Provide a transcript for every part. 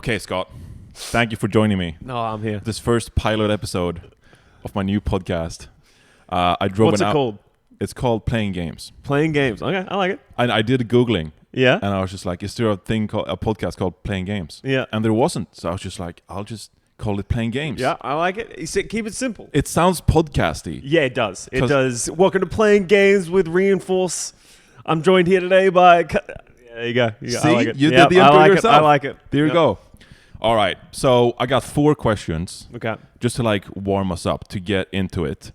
Okay, Scott. Thank you for joining me. No, I'm here. This first pilot episode of my new podcast. I drove What's an it called? It's called Playing Games. Playing games. Okay, I like it. And I did Googling. Yeah? And I was just like, is there a podcast called Playing Games? Yeah. And there wasn't. So I was just like, I'll just call it Playing Games. Yeah, I like it. You said keep it simple. It sounds podcasty. Yeah, it does. It does. Welcome to Playing Games with Reinforce. I'm joined here today by... There you go. See, I like it. you did the intro yourself. I like it. There you go. All right. So I got 4 questions. Okay. Just to like warm us up, to get into it.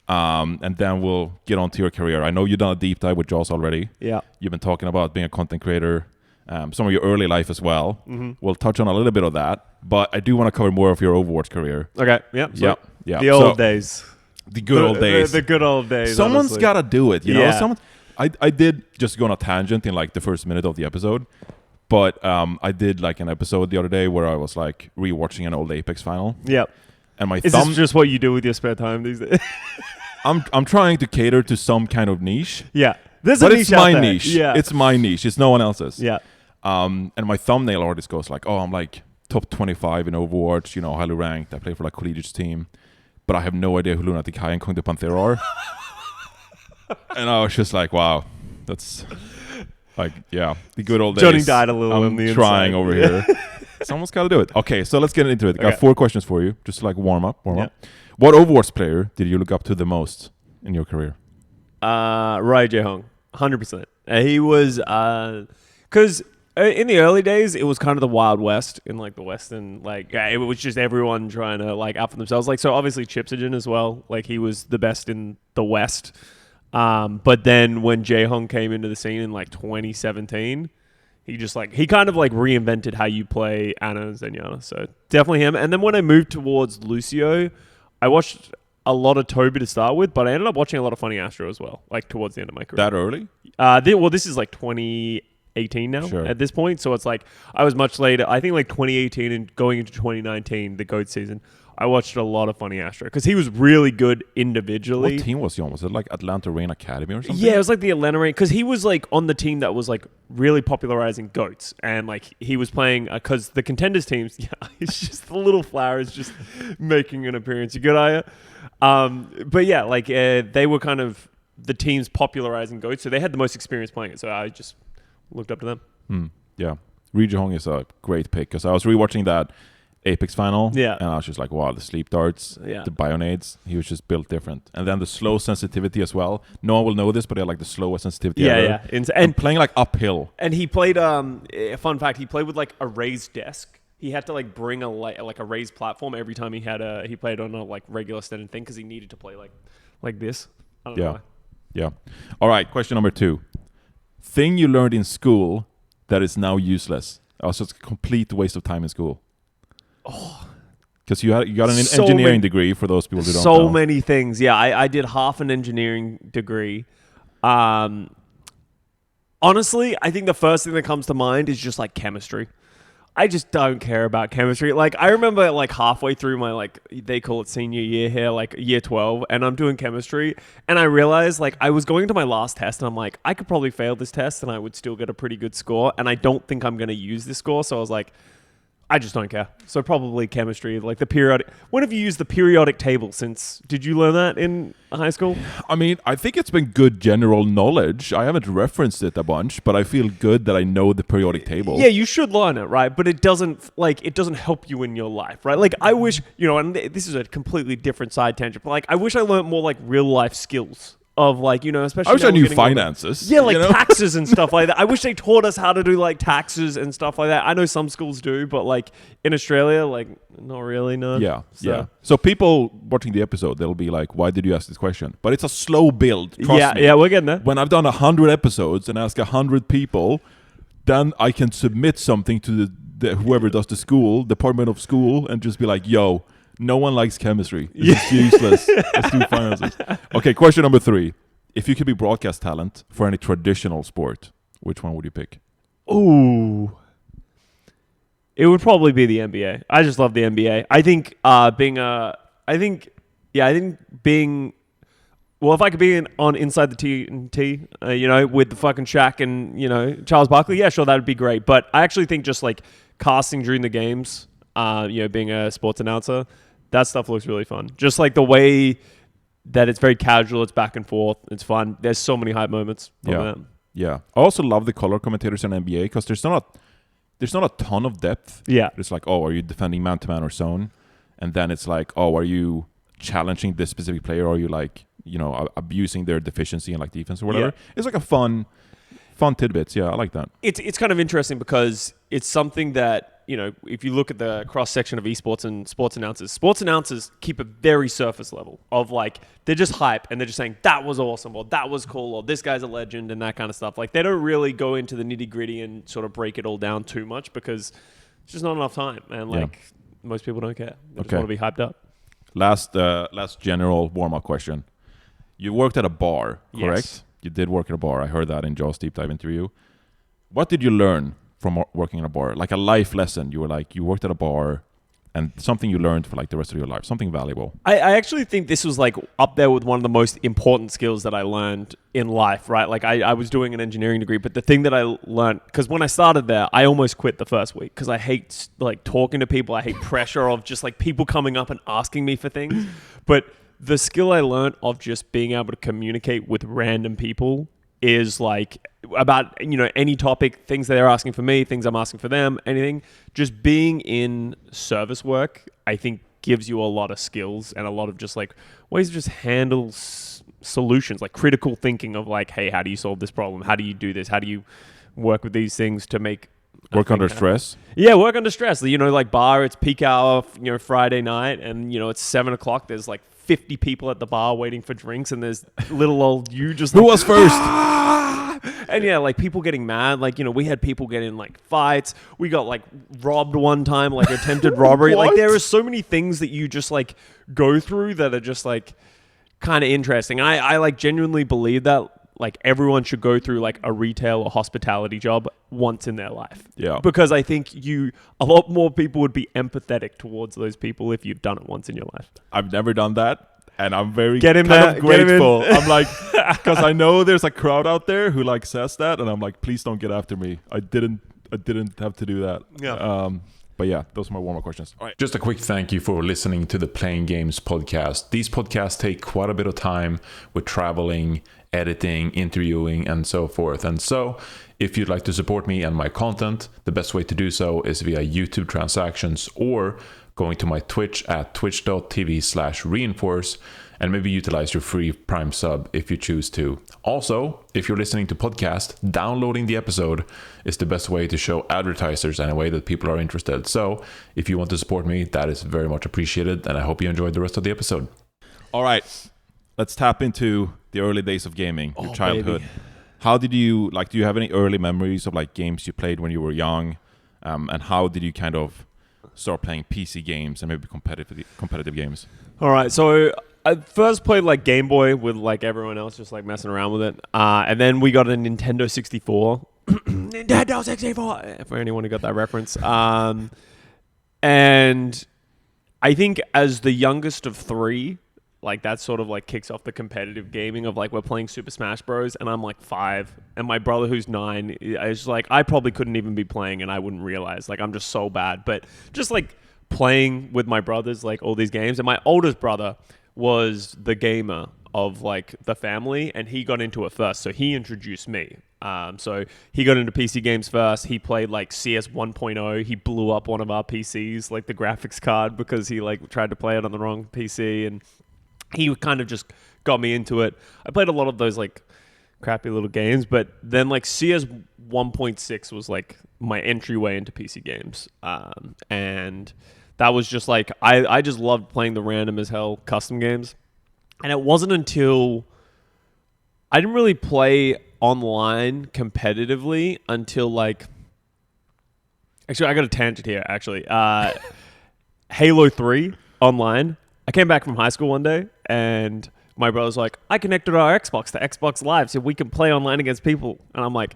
And then we'll get on to your career. I know you've done a deep dive with Jaws already. Yeah. You've been talking about being a content creator, some of your early life as well. Mm-hmm. We'll touch on a little bit of that, but I do want to cover more of your Overwatch career. Okay. Yeah. Yeah. The old days. The good old days. The good old days. Someone's got to do it, you know? Yeah. I did just go on a tangent in like the first minute of the episode, but I did like an episode the other day where I was like rewatching an old Apex final. Yep. And my Is this just what you do with your spare time these days? I'm trying to cater to some kind of niche. Yeah. There's But a niche it's my out there. niche. Yeah. It's my niche. It's no one else's. Yeah. And my thumbnail artist goes like, oh, I'm like top 25 in Overwatch, you know, highly ranked. I play for like collegiate team, but I have no idea who Lunatic High and Kung Fu Panther are. And I was just like, wow, that's like, yeah, the good old days. Johnny died a little I'm on the trying inside. over here. Someone's got to do it. Okay, so let's get into it. I got 4 questions for you, just to like warm up. What Overwatch player did you look up to the most in your career? Rai Jae-hong, 100%. He was, because in the early days, it was kind of the Wild West in like the Western, like, it was just everyone trying to like out for themselves. Like, so obviously Chipsogen as well, like he was the best in the West. But then when Jae-hong came into the scene in like 2017, he kind of like reinvented how you play Ana and Zenyatta. So definitely him. And then when I moved towards Lucio, I watched a lot of Toby to start with, but I ended up watching a lot of Funny Astro as well, like towards the end of my career. That early? This is like 2018 now Sure. at this point. So it's like I was much later. I think like 2018 and going into 2019, the GOAT season, I watched a lot of Funny Astro because he was really good individually. What team was he on? Was it like Atlanta Rain Academy or something? Yeah, it was like the Atlanta Rain because he was like on the team that was like really popularizing GOATs, and like he was playing because the contenders teams. Yeah, it's just the little flowers just making an appearance. You good, Aya? But yeah, like they were kind of the teams popularizing GOATs, so they had the most experience playing it. So I just looked up to them. Yeah. Ri Jae-hong is a great pick because I was rewatching that Apex final. Yeah. And I was just like, wow, the sleep darts, Yeah. the bionades, he was just built different. And then the slow sensitivity as well. No one will know this, but he had like the slowest sensitivity ever. Yeah. And playing like uphill. And he played. Fun fact: he played with like a raised desk. He had to like bring like a raised platform every time he played on a like regular standing thing because he needed to play like this. I don't know. Yeah. All right. Question number 2. Thing you learned in school that is now useless. Also, it's a complete waste of time in school. Oh. Because you got an engineering degree for those people who don't know. So many things. Yeah, I did half an engineering degree. Honestly, I think the first thing that comes to mind is just like chemistry. I just don't care about chemistry. Like, I remember like halfway through my like, they call it senior year here, like year 12, and I'm doing chemistry, and I realized like I was going to my last test, and I'm like, I could probably fail this test, and I would still get a pretty good score, and I don't think I'm going to use this score, so I was like, I just don't care. So probably chemistry, like the periodic. When have you used the periodic table since? Did you learn that in high school? I mean, I think it's been good general knowledge. I haven't referenced it a bunch, but I feel good that I know the periodic table. Yeah, you should learn it, right? But it doesn't help you in your life, right? Like I wish, and this is a completely different side tangent, but like I wish I learned more like real life skills of like, especially I wish now I we're knew getting finances. Yeah, like taxes and stuff like that. I wish they taught us how to do like taxes and stuff like that. I know some schools do, but like in Australia, like not really, no. Yeah. So people watching the episode, they'll be like, why did you ask this question? But it's a slow build, trust me. Yeah, we're getting there. When I've done 100 episodes and ask 100 people, then I can submit something to the whoever does the school, department of school, and just be like, yo, no one likes chemistry. It's useless. Let's do finances. Okay, question number 3. If you could be broadcast talent for any traditional sport, which one would you pick? Ooh. It would probably be the NBA. I just love the NBA. I think being Well, if I could be on Inside the TNT, with the fucking Shaq and, Charles Barkley, yeah, sure, that would be great. But I actually think just like casting during the games, being a sports announcer, that stuff looks really fun. Just like the way that it's very casual, it's back and forth, it's fun. There's so many hype moments. Yeah. I also love the color commentators in NBA because there's not a ton of depth. Yeah. It's like, oh, are you defending man-to-man or zone? And then it's like, oh, are you challenging this specific player? Or are you like, abusing their deficiency in like defense or whatever? Yeah. It's like a fun tidbits. Yeah, I like that. It's kind of interesting because it's something that, if you look at the cross-section of esports and sports announcers keep a very surface level of like, they're just hype and they're just saying, that was awesome, or that was cool, or this guy's a legend, and that kind of stuff. Like, they don't really go into the nitty-gritty and sort of break it all down too much because it's just not enough time. And most people don't care. They just want to be hyped up. Last general warm-up question. You worked at a bar, correct? Yes. You did work at a bar. I heard that in Joe's deep dive interview. What did you learn from working in a bar? Like a life lesson. You worked at a bar and something you learned for like the rest of your life, something valuable. I actually think this was like up there with one of the most important skills that I learned in life, right? Like I was doing an engineering degree, but the thing that I learned, because when I started there, I almost quit the first week because I hate like talking to people. I hate pressure of just like people coming up and asking me for things. But the skill I learned of just being able to communicate with random people is like about, any topic, things that they're asking for me, things I'm asking for them, anything. Just being in service work, I think gives you a lot of skills and a lot of just like ways to just handle solutions, like critical thinking of like, hey, how do you solve this problem? How do you do this? How do you work with these things to make work under stress? Yeah, work under stress. Like bar, it's peak hour, Friday night, and it's 7:00. There's like 50 people at the bar waiting for drinks, and there's little old you just who was first? And yeah, like people getting mad. Like, we had people get in like fights. We got like robbed one time, like attempted robbery. Like there are so many things that you just like go through that are just like kind of interesting. And I like genuinely believe that like everyone should go through like a retail or hospitality job once in their life. Yeah. Because I think a lot more people would be empathetic towards those people if you've done it once in your life. I've never done that. And I'm very grateful. I'm like, because I know there's a crowd out there who like says that, and I'm like, please don't get after me. I didn't have to do that. Yeah. But yeah, those are my warm-up questions. All right. Just a quick thank you for listening to the Playing Games podcast. These podcasts take quite a bit of time with traveling, editing, interviewing, and so forth. And so if you'd like to support me and my content, the best way to do so is via YouTube transactions or going to my Twitch at twitch.tv/reinforce and maybe utilize your free Prime sub if you choose to. Also, if you're listening to podcast, downloading the episode is the best way to show advertisers in a way that people are interested. So if you want to support me, that is very much appreciated, and I hope you enjoyed the rest of the episode. All right, let's tap into the early days of gaming, your childhood. Baby. How did you, do you have any early memories of like games you played when you were young? And how did you kind of start playing PC games and maybe competitive games? All right, so I first played like Game Boy with like everyone else, just like messing around with it. And then we got a Nintendo 64. Nintendo 64! For anyone who got that reference. And I think as the youngest of three, like that sort of like kicks off the competitive gaming of like we're playing Super Smash Bros. And I'm like 5. And my brother who's 9 is like, I probably couldn't even be playing and I wouldn't realize. Like I'm just so bad. But just like playing with my brothers, like all these games. And my oldest brother was the gamer of like the family and he got into it first. So he introduced me. So he got into PC games first. He played like CS 1.0. He blew up one of our PCs, like the graphics card, because he like tried to play it on the wrong PC, and he kind of just got me into it. I played a lot of those like crappy little games, but then like CS 1.6 was like my entryway into PC games. And that was just like, I just loved playing the random as hell custom games. And it wasn't until I didn't really play online competitively until like, actually I got a tangent here actually. Halo 3 online. I came back from high school one day and my brother's like, I connected our Xbox to Xbox Live so we can play online against people. And I'm like,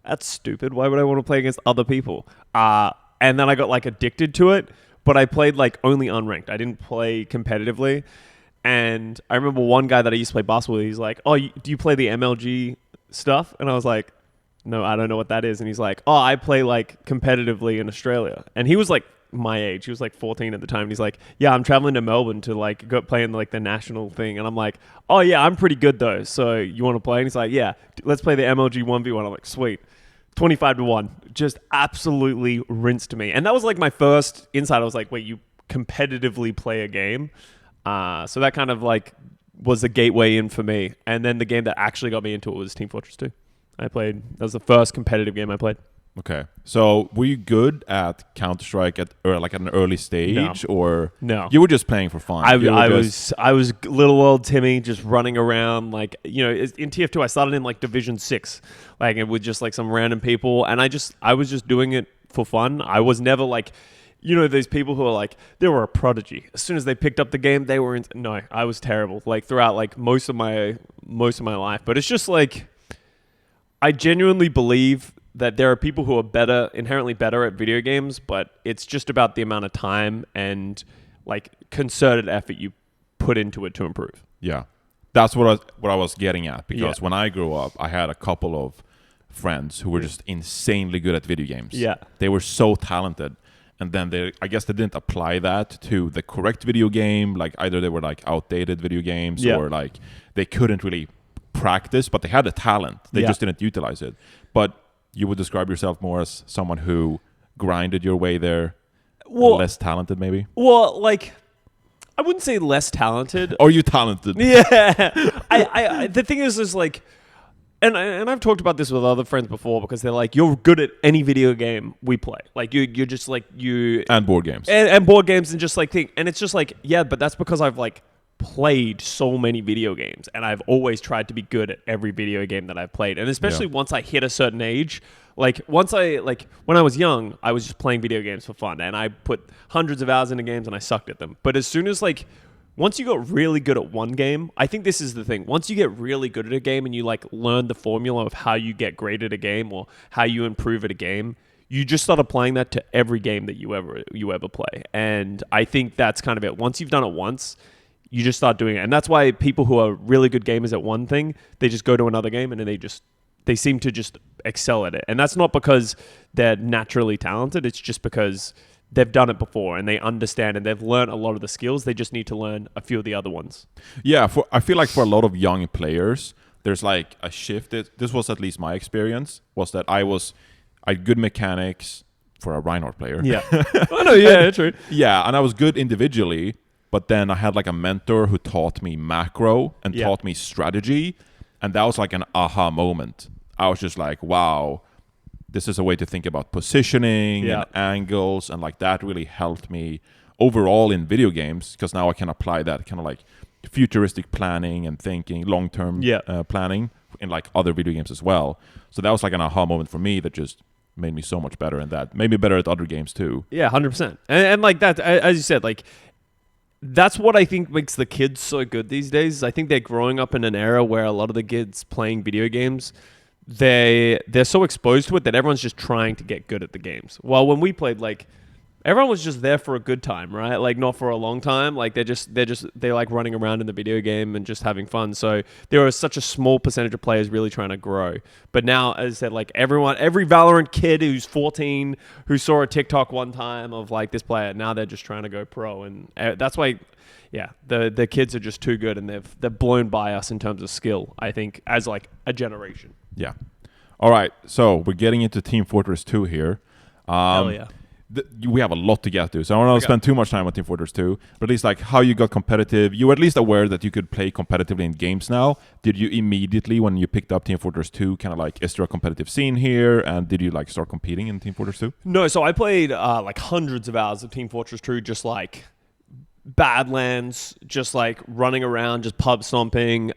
that's stupid. Why would I want to play against other people? And then I got like addicted to it, but I played like only unranked. I didn't play competitively. And I remember one guy that I used to play basketball with, he's like, oh, do you play the MLG stuff? And I was like, no, I don't know what that is. And he's like, oh, I play like competitively in Australia. And he was like my age. He was like 14 at the time. And he's like, yeah, I'm traveling to Melbourne to like go play in like the national thing. And I'm like, oh yeah, I'm pretty good though. So you want to play? And he's like, yeah, let's play the MLG 1v1. I'm like, sweet. 25-1. Just absolutely rinsed me. And that was like my first insight. I was like, wait, you competitively play a game? So that kind of like was the gateway in for me. And then the game that actually got me into it was Team Fortress 2. That was the first competitive game I played. Okay. So were you good at Counter-Strike at an early stage? Or no, you were just playing for fun? I was little old Timmy just running around like, you know, in TF2 I started in like Division 6, like it with just like some random people, and I was just doing it for fun. I was never like, you know, these people who are like, they were a prodigy. As soon as they picked up the game, they were no, I was terrible. Like throughout like most of my life. But it's just like, I genuinely believe that there are people who are inherently better at video games, but it's just about the amount of time and like concerted effort you put into it to improve. Yeah. That's what I was getting at, because when I grew up, I had a couple of friends who were just insanely good at video games. Yeah. They were so talented. And then I guess they didn't apply that to the correct video game. Like either they were like outdated video games or like they couldn't really practice, but they had the talent. They just didn't utilize it. But you would describe yourself more as someone who grinded your way there, less talented maybe? Well, like, I wouldn't say less talented. Are you talented? Yeah. I the thing is like, and I've talked about this with other friends before, because they're like, you're good at any video game we play. Like you're just like and board games and board games and just like and it's just like, yeah, but that's because I've like played so many video games, and I've always tried to be good at every video game that I've played. And especially once I hit a certain age, like when I was young, I was just playing video games for fun, and I put hundreds of hours into games and I sucked at them. But as soon as once you got really good at one game, I think this is the thing. Once you get really good at a game and you like learn the formula of how you get great at a game or how you improve at a game, you just start applying that to every game that you ever play. And I think that's kind of it. Once you've done it once, you just start doing it. And that's why people who are really good gamers at one thing, they just go to another game and then they seem to just excel at it. And that's not because they're naturally talented. It's just because they've done it before and they understand and they've learned a lot of the skills. They just need to learn a few of the other ones. Yeah, I feel like for a lot of young players, there's like a shift. This was at least my experience, was that I had good mechanics for a Reinhardt player. Yeah. Oh, no, yeah, true. Yeah, and I was good individually, but then I had like a mentor who taught me macro and taught me strategy, and that was like an aha moment. I was just like, wow, this is a way to think about positioning and angles, and like that really helped me overall in video games, because now I can apply that kind of like futuristic planning and thinking, long-term planning in like other video games as well. So that was like an aha moment for me that just made me so much better in that. Made me better at other games too. Yeah, 100%. And like that, as you said, like that's what I think makes the kids so good these days. I think they're growing up in an era where a lot of the kids playing video games, they're so exposed to it that everyone's just trying to get good at the games. While when we played, like everyone was just there for a good time, right? Like not for a long time. Like they're like running around in the video game and just having fun. So there was such a small percentage of players really trying to grow. But now, as I said, like every Valorant kid who's 14 who saw a TikTok one time of like this player, now they're just trying to go pro, and that's why. Yeah, the kids are just too good, and they're blown by us in terms of skill, I think, as like a generation. Yeah. All right, so we're getting into Team Fortress 2 here. Hell yeah. We have a lot to get to, so I don't want to spend too much time on Team Fortress 2, but at least like how you got competitive. You were at least aware that you could play competitively in games now. Did you immediately, when you picked up Team Fortress 2, kind of like, is there a competitive scene here? And did you like start competing in Team Fortress 2? No, so I played like hundreds of hours of Team Fortress 2, just like Badlands, just like running around, just pub stomping,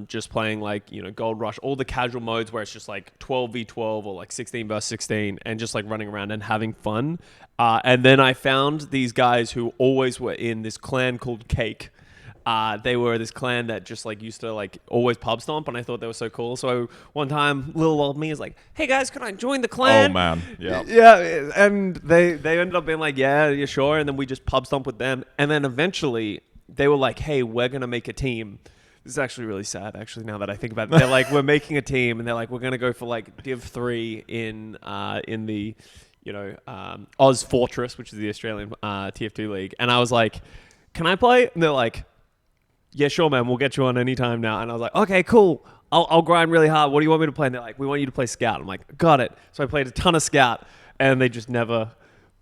just playing like, you know, Gold Rush, all the casual modes where it's just like 12v12 or like 16 versus 16, and just like running around and having fun. And then I found these guys who always were in this clan called Cake. They were this clan that just like used to like always pub stomp, and I thought they were so cool. So one time, little old me is like, "Hey guys, can I join the clan?" Oh man, yeah, yeah. And they ended up being like, "Yeah, you're sure." And then we just pub stomp with them. And then eventually they were like, "Hey, we're gonna make a team." This is actually really sad, actually, now that I think about it. They're like, we're making a team, and they're like, we're going to go for, like, Div 3 in the, Oz Fortress, which is the Australian TF2 league. And I was like, can I play? And they're like, yeah, sure, man. We'll get you on anytime now. And I was like, okay, cool. I'll grind really hard. What do you want me to play? And they're like, we want you to play Scout. I'm like, got it. So I played a ton of Scout, and they just never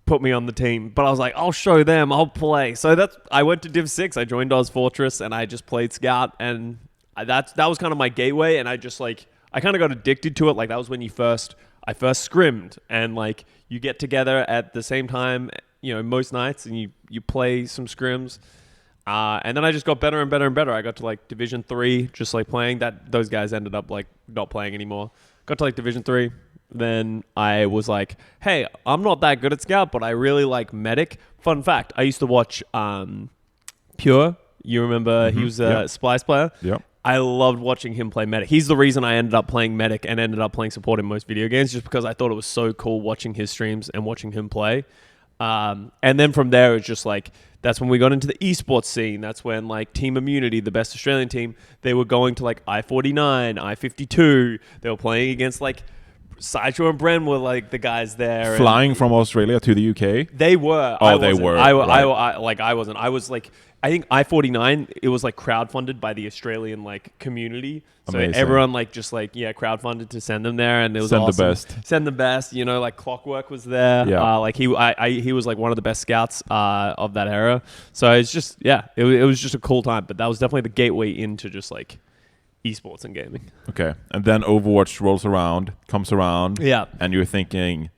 put me on the team. But I was like, I'll show them. I'll play. So I went to Div 6. I joined Oz Fortress, and I just played Scout. And that was kind of my gateway. And I just, like, I kind of got addicted to it. Like, that was when I first scrimmed. And, like, you get together at the same time, most nights, and you play some scrims. And then I just got better and better and better. I got to, like, Division 3, just, like, playing. Those guys ended up, like, not playing anymore. Got to, like, Division 3. Then I was like, hey, I'm not that good at Scout, but I really like Medic. Fun fact, I used to watch Pure. You remember he was a Splice player? Yep. I loved watching him play Medic. He's the reason I ended up playing Medic and ended up playing support in most video games, just because I thought it was so cool watching his streams and watching him play. And then from there, it was just like, that's when we got into the esports scene. That's when, like, Team Immunity, the best Australian team, they were going to, like, I-49, I-52. They were playing against, like, Sideshow and Bren were, like, the guys there. Flying from Australia to the UK? They were. Oh, they were. I wasn't. I was, like, I think I-49, it was, like, crowdfunded by the Australian, like, community. So Amazing. everyone, like, just, like, crowdfunded to send them there. And it was Send awesome. the best. Send the best. Like, Clockwork was there. Yeah. Like, he was, like, one of the best scouts of that era. So it's just, it was just a cool time. But that was definitely the gateway into just, like, esports and gaming. Okay. And then Overwatch comes around. Yeah. And you're thinking,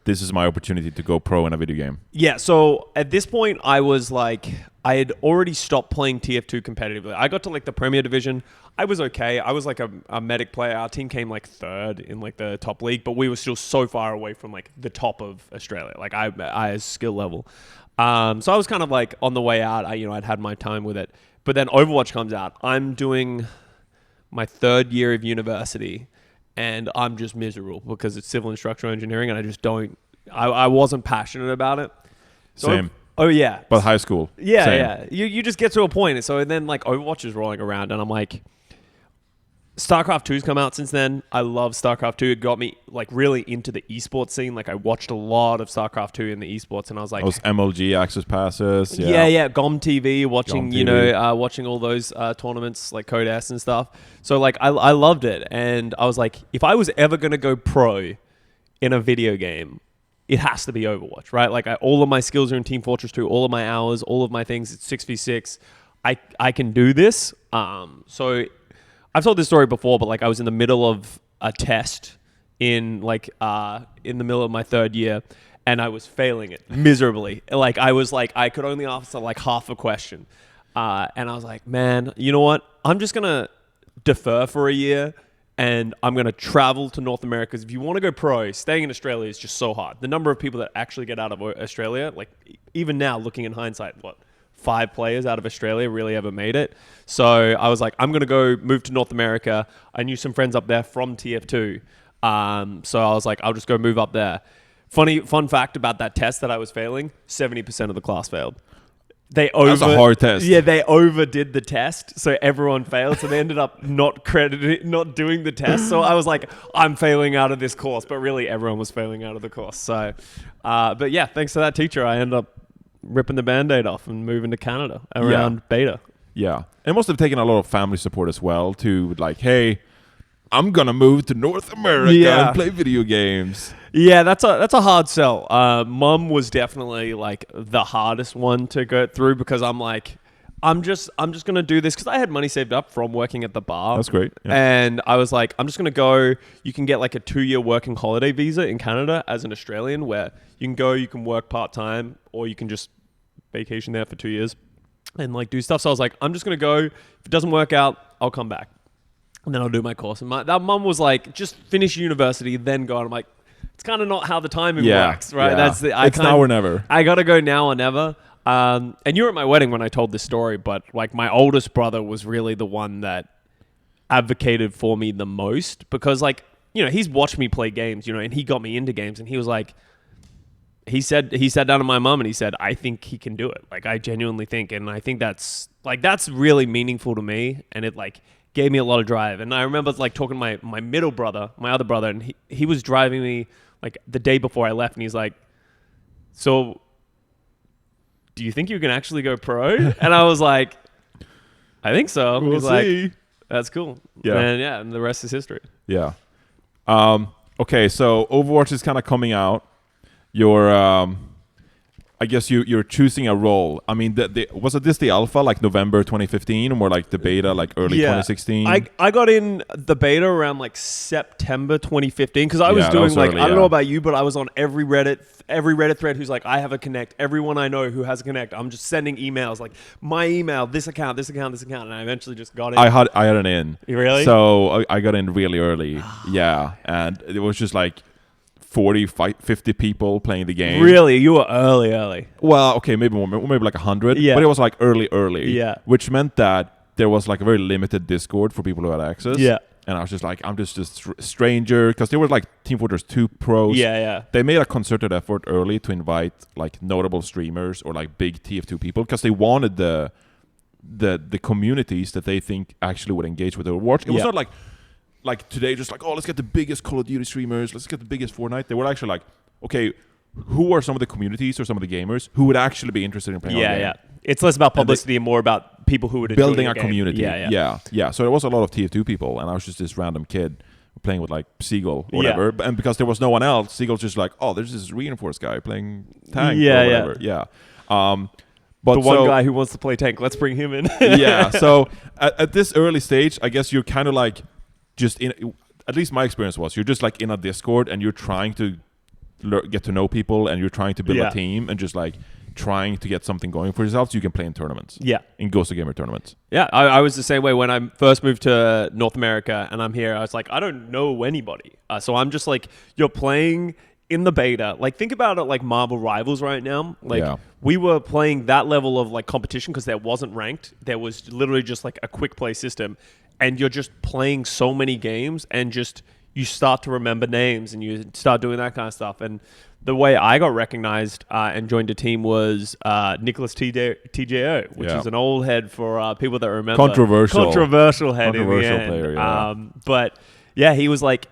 this is my opportunity to go pro in a video game. Yeah, so at this point, I was like, I had already stopped playing TF2 competitively. I got to, like, the Premier Division. I was okay. I was, like, a medic player. Our team came, like, third in, like, the top league, but we were still so far away from, like, the top of Australia. Like, I skill level. So I was kind of, like, on the way out. I'd had my time with it. But then Overwatch comes out. I'm doing my third year of university, and I'm just miserable because it's civil and structural engineering, and I just don't. I wasn't passionate about it. So Same. Oh yeah. But high school. Yeah, Same. yeah. You just get to a point. So then, like, Overwatch is rolling around, and I'm like, StarCraft 2's come out since then. I love StarCraft 2. It got me, like, really into the esports scene. Like, I watched a lot of StarCraft 2 in the esports, and I was like, Those MLG access passes. yeah. GOM TV, watching, GOM TV. watching all those tournaments, like Code S and stuff. So, like, I loved it. And I was like, if I was ever going to go pro in a video game, it has to be Overwatch, right? Like, all of my skills are in Team Fortress 2, all of my hours, all of my things, it's 6v6. I can do this. So I've told this story before, but, like, I was in the middle of a test in the middle of my third year, and I was failing it miserably. Like, I was like, I could only answer, like, half a question. And I was like, man, you know what? I'm just going to defer for a year, and I'm going to travel to North America. Because if you want to go pro, staying in Australia is just so hard. The number of people that actually get out of Australia, like, even now, looking in hindsight, 5 players out of Australia really ever made it. So I was like, I'm going to go move to North America. I knew some friends up there from TF2. So I was like, I'll just go move up there. Fun fact about that test that I was failing, 70% of the class failed. That's a hard test. Yeah, they overdid the test, so everyone failed. So they ended up not doing the test. So I was like, I'm failing out of this course, but really everyone was failing out of the course. So, but yeah, thanks to that teacher, I ended up ripping the Band-Aid off and moving to Canada around beta. Yeah. It must have taken a lot of family support as well to, like, hey, I'm going to move to North America and play video games. Yeah, that's a hard sell. Mum was definitely, like, the hardest one to go through, because I'm like, I'm just going to do this because I had money saved up from working at the bar. That's great. Yeah. And I was like, I'm just going to go. You can get, like, a 2-year working holiday visa in Canada as an Australian, where you can go, you can work part-time, or you can just vacation there for 2 years and, like, do stuff. So I was like, I'm just going to go. If it doesn't work out, I'll come back. And then I'll do my course. And that mum was like, just finish university, then go. And I'm like, it's kind of not how the timing works, right? Yeah. It's now or never. I got to go now or never. And you were at my wedding when I told this story, but, like, my oldest brother was really the one that advocated for me the most, because, like, he's watched me play games, and he got me into games, and he was like, he sat down to my mom and he said, I think he can do it. Like, I genuinely think, and I think that's really meaningful to me, and it like gave me a lot of drive. And I remember like talking to my middle brother, my other brother, and he was driving me like the day before I left, and he's like, so do you think you can actually go pro? And I was like, I think so. We'll He's see. like, that's cool. Yeah. And the rest is history. Yeah. Okay, so Overwatch is kind of coming out. You're, I guess you're choosing a role. I mean, wasn't this the alpha like November 2015, or more like the beta like early 2016? I got in the beta around like September 2015 because I was Yeah, that doing was like early, I don't yeah. know about you, but I was on every Reddit thread who's like, I have a Connect. Everyone I know who has a Connect, I'm just sending emails like my email, this account, and I eventually just got in. I had an in. You really? So I got in really early. Yeah, and it was just like 50 people playing the game. Really, you were early. Well, okay, maybe more, maybe like 100. Yeah. But it was like early. Yeah. Which meant that there was like a very limited Discord for people who had access. Yeah. And I was just like, I'm just a stranger, because there were like Team Fortress 2 pros. Yeah. They made a concerted effort early to invite like notable streamers or like big TF2 people, because they wanted the communities that they think actually would engage with Overwatch. It was Yeah. not like today, just like, oh, let's get the biggest Call of Duty streamers, let's get the biggest Fortnite. They were actually like, okay, who are some of the communities or some of the gamers who would actually be interested in playing our game? Yeah. It's less about publicity and more about people who would enjoy Building the a game. community. Yeah. So there was a lot of TF2 people, and I was just this random kid playing with like Seagull or Yeah. whatever. And because there was no one else, Seagull's just like, oh, there's this Reinforced guy playing tank Yeah, or yeah. whatever. Yeah. But The one so- guy who wants to play tank, let's bring him in. yeah. So at this early stage, I guess you're kind of like just in. At least my experience was, you're just like in a Discord and you're trying to get to know people, and you're trying to build Yeah. a team, and just like trying to get something going for yourself so you can play in tournaments. Yeah. In Ghost of Gamer tournaments. Yeah, I was the same way when I first moved to North America and I'm here. I was like, I don't know anybody. So I'm just like, you're playing in the beta. Like, think about it like Marvel Rivals right now. Like, Yeah. we were playing that level of like competition because there wasn't ranked. There was literally just like a quick play system. And you're just playing so many games, and just you start to remember names and you start doing that kind of stuff. And the way I got recognized and joined a team was Nicholas TJO, which Yeah. is an old head for people that remember. Controversial head in the Controversial end. player, yeah. But yeah, he was like,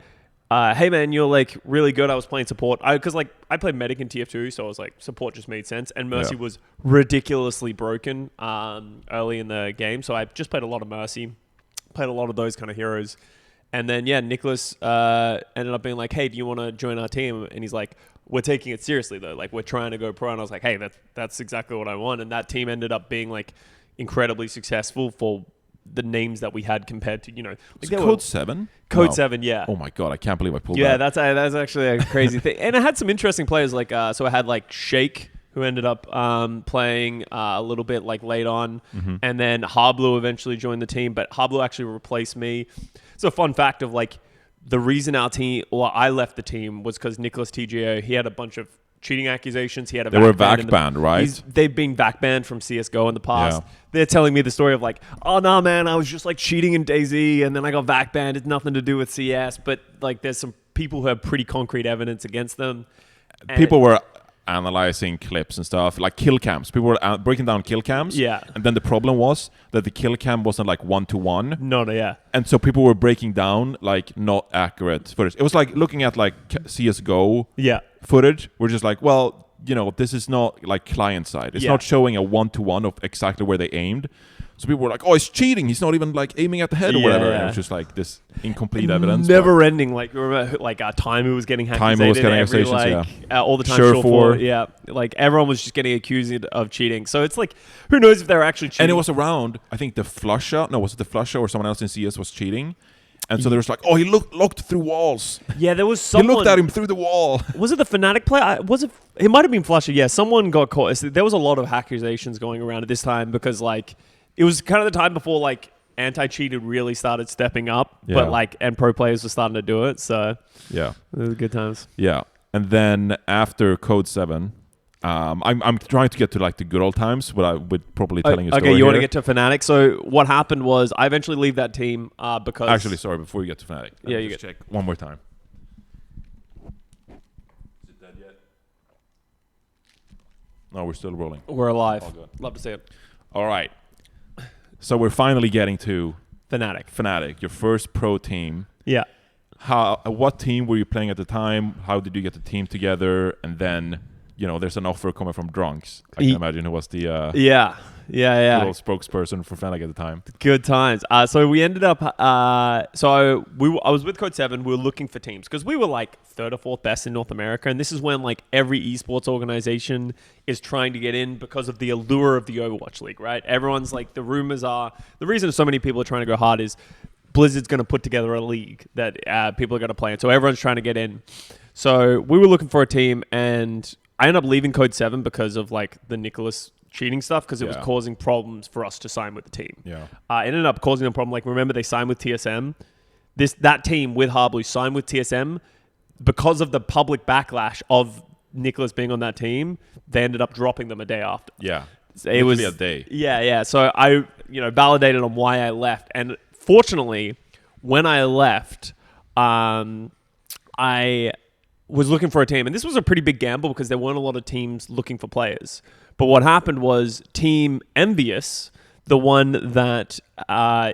hey man, you're like really good. I was playing support because like I played medic in TF2, so I was like support just made sense. And Mercy Yeah. was ridiculously broken early in the game, so I just played a lot of Mercy, played a lot of those kind of heroes. And then yeah, Nicholas ended up being like, hey, do you want to join our team? And he's like, we're taking it seriously though. Like, we're trying to go pro. And I was like, hey, that's exactly what I want. And that team ended up being like incredibly successful for the names that we had compared to, you know, like Is they it were- Code 7? Code No. 7, yeah. Oh my god, I can't believe I pulled Yeah, that. that's actually a crazy thing. And I had some interesting players, like so I had like Shake, who ended up playing a little bit like late on, and then Harblu eventually joined the team, but Harblu actually replaced me. So a fun fact of like the reason our team, or I left the team, was because Nicholas TGO, he had a bunch of cheating accusations. He had a They were ban in VAC banned, right? They've been VAC banned from CSGO in the past. Yeah. They're telling me the story of like, oh no man, I was just like cheating in DayZ and then I got VAC banned. It's nothing to do with CS, but like there's some people who have pretty concrete evidence against them. And People were analyzing clips and stuff, like kill cams. People were breaking down kill cams. Yeah. And then the problem was that the kill cam wasn't like 1-to-1. no, yeah. And so people were breaking down like not accurate footage. It was like looking at like CSGO Yeah. footage. We're just like, well, you know, this is not like client side. It's Yeah. not showing a 1-to-1 of exactly where they aimed. So people were like, oh, it's cheating. He's not even like aiming at the head or Yeah, whatever. yeah. And it was just like this incomplete evidence. but- Never ending. Like, remember, like Timey was getting Timey was getting every, accusations, like, all the time. Surefour. Surefour, yeah. Like, everyone was just getting accused of cheating. So it's like, who knows if they're actually cheating. And it was around, I think the Flusha, no, was it the Flusha or someone else in CS was cheating? And so there was like, oh, he looked through walls. Yeah, there was He someone. looked at him through the wall. Was it the Fnatic player? Was it? It might have been Flusher. Yeah, someone got caught. There was a lot of accusations going around at this time because like it was kind of the time before like anti-cheated really started stepping up, Yeah. but like and pro players were starting to do it. So Yeah. it was good times. Yeah. And then after Code 7, I'm trying to get to like the good old times, but I would probably telling you a story Okay, you want to here. get to Fnatic? So what happened was I eventually leave that team because Actually, sorry, before you get to Fnatic. let Yeah, me you just get- check one more time. Is it dead yet? No, we're still rolling. We're alive. All good. Love to see it. All right. So we're finally getting to Fnatic. your first pro team. Yeah. What team were you playing at the time? How did you get the team together? And then, there's an offer coming from Drunks. I can imagine who was the Yeah. little spokesperson for Fnatic at the time. Good times. So we ended up. I was with Code 7. We were looking for teams because we were like third or fourth best in North America, and this is when like every esports organization is trying to get in because of the allure of the Overwatch League, right? Everyone's like, the rumors are, the reason so many people are trying to go hard is Blizzard's going to put together a league that people are going to play in, so everyone's trying to get in. So we were looking for a team, and I ended up leaving Code 7 because of like the Nicholas cheating stuff, because it was causing problems for us to sign with the team. Yeah. It ended up causing a problem. Like, remember, they signed with TSM. That team with Harblu signed with TSM because of the public backlash of Nicholas being on that team. They ended up dropping them a day after. Yeah. It was a day. Yeah. So I, validated on why I left, and fortunately, when I left, I was looking for a team, and this was a pretty big gamble because there weren't a lot of teams looking for players. But what happened was Team Envious, the one that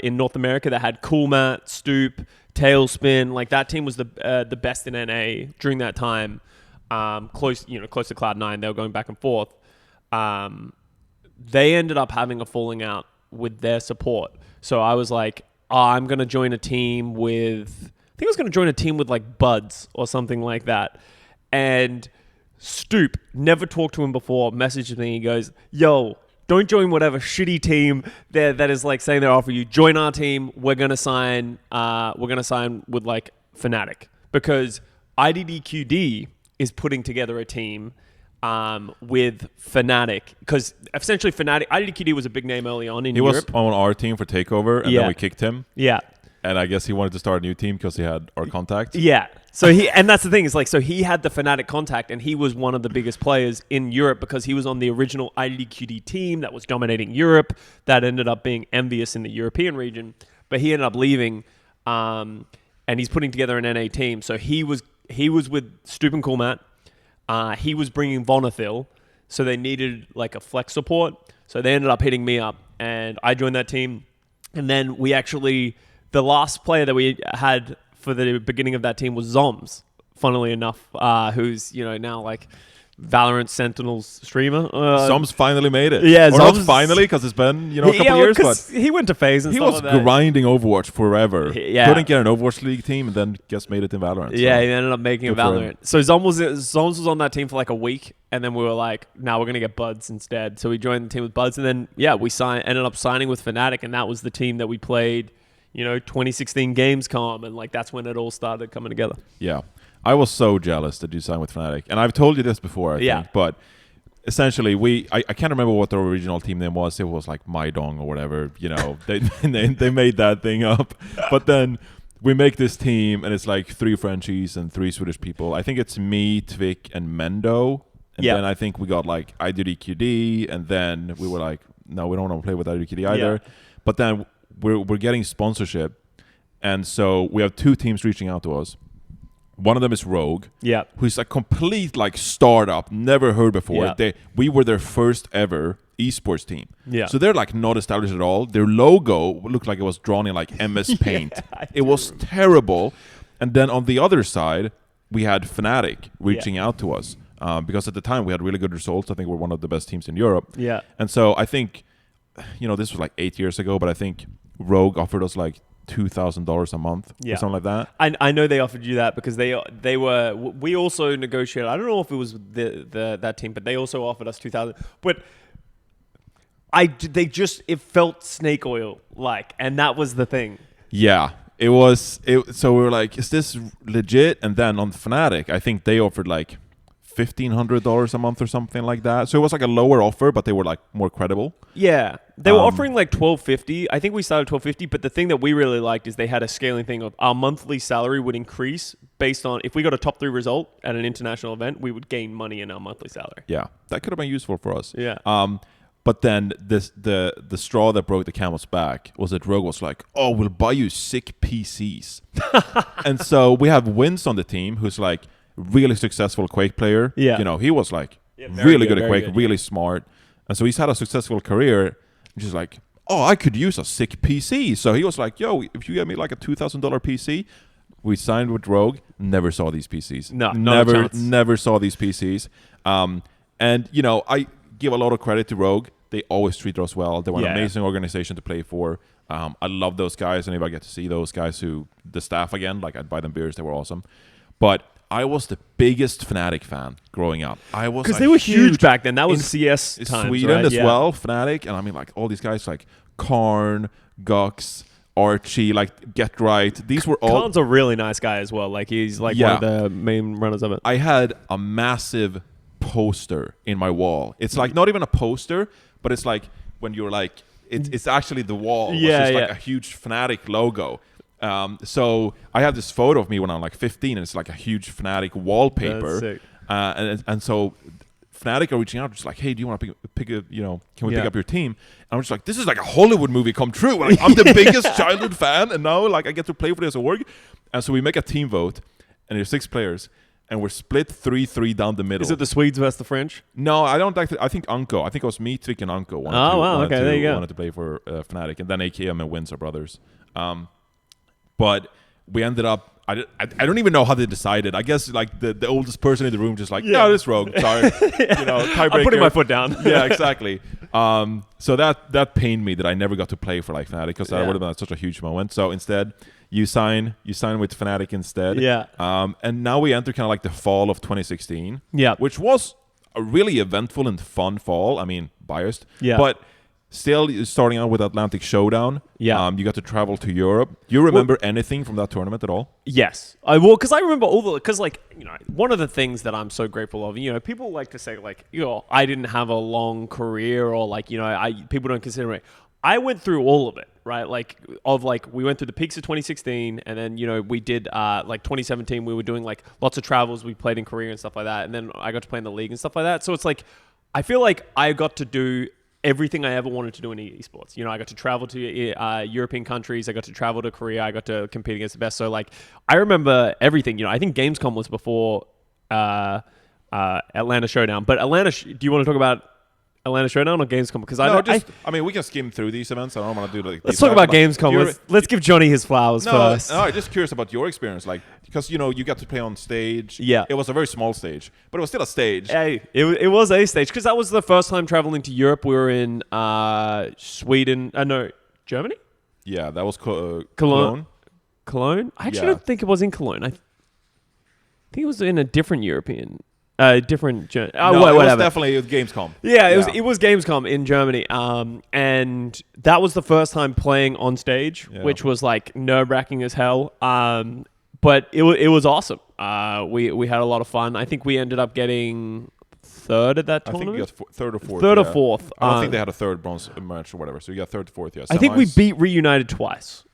in North America that had Coolmat, Stoop, Tailspin, like that team was the best in NA during that time. Close to Cloud9, they were going back and forth. They ended up having a falling out with their support. So I was like, I'm going to join a team with... I think I was going to join a team with like Buds or something like that. And Stoop, never talked to him before, messaged me. He goes, yo, don't join whatever shitty team that is like saying they're offering you. Join our team. We're going to sign with like Fnatic, because IDDQD is putting together a team with Fnatic, because essentially Fnatic, IDDQD was a big name early on in Europe. He was on our team for Takeover, and then we kicked him. Yeah. And I guess he wanted to start a new team because he had our contact. Yeah. So and that's the thing, is like, so he had the Fnatic contact, and he was one of the biggest players in Europe because he was on the original IDDQD team that was dominating Europe, that ended up being Envious in the European region. But he ended up leaving, and he's putting together an NA team. So he was with Stoop and Coolmat. He was bringing Vonathil, so they needed like a flex support. So they ended up hitting me up, and I joined that team. And then the last player that we had for the beginning of that team was Zoms, funnily enough, who's, now like Valorant Sentinels streamer. Zoms finally made it. Yeah, or not finally, because it's been, a couple years, but he went to FaZe and he stuff was like that. grinding Overwatch forever. Yeah. Couldn't get an Overwatch League team, and then just made it in Valorant. Yeah, so. he ended up making a Good for Valorant. him. So Zoms was on that team for like a week, and then we were like, we're going to get Buds instead. So we joined the team with Buds, and then, we ended up signing with Fnatic, and that was the team that we played, 2016 Gamescom, and like that's when it all started coming together. Yeah. I was so jealous that you signed with Fnatic. And I've told you this before, I think. But essentially, I can't remember what the original team name was. It was like Maidong or whatever. They made that thing up. But then we make this team, and it's like 3 Frenchies and 3 Swedish people. I think it's me, Tvik, and Mendo. And then I think we got like IDDQD, and then we were like, no, we don't want to play with IDDQD either. Yeah. But then we're getting sponsorship, and so we have 2 teams reaching out to us. One of them is Rogue, who's a complete like startup, never heard before. We were their first ever esports team. So they're like not established at all. Their logo looked like it was drawn in like MS Paint. It was terrible. And then on the other side, we had Fnatic reaching out to us because at the time we had really good results. I think we're one of the best teams in Europe. And so I think, this was like 8 years ago, but I think Rogue offered us like $2,000 a month or something like that. I know they offered you that because we also negotiated. I don't know if it was that team, but they also offered us $2,000. But it felt snake oil like, and that was the thing. Yeah, it was. So we were like, is this legit? And then on Fnatic, I think they offered like $1,500 a month or something like that. So it was like a lower offer, but they were like more credible. Yeah, they were offering like $1,250. I think we started $1,250, but the thing that we really liked is they had a scaling thing of our monthly salary would increase based on if we got a top 3 result at an international event, we would gain money in our monthly salary. Yeah, that could have been useful for us. Yeah. But then the straw that broke the camel's back was that Rogue was like, oh, we'll buy you sick PCs. And so we have Wins on the team, who's like really successful Quake player. Yeah. He was like very really good, good at very Quake, good, really smart. And so he's had a successful career. And just like, oh, I could use a sick PC. So he was like, yo, if you get me like a $2,000 PC, we signed with Rogue. Never saw these PCs. No, not a chance. Never saw these PCs. And you know, I give a lot of credit to Rogue. They always treat us well. They were an amazing organization to play for. I love those guys, and if I get to see those guys the staff again, like I'd buy them beers. They were awesome. But I was the biggest Fnatic fan growing up. I was because they were huge back then. That was in CS times, Sweden right? as well, Fnatic, and I mean like all these guys like Karn, Gux, Archie, like Get Right. These were all. Khan's a really nice guy as well. Like he's like one of the main runners of it. I had a massive poster in my wall. It's like not even a poster, but it's like when you're like it's actually the wall. Yeah, It's just like a huge Fnatic logo. So I have this photo of me when I'm like 15, and it's like a huge Fnatic wallpaper. That's sick. And so Fnatic are reaching out, just like, hey, do you want to pick a, you know, can we pick up your team? And I'm just like, this is like a Hollywood movie come true. Like, I'm the biggest childhood fan, and now like I get to play for this org. And so we make a team vote, and there's 6 players, and we're split 3-3 down the middle. Is it the Swedes versus the French? No, I don't like. I think Unco. I think it was me, Twik, and Unco. There you go. Wanted to play for Fnatic, and then AKM and Wins are brothers. But we ended up. I don't even know how they decided. I guess like the oldest person in the room just like, no, this Rogue. Sorry, you know, tiebreaker. I'm putting my foot down. Yeah, exactly. So that pained me that I never got to play for like Fnatic, because that would have been such a huge moment. So instead, you sign with Fnatic instead. Yeah. And now we enter kind of like the fall of 2016. Yeah. Which was a really eventful and fun fall. I mean, biased. Yeah. But still starting out with Atlantic Showdown. Yeah. You got to travel to Europe. Do you remember anything from that tournament at all? Yes, I will, because I remember because like, you know, one of the things that I'm so grateful of, you know, people like to say like, you know, I didn't have a long career, or like, you know, people don't consider it. I went through all of it, right? Like we went through the peaks of 2016, and then, you know, we did like 2017, we were doing like lots of travels. We played in Korea and stuff like that, and then I got to play in the league and stuff like that. So it's like, I feel like I got to do everything I ever wanted to do in esports. You know, I got to travel to European countries. I got to travel to Korea. I got to compete against the best. So like, I remember everything. You know, I think Gamescom was before Atlanta Showdown. But do you want to talk about Atlanta Showdown or Gamescom? Because I mean, we can skim through these events. I don't want to do like. Let's talk about Gamescom. Let's give Johnny his flowers first. No, I'm just curious about your experience, like, because you know you got to play on stage. Yeah, it was a very small stage, but it was still a stage. Hey, it was a stage, because that was the first time traveling to Europe. We were in Sweden. No, Germany. Yeah, that was Cologne. Cologne. I actually don't think it was in Cologne. I think it was in a different European. Different. No, whatever. It was definitely Gamescom. Yeah, it was Gamescom in Germany. And that was the first time playing on stage, which was like nerve-wracking as hell. But it was awesome. We had a lot of fun. I think we ended up getting third at that tournament. I think you got third or fourth. Third or fourth. I don't think they had a third bronze match or whatever. So you got third, fourth. Yeah. I think we beat Reunited twice.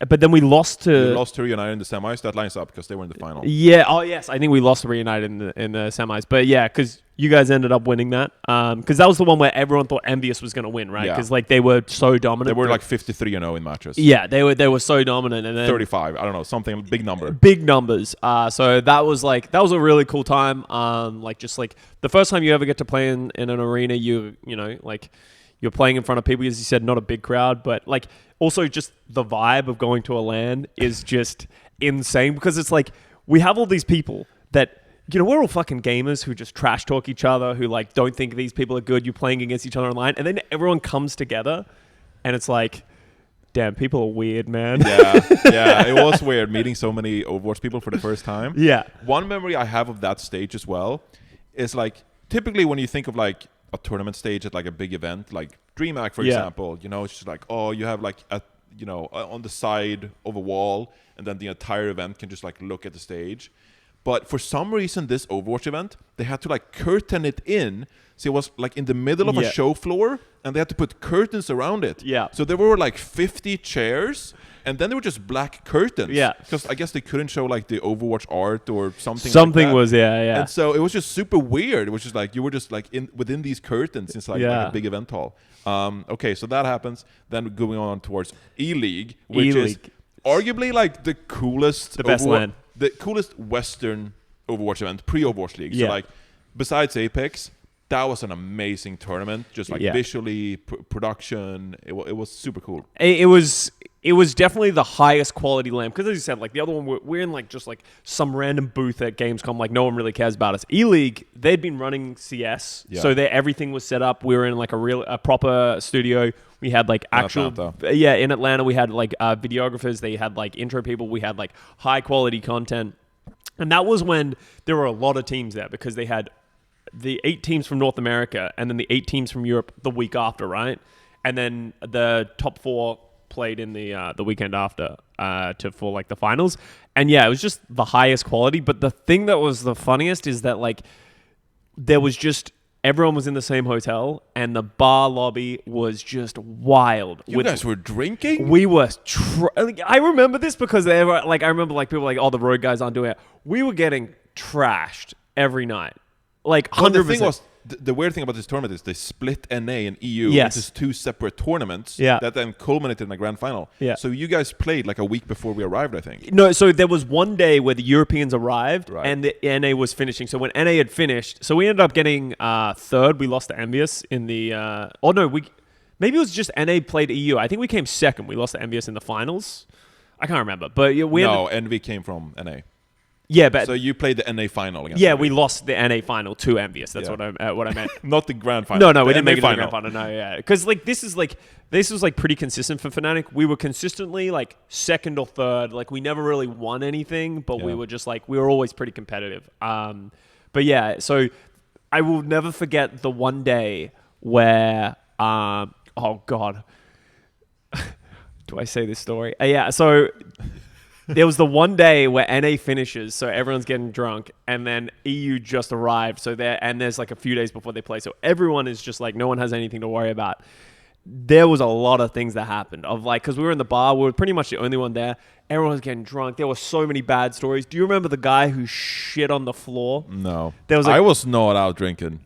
But then we lost to... We lost to Reunited in the semis. That lines up because they were in the final. Yeah. Oh, yes. I think we lost to Reunited in the semis. But yeah, because you guys ended up winning that. Because that was the one where everyone thought Envious was going to win, right? Because like they were so dominant. They were like 53-0 in matches. Yeah, they were so dominant. And then 35. I don't know. Something big number. Big numbers. So that was a really cool time. Like just like the first time you ever get to play in an arena, you know, like you're playing in front of people, as you said, not a big crowd, but like also just the vibe of going to a LAN is just insane, because it's like we have all these people that, you know, we're all fucking gamers who just trash talk each other, who like don't think these people are good. You're playing against each other online, and then everyone comes together, and it's like, damn, people are weird, man. Yeah, it was weird meeting so many Overwatch people for the first time. Yeah. One memory I have of that stage as well is like, typically when you think of like a tournament stage at like a big event, like DreamHack, for example, you know, it's just like, oh, you have like on the side of a wall, and then the entire event can just like look at the stage. But for some reason, this Overwatch event, they had to like curtain it in. So it was like in the middle of a show floor, and they had to put curtains around it. Yeah. So there were like 50 chairs, and then there were just black curtains. Yeah. Because I guess they couldn't show like the Overwatch art or something. Something like that. was, yeah. And so it was just super weird. It was just like you were just like within these curtains inside like a big event hall. Okay, so that happens. Then going on towards E-League, which is arguably like the coolest, the best LAN. The coolest Western Overwatch event, pre-Overwatch League. Yeah. So like besides Apex, that was an amazing tournament. Just like Yeah. visually, production, it was super cool. It was definitely the highest quality LAN because, as you said, like the other one, we're in like just like some random booth at Gamescom, like no one really cares about us. E-League, they'd been running CS, Yeah. so everything was set up. We were in like a proper studio. We had like actual, Atlanta. yeah, in Atlanta we had like videographers. They had like intro people. We had like high quality content, and that was when there were a lot of teams there because they had the 8 teams from North America and then the 8 teams from Europe the week after, right? And then the top 4 played in the weekend after for like the finals. And yeah, it was just the highest quality. But the thing that was the funniest is that like there was just everyone was in the same hotel and the bar lobby was just wild. You guys were drinking? We were. I remember this because they were like I remember like people were like, oh, the road guys aren't doing it. We were getting trashed every night. Like 100%. Well, the thing was, the weird thing about this tournament is they split NA and EU Yes. into 2 separate tournaments Yeah. that then culminated in the grand final. Yeah. So you guys played like a week before we arrived, I think. No, so there was one day where the Europeans arrived Right. and the NA was finishing. So when NA had finished, so we ended up getting third. We lost to Envious in the. Maybe it was just NA played EU. I think we came second. We lost to Envious in the finals. I can't remember, but yeah, we No, Envy came from NA. yeah, but So you played the NA final against yeah, Envy. we lost the NA final to Envious. That's Yeah. what I meant. Not the grand final. No, we The didn't NA make it to the grand final. No, yeah, because this was like pretty consistent for Fnatic. We were consistently like second or third. Like we never really won anything, but we Yeah. were just like we were always pretty competitive. But yeah, so I will never forget the one day where oh god, do I say this story? Yeah, so. There was the one day where NA finishes, so everyone's getting drunk, and then EU just arrived. So there's like a few days before they play, so everyone is just like no one has anything to worry about. There was a lot of things that happened of like because we were in the bar, we were pretty much the only one there. Everyone was getting drunk. There were so many bad stories. Do you remember the guy who shit on the floor? No. There was I was not out drinking.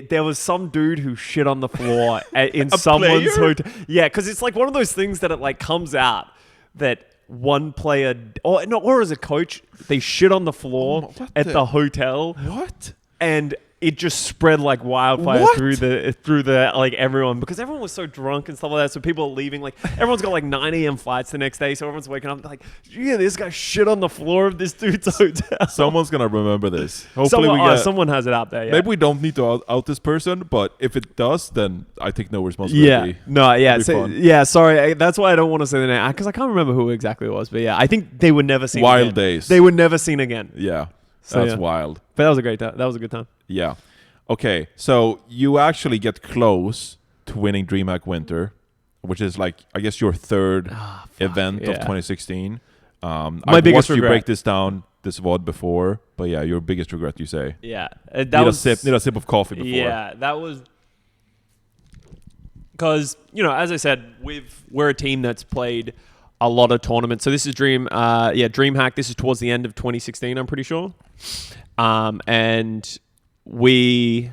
There was some dude who shit on the floor in someone's player? hotel. Yeah, because it's like one of those things that it like comes out that one player or as a coach they shit on the floor What at the- the hotel What? and it just spread like wildfire What? through the like everyone because everyone was so drunk and stuff like that. So people are leaving. Like everyone's got like 9 a.m. flights the next day, so everyone's waking up like, yeah, this guy shit on the floor of this dude's hotel. Someone's gonna remember this. Hopefully Someone has it out there. Yeah. Maybe we don't need to out this person, but if it does, then I take no responsibility. Yeah, no, yeah, It'll be so, fun. yeah. Sorry, that's why I don't want to say the name because I can't remember who exactly it was. But yeah, I think they were never seen. Wild again. days. They were never seen again. Yeah. So, That's yeah. wild. But that was a great time. That was a good time. Yeah. Okay, so you actually get close to winning DreamHack Winter, which is like I guess your third event of yeah. 2016. My I've biggest watched you regret. break this down this VOD before, but yeah, your biggest regret, you say. Yeah, Need a sip of coffee before. Yeah, that was because as I said, we're a team that's played a lot of tournaments. So this is DreamHack. This is towards the end of 2016, I'm pretty sure, and we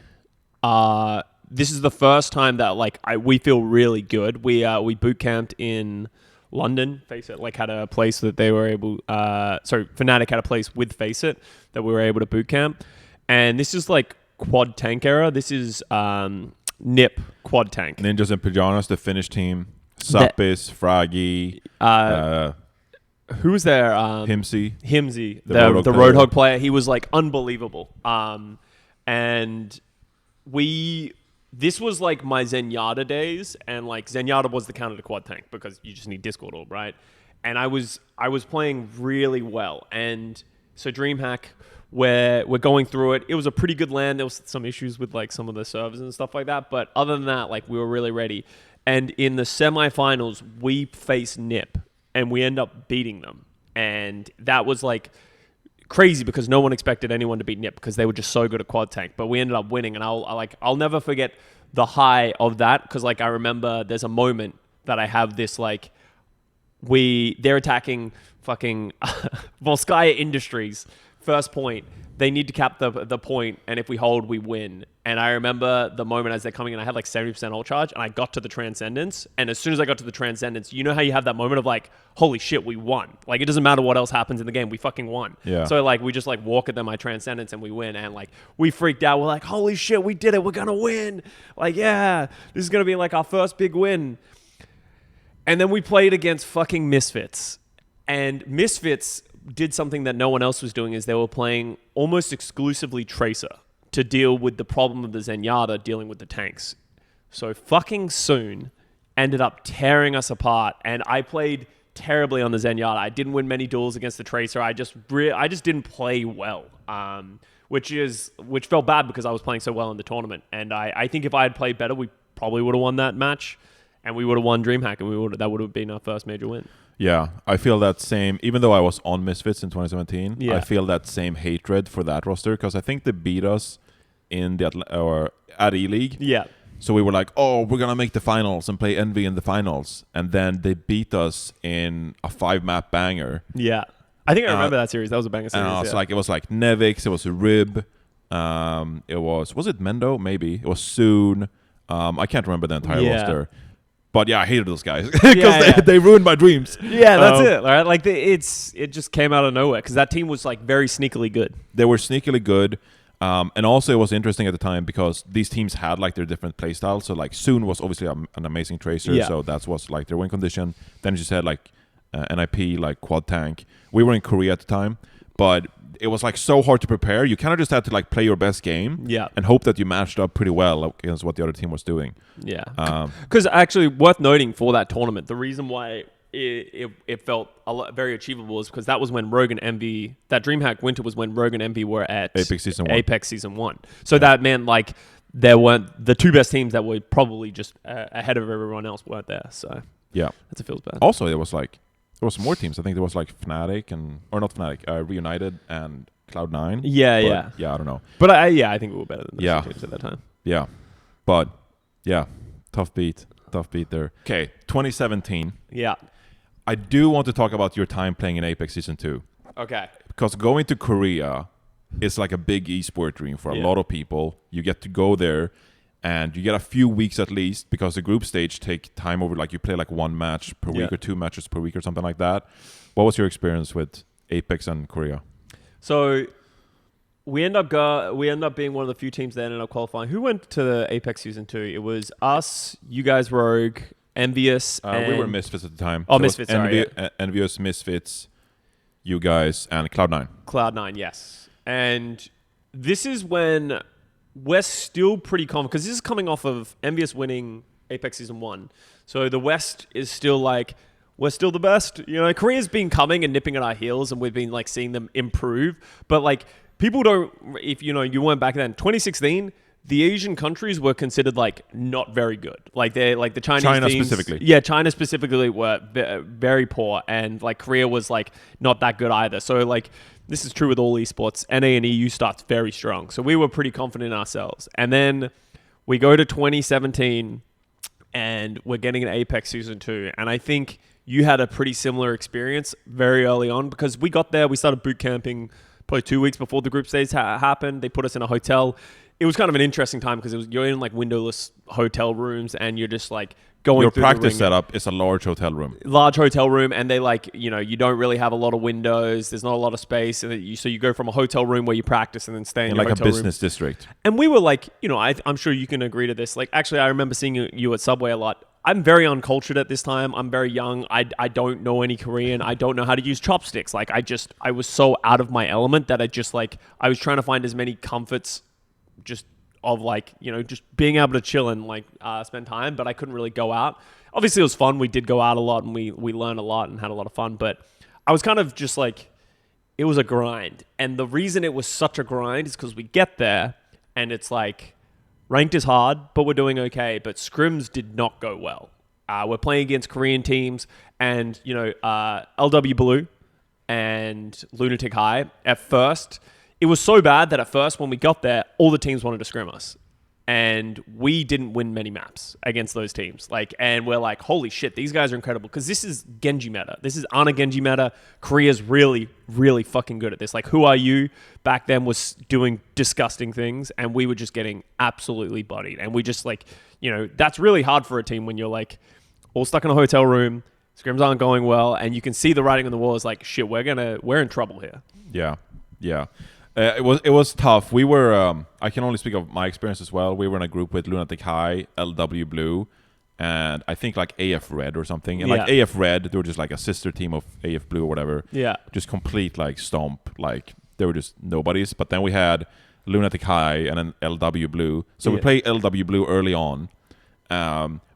this is the first time that like we feel really good. We boot camped in London. Faceit like had a place that they were able. Fnatic had a place with Faceit that we were able to boot camp, and this is like quad tank era. This is NIP quad tank. Ninjas and Pajamas, the Finnish team. Sapis, Fragi, Who was there? Himsy. Himsy, The the Roadhog Roadhog player. player. He was like unbelievable. And this was like my Zenyatta days, and like Zenyatta was the counter to quad tank because you just need Discord orb, right? And I was playing really well, and so DreamHack, where we're going through it, it was a pretty good LAN. There was some issues with like some of the servers and stuff like that, but other than that, like we were really ready. And in the semifinals, we faced NIP, and we end up beating them, and that was like crazy because no one expected anyone to beat NIP because they were just so good at quad tank. But we ended up winning, and I'll never forget the high of that because like I remember there's a moment that I have this like they're attacking fucking Volskaya Industries first point, they need to cap the point, and if we hold, we win. And I remember the moment as they're coming in, I had like 70% ult charge, and I got to the Transcendence. And as soon as I got to the Transcendence, you know how you have that moment of like, holy shit, we won. Like, it doesn't matter what else happens in the game, we fucking won. Yeah. So like, we just like walk at them, I Transcendence, and we win. And like, we freaked out. We're like, holy shit, we did it. We're gonna win. Like, yeah, this is gonna be like our first big win. And then we played against fucking Misfits. And Misfits did something that no one else was doing, is they were playing almost exclusively Tracer to deal with the problem of the Zenyatta dealing with the tanks. So fucking Soon ended up tearing us apart, and I played terribly on the Zenyatta. I didn't win many duels against the Tracer. I just didn't play well, which felt bad because I was playing so well in the tournament. And I think if I had played better, we probably would have won that match, and we would have won DreamHack, and that would have been our first major win. Yeah, I feel that same. Even though I was on Misfits in 2017, Yeah. I feel that same hatred for that roster because I think they beat us in the at E-League. Yeah. So we were like, oh, we're gonna make the finals and play Envy in the finals, and then they beat us in a 5-map banger. Yeah. I think I remember that series. That was a banger series. And yeah. it was like Nevix, it was a Rib, it was it Mendo? Maybe it was Soon. I can't remember the entire Yeah. roster. But yeah, I hated those guys because Yeah. they ruined my dreams. Yeah, that's it. Right? Like it just came out of nowhere because that team was like very sneakily good. They were sneakily good, and also it was interesting at the time because these teams had like their different play styles. So like Soon was obviously an amazing tracer, Yeah. so that was like their win condition. Then you just had like NIP, like quad tank. We were in Korea at the time, but it was like so hard to prepare. You kind of just had to like play your best game, Yeah. and hope that you matched up pretty well against what the other team was doing. Yeah. Um, Because actually, worth noting for that tournament, the reason why it felt very achievable is because that was when Rogue and Envy, that DreamHack winter was when Rogue and Envy were at Apex Season 1. So that meant like there weren't the two best teams that were probably just ahead of everyone else weren't there. So yeah. that's feels bad. Also, there was more teams. I think there was like Fnatic or not Fnatic, Reunited and Cloud9. Yeah, But, yeah. Yeah, I don't know. But I think we were better than those Yeah. teams at that time. Yeah. But yeah, tough beat there. Okay, 2017. Yeah. I do want to talk about your time playing in Apex Season 2. Okay. Because going to Korea is like a big esport dream for a Yeah. lot of people. You get to go there and you get a few weeks at least because the group stage take time over. Like you play like one match per week Yeah. or 2 matches per week or something like that. What was your experience with Apex and Korea? So we end up being one of the few teams that ended up qualifying. Who went to the Apex Season 2? It was us, you guys, Rogue, Envious, We were and Misfits at the time. Oh, it was Misfits, sorry, Envious, Misfits, you guys, and Cloud9. Cloud9, yes. And this is when we're still pretty confident because this is coming off of Envious winning Apex Season 1. So the West is still like, we're still the best. You know, Korea's been coming and nipping at our heels and we've been like seeing them improve. But like people don't, if you know, you weren't back then, 2016, the Asian countries were considered like not very good. Like they're like the Chinese China teams, specifically. Yeah, China specifically were very poor, and like Korea was like not that good either. So like this is true with all esports. NA and EU starts very strong. So we were pretty confident in ourselves. And then we go to 2017 and we're getting an Apex Season 2. And I think you had a pretty similar experience very early on because we got there, we started boot camping probably 2 weeks before the group stage happened. They put us in a hotel. It was kind of an interesting time because you're in like windowless hotel rooms and you're just like going Your through practice the ring. setup is a large hotel room. Large hotel room, and they like, you know, you don't really have a lot of windows. There's not a lot of space. And so you go from a hotel room where you practice and then stay in your Like a hotel room. business district. And we were like, you know, I'm sure you can agree to this. Like, actually, I remember seeing you at Subway a lot. I'm very uncultured at this time. I'm very young. I don't know any Korean. I don't know how to use chopsticks. Like, I was so out of my element that I was trying to find as many comforts just of like, you know, just being able to chill and like spend time, but I couldn't really go out. Obviously, it was fun. We did go out a lot and we learned a lot and had a lot of fun, but I was kind of just like, it was a grind. And the reason it was such a grind is because we get there and it's like, ranked is hard, but we're doing okay. But scrims did not go well. We're playing against Korean teams and, you know, LW Blue and Lunatic High. At first, it was so bad that at first when we got there, all the teams wanted to scrim us. and we didn't win many maps against those teams. Like, and we're like, holy shit, these guys are incredible because this is Genji meta. This is Ana Genji meta. Korea's really, really fucking good at this. Like, Who Are You back then was doing disgusting things, and we were just getting absolutely bodied. And we just like, you know, that's really hard for a team when you're like all stuck in a hotel room. Scrims aren't going well, and you can see the writing on the wall is like, shit, we're in trouble here. Yeah. It was tough. We were. I can only speak of my experience as well. We were in a group with Lunatic High, LW Blue, and I think like AF Red or something. And like AF Red, they were just like a sister team of AF Blue or whatever. Yeah. Just complete like stomp. Like they were just nobodies. But then we had Lunatic High and then LW Blue. So we play LW Blue early on.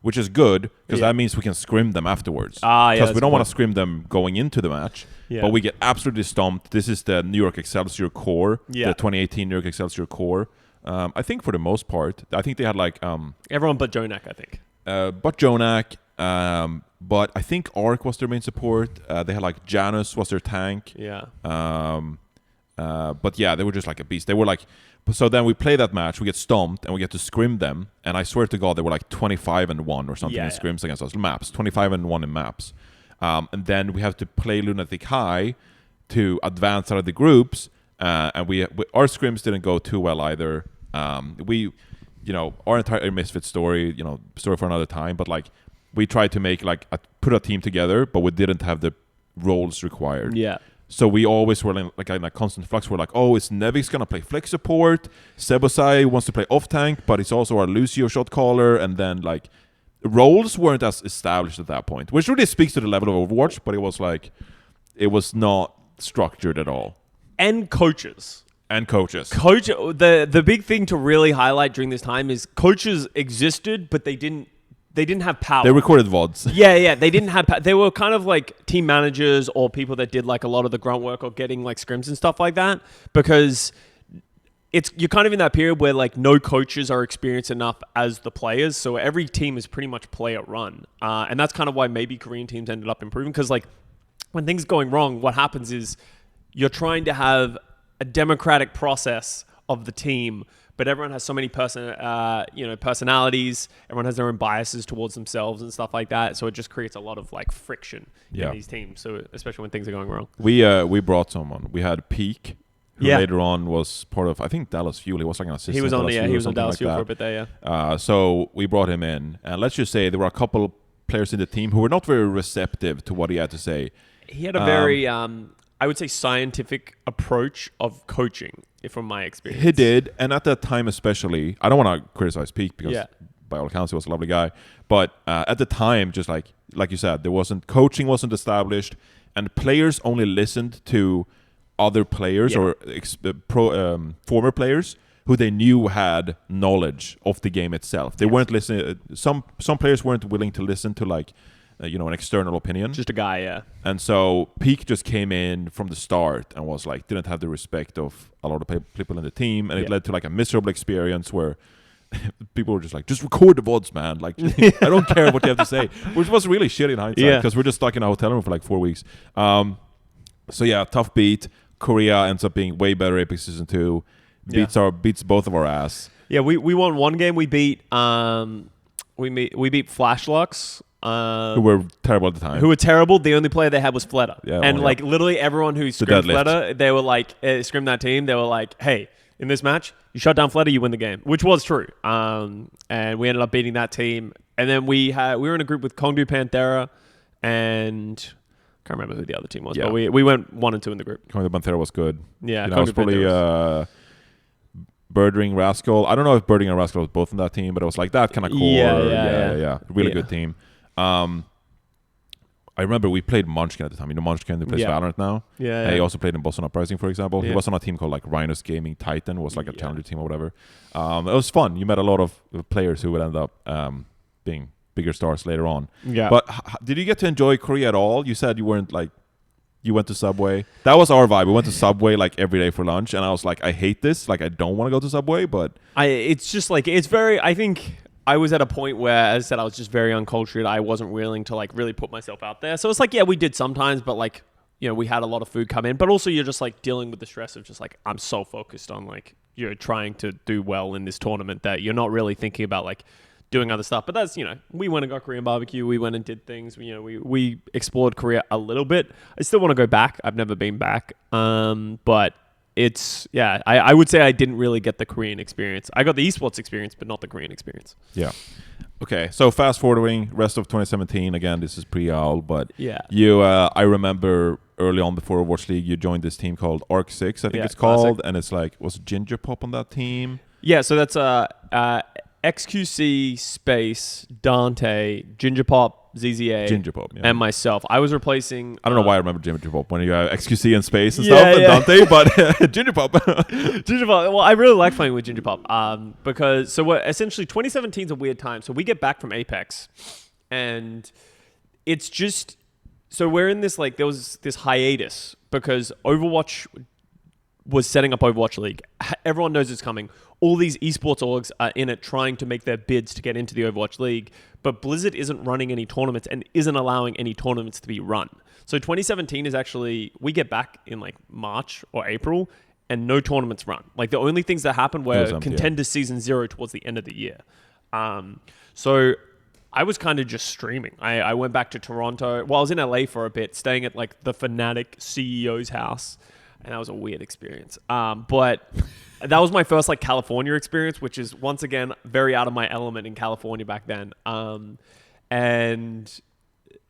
Which is good because that means we can scrim them afterwards. Because we don't want to scrim them going into the match, but we get absolutely stomped. This is the New York Excelsior core, the 2018 New York Excelsior core. I think for the most part, I think they had like everyone but Jonak, I think. But Jonak, but I think Arc was their main support. They had like Janus was their tank. Yeah. But yeah, they were just like a beast. They were like. So then we play that match, we get stomped, and we get to scrim them. And I swear to God, they were like 25-1 or something in scrims against us. Maps, 25-1 in maps. And then we have to play Lunatic High to advance out of the groups. And our scrims didn't go too well either. We, you know, our entire Misfit story, you know, story for another time. But like, we tried to make like put a team together, but we didn't have the roles required. Yeah. So we always were in a constant flux. We're like, oh, is Nevix going to play flex support? Sebosai wants to play off-tank, but he's also our Lucio shot caller. And then, like, roles weren't as established at that point, which really speaks to the level of Overwatch, but it was not structured at all. And coaches. The big thing to really highlight during this time is coaches existed, but they didn't have power. They recorded VODs. Yeah. They didn't have power. They were kind of like team managers or people that did like a lot of the grunt work or getting like scrims and stuff like that, because you're kind of in that period where like no coaches are experienced enough as the players. So every team is pretty much player run. And that's kind of why maybe Korean teams ended up improving, because like when things are going wrong, what happens is you're trying to have a democratic process of the team, but everyone has so many personalities. Everyone has their own biases towards themselves and stuff like that. So it just creates a lot of like friction in these teams. So especially when things are going wrong. We brought someone. We had Peak, who later on was part of, I think, Dallas Fuel. He was like an assistant. He was on Dallas Fuel like for a bit there. Yeah. So we brought him in, and let's just say there were a couple players in the team who were not very receptive to what he had to say. He had a very I would say scientific approach of coaching, from my experience. He did, and at that time especially, I don't want to criticize Peak because by all accounts he was a lovely guy, but at the time, just like you said, coaching wasn't established, and players only listened to other players or former players who they knew had knowledge of the game itself. They weren't listening. Some players weren't willing to listen to like an external opinion. Just a guy, yeah. And so Peak just came in from the start and was like, didn't have the respect of a lot of people in the team, and it led to like a miserable experience where people were just like, just record the VODs, man. Like, I don't care what you have to say, which was really shitty in hindsight because we're just stuck in a hotel room for like 4 weeks. So yeah, tough beat. Korea ends up being way better. Apex Season 2 beats both of our ass. Yeah, we won one game. We beat Flashlux. Who were terrible at the time. Who were terrible. The only player they had was Fleta. Yeah, and literally everyone who scrimmed Fleta, they were like, scrimmed that team, they were like, hey, in this match, you shut down Fleta, you win the game, which was true. And we ended up beating that team. And then we were in a group with Kongdu Panthera and I can't remember who the other team was, but we went 1 and 2 in the group. Kongdu Panthera was good. Yeah, it was probably Birdring Rascal. I don't know if Birdring and Rascal was both in that team, but it was like that kind of core. Yeah. Really good team. I remember we played Munchkin at the time. You know Munchkin who plays Valorant now? Yeah. He also played in Boston Uprising, for example. Yeah. He was on a team called like Rhinos Gaming Titan, was like a challenger team or whatever. It was fun. You met a lot of players who would end up being bigger stars later on. Yeah. But did you get to enjoy Korea at all? You said you weren't like, you went to Subway. That was our vibe. We went to Subway like every day for lunch, and I was like, I hate this. Like, I don't want to go to Subway, but it's just like, it's very, I think I was at a point where, as I said, I was just very uncultured. I wasn't willing to like really put myself out there. So it's like, yeah, we did sometimes, but like we had a lot of food come in, but also you're just like dealing with the stress of just like, I'm so focused on like, you're trying to do well in this tournament that you're not really thinking about like doing other stuff. But that's, we went and got Korean barbecue. We went and did things. We explored Korea a little bit. I still want to go back. I've never been back. But it's, I would say I didn't really get the Korean experience. I got the esports experience, but not the Korean experience. Yeah. Okay, so fast forwarding rest of 2017. Again, this is pre-owl, but Yeah. you, I remember early on before Overwatch League, you joined this team called Arc 6, I think Yeah, it's called, classic. and it's like, was Ginger Pop on that team? Yeah, so that's XQC Space, Dante, Ginger Pop, ZZA, Ginger Pop, yeah. and myself. I was replacing. I don't know why I remember Ginger Pop when you have XQC and Space and Yeah, stuff, and yeah. Dante, but Ginger Pop. Ginger Pop. Well, I really like playing with Ginger Pop because we're essentially 2017 is a weird time. So we get back from Apex, and it's just so we're in this like there was this hiatus because Overwatch was setting up Overwatch League. Everyone knows it's coming. All these esports orgs are in it trying to make their bids to get into the Overwatch League, but Blizzard isn't running any tournaments and isn't allowing any tournaments to be run. So 2017 is actually, we get back in like March or April and no tournaments run. Like the only things that happened were empty, yeah. Contender Season 0 towards the end of the year. So I was kind of just streaming. I went back to Toronto. Well, I was in LA for a bit, staying at like the Fnatic CEO's house. And that was a weird experience. But that was my first like California experience, which is once again very out of my element in California back then. And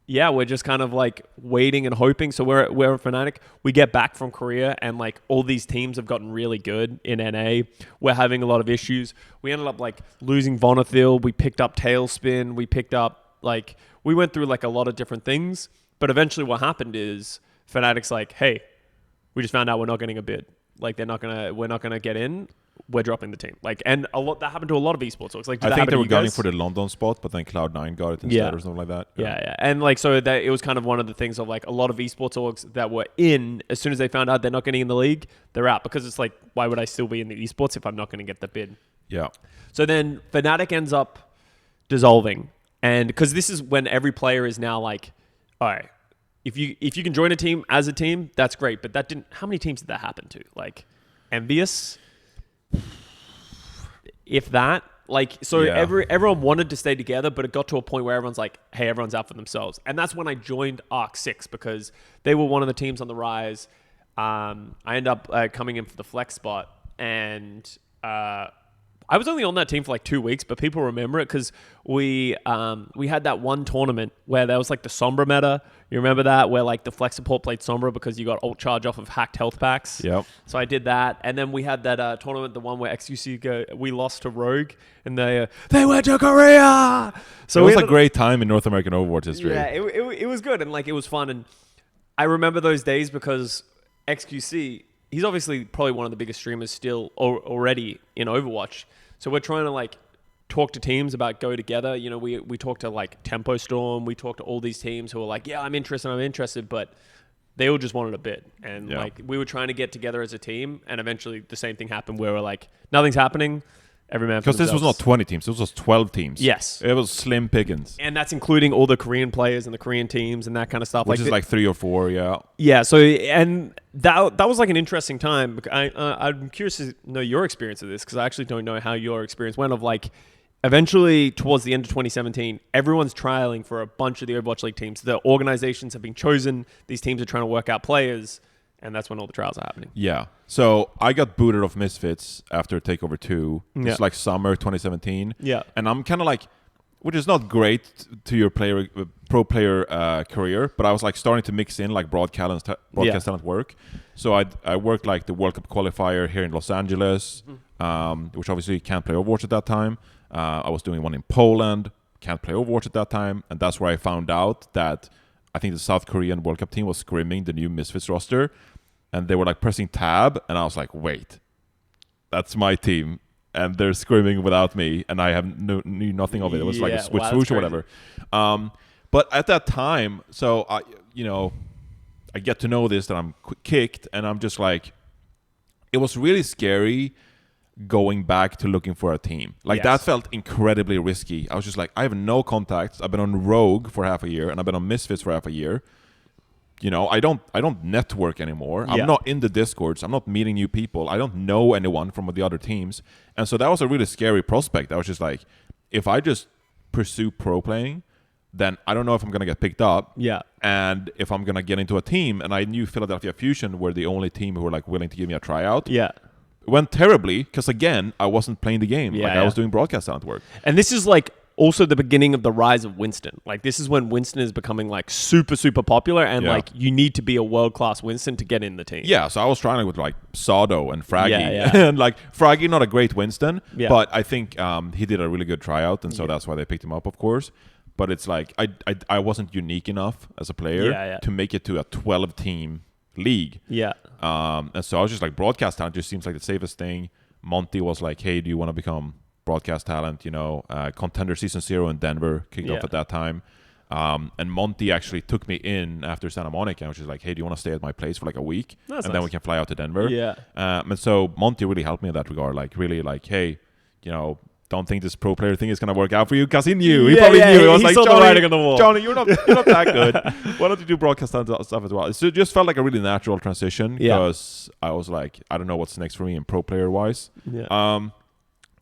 yeah, we're just kind of like waiting and hoping. So we're a Fnatic. We get back from Korea and like all these teams have gotten really good in NA. We're having a lot of issues. We ended up like losing Vonethil. We picked up Tailspin. We picked up like, we went through like a lot of different things. But eventually what happened is Fnatic's like, hey, we just found out we're not getting a bid. Like we're not gonna get in. We're dropping the team. Like, and a lot that happened to a lot of esports. So it's like, I think they were gunning guys? for the London spot, but then Cloud9 got it instead or something like that. Yeah. And like, so that it was kind of one of the things of like a lot of esports orgs that were in, as soon as they found out they're not getting in the league, they're out because it's like, why would I still be in the esports if I'm not going to get the bid? Yeah. So then Fnatic ends up dissolving, and because this is when every player is now like, all right, if you can join a team as a team, that's great. But that didn't. How many teams did that happen to? Like Envious, if that. Like, so Yeah. everyone wanted to stay together, but it got to a point where everyone's like, hey, everyone's out for themselves. And that's when I joined Arc 6 because they were one of the teams on the rise. I ended up coming in for the flex spot, and I was only on that team for like 2 weeks, but people remember it because we had that one tournament where there was like the Sombra meta. You remember that? Where like the flex support played Sombra because you got ult charge off of hacked health packs. Yep. So I did that, and then we had that tournament, the one where XQC we lost to Rogue, and they went to Korea. So it was we a great time in North American Overwatch history. Yeah, it was good, and like it was fun, and I remember those days because XQC, he's obviously probably one of the biggest streamers still already in Overwatch. So we're trying to like talk to teams about go together. You know, we talked to like Tempo Storm. We talked to all these teams who were like, yeah, I'm interested, but they all just wanted a bid. And like we were trying to get together as a team, and eventually the same thing happened where we're like, nothing's happening. Every man for Because this was not themselves. 20 teams, this was 12 teams. Yes. It was slim pickings. And that's including all the Korean players and the Korean teams and that kind of stuff. Which is like 3 or 4, yeah. Yeah, so and that was like an interesting time. I'm curious to know your experience of this because I actually don't know how your experience went. Of like, eventually towards the end of 2017, everyone's trialing for a bunch of the Overwatch League teams. The organizations have been chosen. These teams are trying to work out players, and that's when all the trials are happening. Yeah. So I got booted off Misfits after Takeover 2. Yeah. It's like summer 2017. Yeah. And I'm kind of like, which is not great to your pro player career, but I was like starting to mix in like broadcast talent work. So I worked like the World Cup qualifier here in Los Angeles, which obviously you can't play Overwatch at that time. I was doing one in Poland, can't play Overwatch at that time. And that's where I found out that I think the South Korean World Cup team was scrimming the new Misfits roster. And they were like pressing tab, and I was like, wait, that's my team. And they're screaming without me, and I knew nothing of it. It was like a switch swoosh or whatever. But at that time, so I get to know this, that I'm kicked, and I'm just like, it was really scary going back to looking for a team. Like that felt incredibly risky. I was just like, I have no contacts. I've been on Rogue for half a year, and I've been on Misfits for half a year. I don't network anymore. Yeah. I'm not in the Discords. I'm not meeting new people. I don't know anyone from the other teams. And so that was a really scary prospect. I was just like, if I just pursue pro playing, then I don't know if I'm going to get picked up. Yeah. And if I'm going to get into a team. And I knew Philadelphia Fusion were the only team who were like willing to give me a tryout. Yeah. It went terribly because, again, I wasn't playing the game. Yeah, I was doing broadcast talent work. And this is like also the beginning of the rise of Winston. Like this is when Winston is becoming like super, super popular, and Yeah. like you need to be a world-class Winston to get in the team. Yeah, so I was trying with like Sado and Fraggy. Yeah. And like Fraggy, not a great Winston, Yeah. but I think he did a really good tryout, and so that's why they picked him up, of course. But it's like I wasn't unique enough as a player to make it to a 12-team league. Yeah. And so I was just like, broadcast talent just seems like the safest thing. Monty was like, hey, do you want to become broadcast talent? Contender Season 0 in Denver kicked off at that time. And Monty actually took me in after Santa Monica, which is like, hey, do you want to stay at my place for like a week? That's and nice. then we can fly out to Denver. Yeah. And so Monty really helped me in that regard. Like, really, like, hey, don't think this pro player thing is going to work out for you, because he knew. He probably knew. He was like, saw the Johnny, writing on the wall. Johnny, you're not that good. Why don't you do broadcast stuff as well? So it just felt like a really natural transition, because I was like, I don't know what's next for me in pro player wise. Yeah.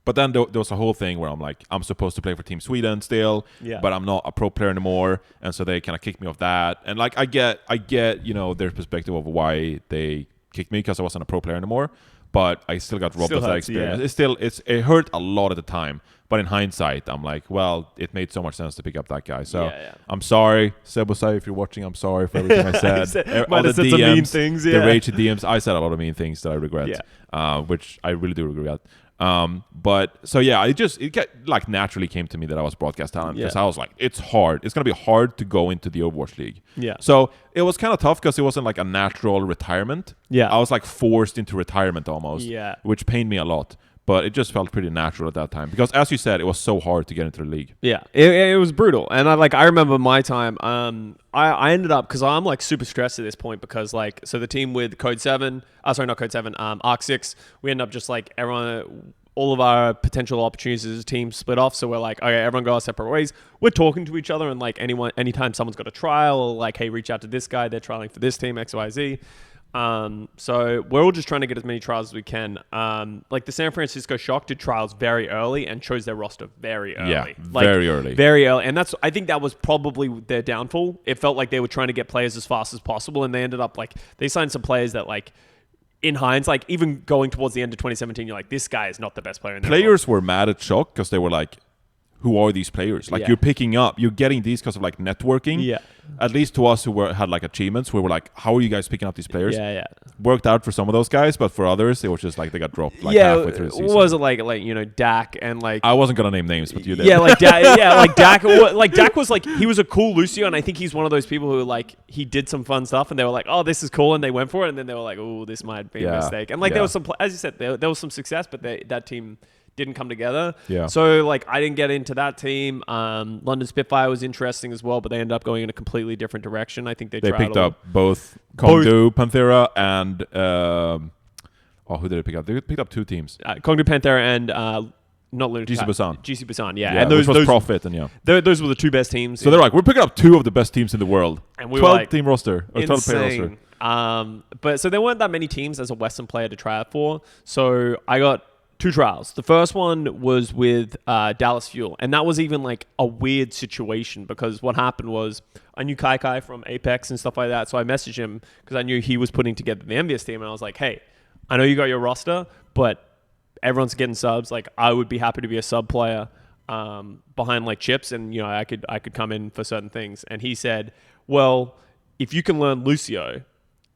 But then there was a whole thing where I'm like, I'm supposed to play for Team Sweden still, but I'm not a pro player anymore, and so they kind of kicked me off that. And like I get their perspective of why they kicked me, because I wasn't a pro player anymore. But I still got robbed of that experience. Yeah. It hurt a lot at the time. But in hindsight, I'm like, well, it made so much sense to pick up that guy. So I'm sorry, Sebusai, if you're watching. I'm sorry for everything I said. Might have said some mean things. The rage DMs. I said a lot of mean things that I regret, which I really do regret. But so yeah, it naturally came to me that I was broadcast talent, because I was like, it's hard. It's gonna be hard to go into the Overwatch League. Yeah. So it was kind of tough, because it wasn't like a natural retirement. Yeah. I was like forced into retirement almost. Yeah. Which pained me a lot. But it just felt pretty natural at that time, because, as you said, it was so hard to get into the league. Yeah, it was brutal, and I remember my time. I ended up, because I'm like super stressed at this point, because like, so the team with Code 7, not Code 7, Arc 6, we end up just like all of our potential opportunities as a team split off. So we're like, okay, everyone go our separate ways. We're talking to each other, and like anytime someone's got a trial, or like, hey, reach out to this guy, they're trialing for this team XYZ. So we're all just trying to get as many trials as we can. Like the San Francisco Shock did trials very early and chose their roster very early. Yeah, like, very early. Very early. And I think that was probably their downfall. It felt like they were trying to get players as fast as possible, and they ended up like, they signed some players that like, in hindsight, like even going towards the end of 2017, you're like, this guy is not the best player in the world. Players were mad at Shock, because they were like, who are these players? Like, you're getting these because of like networking. Yeah. At least to us who had like achievements, we were like, how are you guys picking up these players? Yeah. Worked out for some of those guys, but for others, it was just like they got dropped like halfway through the season. Was it like Dak and like, I wasn't gonna name names, but you did. Yeah, like Dak. Like Dak was like, he was a cool Lucio, and I think he's one of those people who like, he did some fun stuff, and they were like, oh, this is cool, and they went for it, and then they were like, oh, this might be a mistake. And like there was some, as you said, there was some success, but that team didn't come together. Yeah. So like, I didn't get into that team. London Spitfire was interesting as well, but they ended up going in a completely different direction. I think they picked up both Kongdu, Panthera, and who did they pick up? They picked up two teams. Kongdu, Panthera, and not Lunatic. GC Busan, yeah. And those was Profit, and those were the two best teams. So they're like, we're picking up two of the best teams in the world. And we 12 were like, team roster, or 12 player roster. But so there weren't that many teams as a Western player to try out for. So I got 2 trials. The first one was with Dallas Fuel, and that was even like a weird situation, because what happened was I knew Kai from Apex and stuff like that, so I messaged him because I knew he was putting together the Envious team, and I was like, hey, I know you got your roster, but everyone's getting subs. Like, I would be happy to be a sub player behind like Chips, and I could come in for certain things. And he said, well, if you can learn Lucio,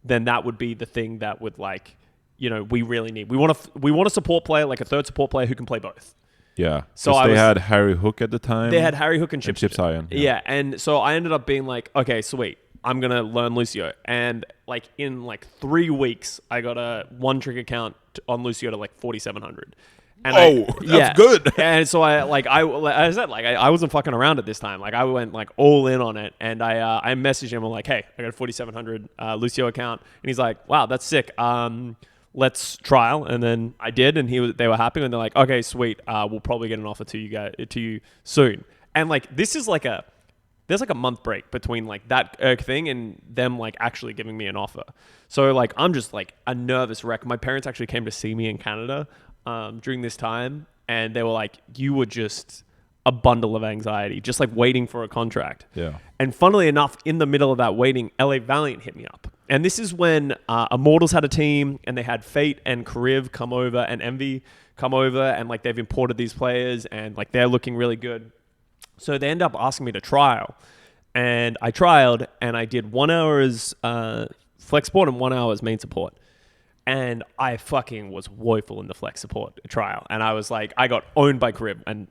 then that would be the thing that would like, we really need. We want a support player, like a third support player who can play both. Yeah. So they had Harry Hook at the time. They had Harry Hook and Chips Hyan. Yeah. And so I ended up being like, okay, sweet, I'm going to learn Lucio. And like in like 3 weeks, I got a 1-trick account on Lucio to like 4,700. And that's good. And so I wasn't fucking around at this time. Like, I went like all in on it, and I messaged him. I'm like, hey, I got a 4,700 Lucio account, and he's like, wow, that's sick. Let's trial. And then I did, and they were happy, and they're like, okay, sweet. We'll probably get an offer to you soon. And like, this is like there's there's like a month break between like that thing and them like actually giving me an offer. So like I'm just like a nervous wreck. My parents actually came to see me in Canada during this time, and they were like, "You were just a bundle of anxiety, just like waiting for a contract." Yeah. And funnily enough, in the middle of that waiting, LA Valiant hit me up. And this is when Immortals had a team, and they had Fate and Kariv come over and Envy come over, and like they've imported these players, and like they're looking really good. So they end up asking me to trial. And I trialed, and I did 1 hour as flex support and 1 hour as main support. And I fucking was woeful in the flex support trial. And I was like, I got owned by Kariv, and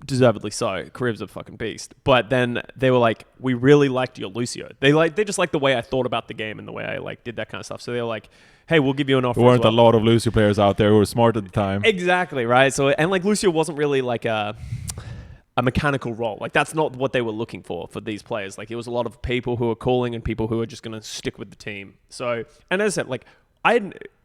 deservedly so. Karib's a fucking beast. But then they were like, we really liked your Lucio. They just liked the way I thought about the game and the way I like did that kind of stuff. So they were like, hey, we'll give you an offer. There weren't a lot of Lucio players out there who were smart at the time. Exactly, right? So, and like Lucio wasn't really like a mechanical role. Like that's not what they were looking for these players. Like it was a lot of people who were calling and people who were just going to stick with the team. So, and as I said, like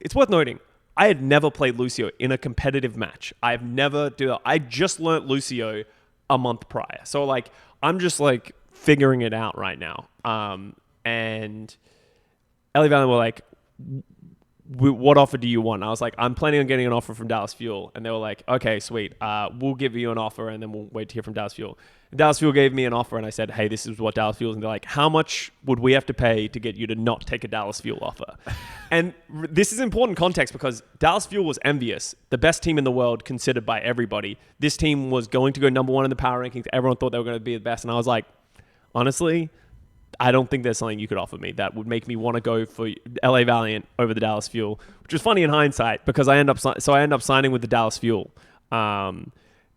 it's worth noting, I had never played Lucio in a competitive match. I've never do that. I just learnt Lucio a month prior. So like, I'm just like figuring it out right now. And LA Valley were like, what offer do you want? I was like, I'm planning on getting an offer from Dallas Fuel. And they were like, okay, sweet. We'll give you an offer and then we'll wait to hear from Dallas Fuel. And Dallas Fuel gave me an offer and I said, hey, this is what Dallas Fuel is. And they're like, how much would we have to pay to get you to not take a Dallas Fuel offer? And this is important context because Dallas Fuel was envious. The best team in the world considered by everybody. This team was going to go number one in the power rankings. Everyone thought they were going to be the best. And I was like, honestly, I don't think there's something you could offer me that would make me want to go for LA Valiant over the Dallas Fuel, which is funny in hindsight because I end up signing with the Dallas Fuel, and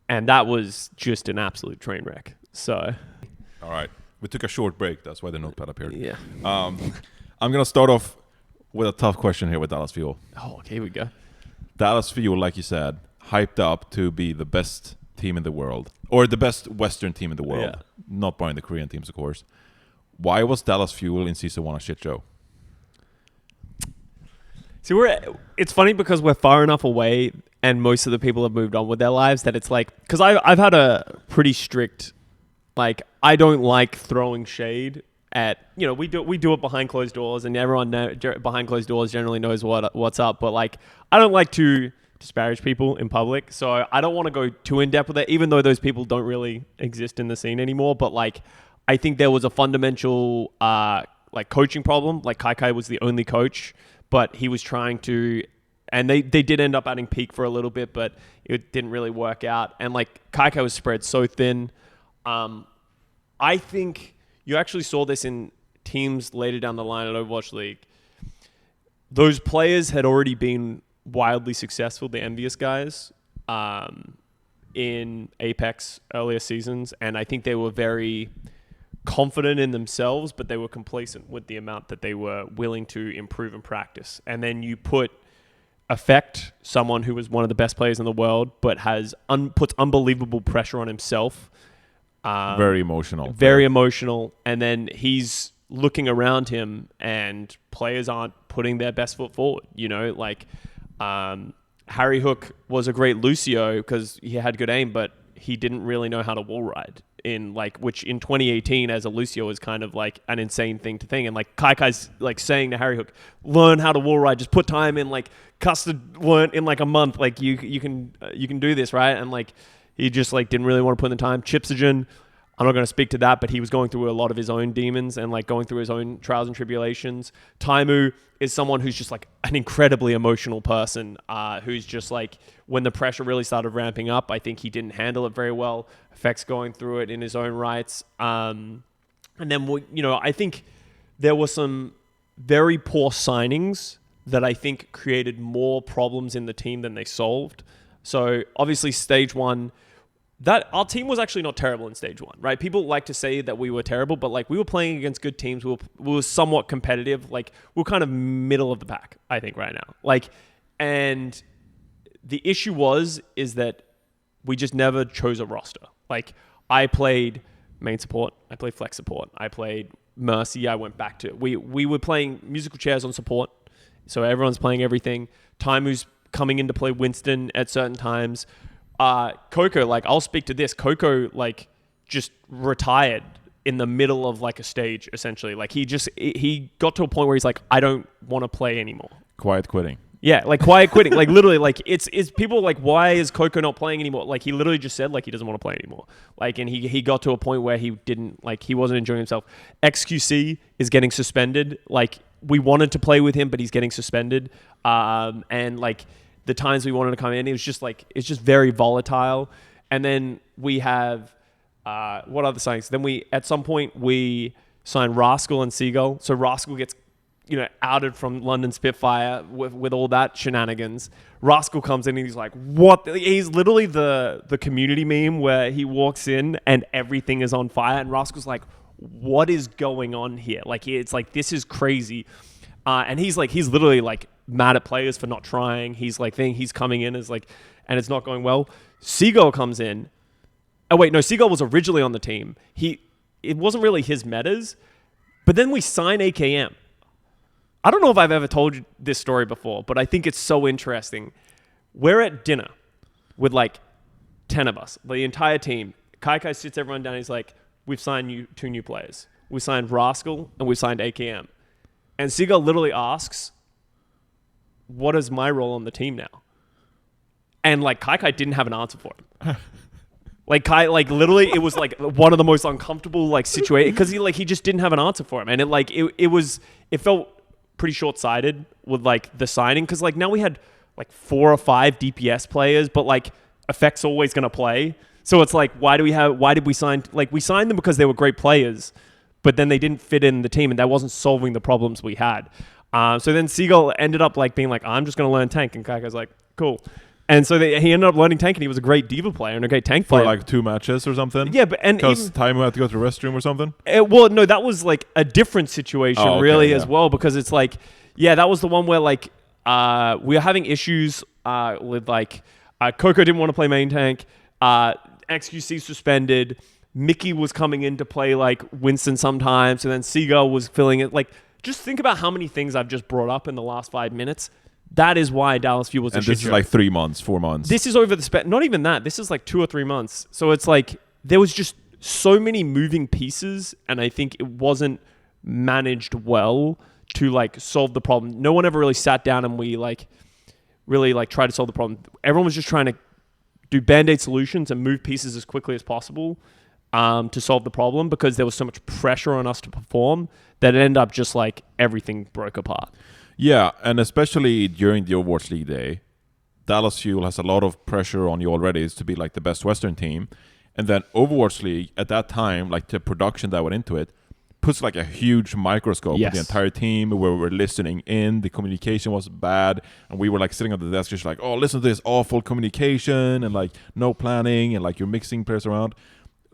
that was just an absolute train wreck. So, all right, we took a short break. That's why the notepad appeared. Yeah. I'm gonna start off with a tough question here with Dallas Fuel. Oh, okay, here we go. Dallas Fuel, like you said, hyped up to be the best team in the world, or the best Western team in the world, not barring the Korean teams, of course. Why was Dallas Fuel in season 1 a shit show? See, it's funny because we're far enough away and most of the people have moved on with their lives that it's like, because I've had a pretty strict, like, I don't like throwing shade at, you know, we do it behind closed doors and everyone behind closed doors generally knows what's up. But like, I don't like to disparage people in public. So I don't want to go too in depth with it, even though those people don't really exist in the scene anymore. But like, I think there was a fundamental like coaching problem. Like Kai was the only coach, but he was trying to, and they did end up adding Peak for a little bit, but it didn't really work out. And like Kai was spread so thin. I think you actually saw this in teams later down the line at Overwatch League. Those players had already been wildly successful, the Envious guys, in Apex earlier seasons, and I think they were very confident in themselves, but they were complacent with the amount that they were willing to improve and practice. And then you put Effect, someone who was one of the best players in the world, but has puts unbelievable pressure on himself. Very emotional. Very emotional. And then he's looking around him and players aren't putting their best foot forward. You know, like Harry Hook was a great Lucio because he had good aim, but he didn't really know how to wall ride. Which in 2018 as a Lucio is kind of like an insane thing to think. And like Kai's like saying to Harry Hook, learn how to wall ride, just put time in, like Custard learned in like a month, like you can do this, right? And like he just like didn't really want to put in the time. Chipsogen, I'm not going to speak to that, but he was going through a lot of his own demons and like going through his own trials and tribulations. Taimu is someone who's just like an incredibly emotional person, who's just like, when the pressure really started ramping up, I think he didn't handle it very well. Effects going through it in his own rights. And then, you know, I think there were some very poor signings that I think created more problems in the team than they solved. So obviously stage one, that our team was actually not terrible in stage one, right? People like to say that we were terrible, but like we were playing against good teams. We were somewhat competitive. Like we're kind of middle of the pack, I think, right now. Like, and the issue is that we just never chose a roster. Like I played main support, I played flex support, I played Mercy. I went back to we were playing musical chairs on support, so everyone's playing everything. Taimu's coming in to play Winston at certain times. Coco, like I'll speak to this. Coco like just retired in the middle of like a stage, essentially. Like he got to a point where he's like, I don't want to play anymore. Quiet quitting. Yeah, like quiet quitting. Like literally, like it's people like, why is Coco not playing anymore? Like he literally just said like he doesn't want to play anymore. Like, and he got to a point where he wasn't enjoying himself. XQC is getting suspended. Like we wanted to play with him, but he's getting suspended. And like the times we wanted to come in, it's just very volatile. And then we have what other signings? Then at some point we signed Rascal and Seagull. So Rascal gets outed from London Spitfire with all that shenanigans. Rascal comes in and he's like, what? He's literally the community meme where he walks in and everything is on fire. And Rascal's like, what is going on here? Like, it's like, this is crazy. And he's literally like mad at players for not trying. He's like, he's coming in as like, and it's not going well. Seagull comes in. Oh wait, no, Seagull was originally on the team. It wasn't really his metas, but then we sign AKM. I don't know if I've ever told you this story before, but I think it's so interesting. We're at dinner with like 10 of us, the entire team. Kai sits everyone down. He's like, we've signed 2 new players. We signed Rascal and we signed AKM. And Seagull literally asks, what is my role on the team now? And like Kai didn't have an answer for him. Like Kai, like literally, it was like one of the most uncomfortable like situations because he just didn't have an answer for him, and it felt pretty short-sighted with like the signing because like now we had like 4 or 5 DPS players, but like Effect's always gonna play, so it's like why did we sign? Like we signed them because they were great players, but then they didn't fit in the team, and that wasn't solving the problems we had. So then Seagull ended up like being like, I'm just gonna learn tank, and Kai's like, cool. And so he ended up learning tank, and he was a great D.Va player and a great tank player. For like 2 matches or something? Yeah, but because Time had to go to the restroom or something? Well, no, that was like a different situation as well, because it's like, yeah, that was the one where like we were having issues with like Coco didn't want to play main tank, XQC suspended, Mickey was coming in to play like Winston sometimes, and then Seagull was filling it. Like, just think about how many things I've just brought up in the last 5 minutes. That is why Dallas Fuel was a shit show. And this is like 3 months, 4 months. This is over the not even that. This is like 2 or 3 months. So it's like there was just so many moving pieces, and I think it wasn't managed well to like solve the problem. No one ever really sat down and we like really like tried to solve the problem. Everyone was just trying to do band-aid solutions and move pieces as quickly as possible to solve the problem, because there was so much pressure on us to perform that it ended up just like everything broke apart. Yeah, and especially during the Overwatch League day, Dallas Fuel has a lot of pressure on you already to be like the best Western team. And then Overwatch League, at that time, like the production that went into it, puts like a huge microscope on the entire team, where we were listening in. The communication was bad, and we were like sitting on the desk just like, oh, listen to this awful communication, and like no planning, and like you're mixing players around.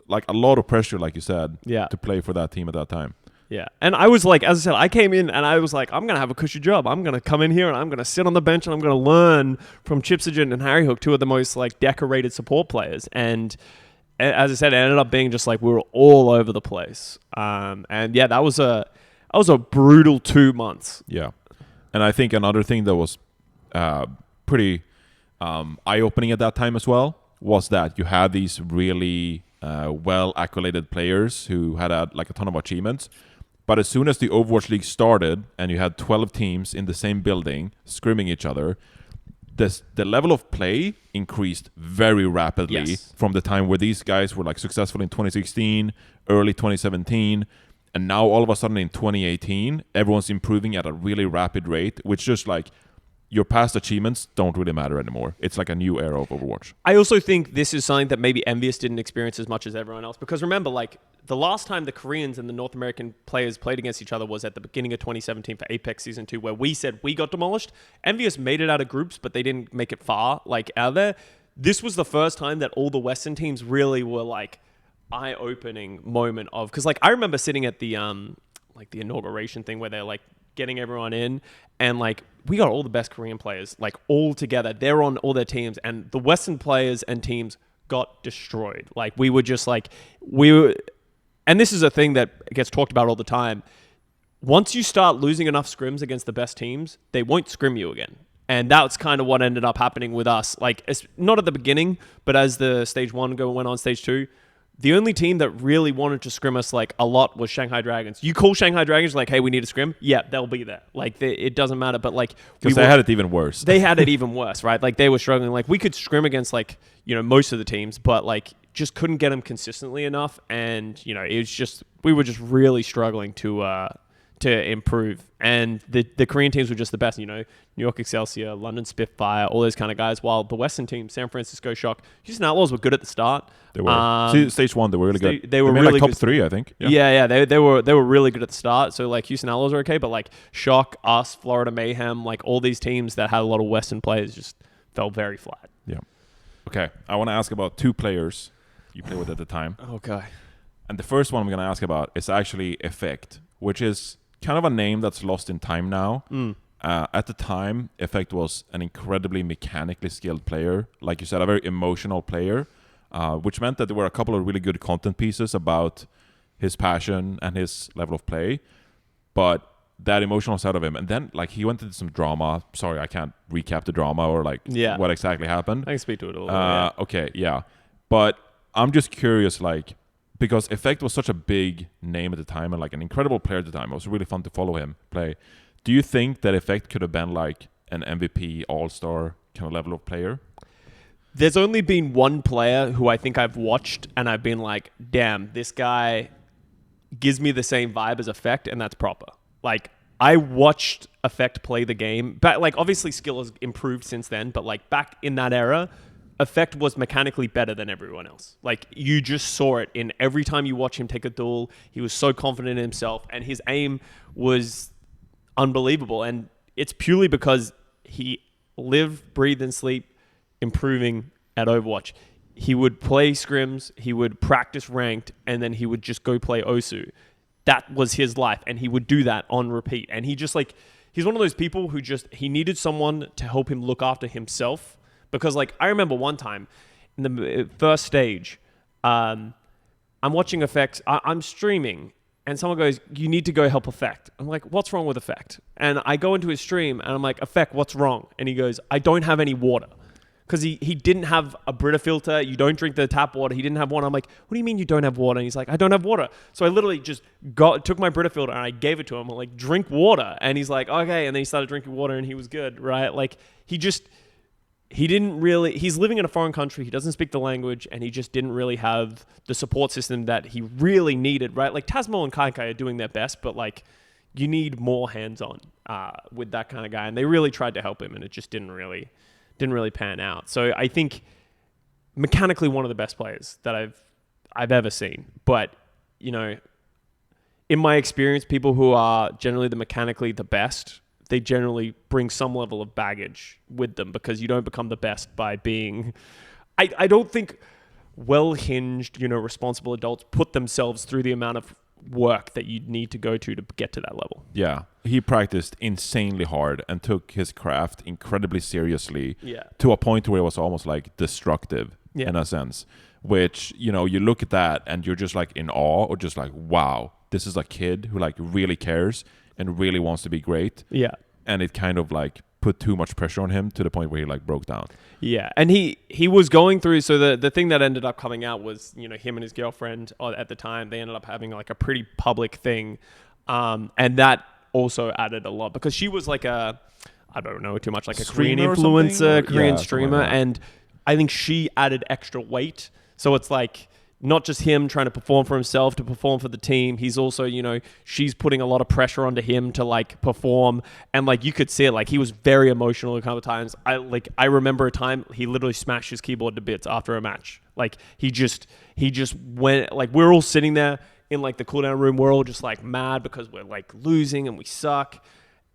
Like a lot of pressure, like you said, to play for that team at that time. Yeah, and I was like, as I said, I came in and I was like, I'm going to have a cushy job. I'm going to come in here and I'm going to sit on the bench and I'm going to learn from Chipsogen and Harry Hook, 2 of the most like decorated support players. And as I said, it ended up being just like we were all over the place. And yeah, that was a brutal 2 months. Yeah, and I think another thing that was pretty eye-opening at that time as well was that you had these really well-accoladed players who had like a ton of achievements. But as soon as the Overwatch League started and you had 12 teams in the same building scrimming each other, the level of play increased very rapidly from the time where these guys were like successful in 2016, early 2017, and now all of a sudden in 2018, everyone's improving at a really rapid rate, which just like your past achievements don't really matter anymore. It's like a new era of Overwatch. I also think this is something that maybe Envious didn't experience as much as everyone else. Because remember, like, the last time the Koreans and the North American players played against each other was at the beginning of 2017 for Apex Season 2, where we said we got demolished. Envious made it out of groups, but they didn't make it far, like, out there. This was the first time that all the Western teams really were, like, eye-opening moment of... Because, like, I remember sitting at the inauguration thing where they're, like, getting everyone in, and like we got all the best Korean players like all together. They're on all their teams, and the Western players and teams got destroyed. Like we were just like and this is a thing that gets talked about all the time. Once you start losing enough scrims against the best teams, they won't scrim you again. And that's kind of what ended up happening with us. Like, it's not at the beginning, but as the stage 1 went on stage 2, The only team that really wanted to scrim us like a lot was Shanghai Dragons. You call Shanghai Dragons like, hey, we need a scrim. Yeah, they'll be there. Like it doesn't matter. But like Because they had it even worse. They had it even worse, right? Like they were struggling. Like we could scrim against like, you know, most of the teams, but like just couldn't get them consistently enough. And, you know, it was just, we were just really struggling to improve. And the Korean teams were just the best, you know, New York Excelsior, London Spitfire, all those kind of guys. While the Western team, San Francisco Shock, Houston Outlaws were good at the start. They were. Stage 1, they were really good. They were made really like top good. 3, I think. Yeah. They were really good at the start. So like Houston Outlaws are okay, but like Shock, us, Florida Mayhem, like all these teams that had a lot of Western players just fell very flat. Yeah. Okay, I want to ask about 2 players you played with at the time. Okay. And the first one I'm going to ask about is actually Effect, which is kind of a name that's lost in time now. At the time, Effect was an incredibly mechanically skilled player. Like you said, a very emotional player, which meant that there were a couple of really good content pieces about his passion and his level of play. But that emotional side of him, and then like he went into some drama. Sorry, I can't recap the drama or like what exactly happened. I can speak to it a little bit. Okay, yeah. But I'm just curious, like, because Effect was such a big name at the time and like an incredible player at the time. It was really fun to follow him play. Do you think that Effect could have been like an MVP, all-star kind of level of player? There's only been one player who I think I've watched and I've been like, damn, this guy gives me the same vibe as Effect, and that's Proper. Like, I watched Effect play the game, but like obviously skill has improved since then, but like back in that era, Effect was mechanically better than everyone else. Like you just saw it in every time you watch him take a duel. He was so confident in himself and his aim was unbelievable. And it's purely because he lived, breathed, and sleep improving at Overwatch. He would play scrims, he would practice ranked, and then he would just go play Osu. That was his life, and he would do that on repeat. And he just like, he's one of those people who just, he needed someone to help him look after himself. Because like, I remember one time in the first stage, I'm watching Effect, I'm streaming, and someone goes, you need to go help Effect. I'm like, what's wrong with Effect? And I go into his stream, and I'm like, Effect, what's wrong? And he goes, I don't have any water. Because he didn't have a Brita filter. You don't drink the tap water. He didn't have water. I'm like, what do you mean you don't have water? And he's like, I don't have water. So I literally just took my Brita filter and I gave it to him. I'm like, drink water. And he's like, okay. And then he started drinking water and he was good, right? Like he didn't really, he's living in a foreign country. He doesn't speak the language and he just didn't really have the support system that he really needed, right? Like Tasmo and Kaikai are doing their best, but like you need more hands-on with that kind of guy. And they really tried to help him and it just didn't really pan out. So I think mechanically one of the best players that I've ever seen. But, you know, in my experience, people who are generally mechanically the best, they generally bring some level of baggage with them because you don't become the best by being... I don't think well-hinged, you know, responsible adults put themselves through the amount of work that you need to go to get to that level. Yeah, he practiced insanely hard and took his craft incredibly seriously. Yeah. To a point where it was almost like destructive in a sense, which, you know, you look at that and you're just like in awe or just like, wow, this is a kid who like really cares and really wants to be great. Yeah. And it kind of like put too much pressure on him to the point where he like broke down. Yeah, and he was going through, so the thing that ended up coming out was, you know, him and his girlfriend at the time, they ended up having like a pretty public thing, and that also added a lot because she was like I don't know too much, like a Korean influencer, Korean streamer, and I think she added extra weight, so it's like not just him trying to perform for himself, to perform for the team. He's also, you know, she's putting a lot of pressure onto him to like perform. And like, you could see it, like he was very emotional a couple of times. I remember a time he literally smashed his keyboard to bits after a match. Like he just went, like we're all sitting there in like the cooldown room. We're all just like mad because we're like losing and we suck.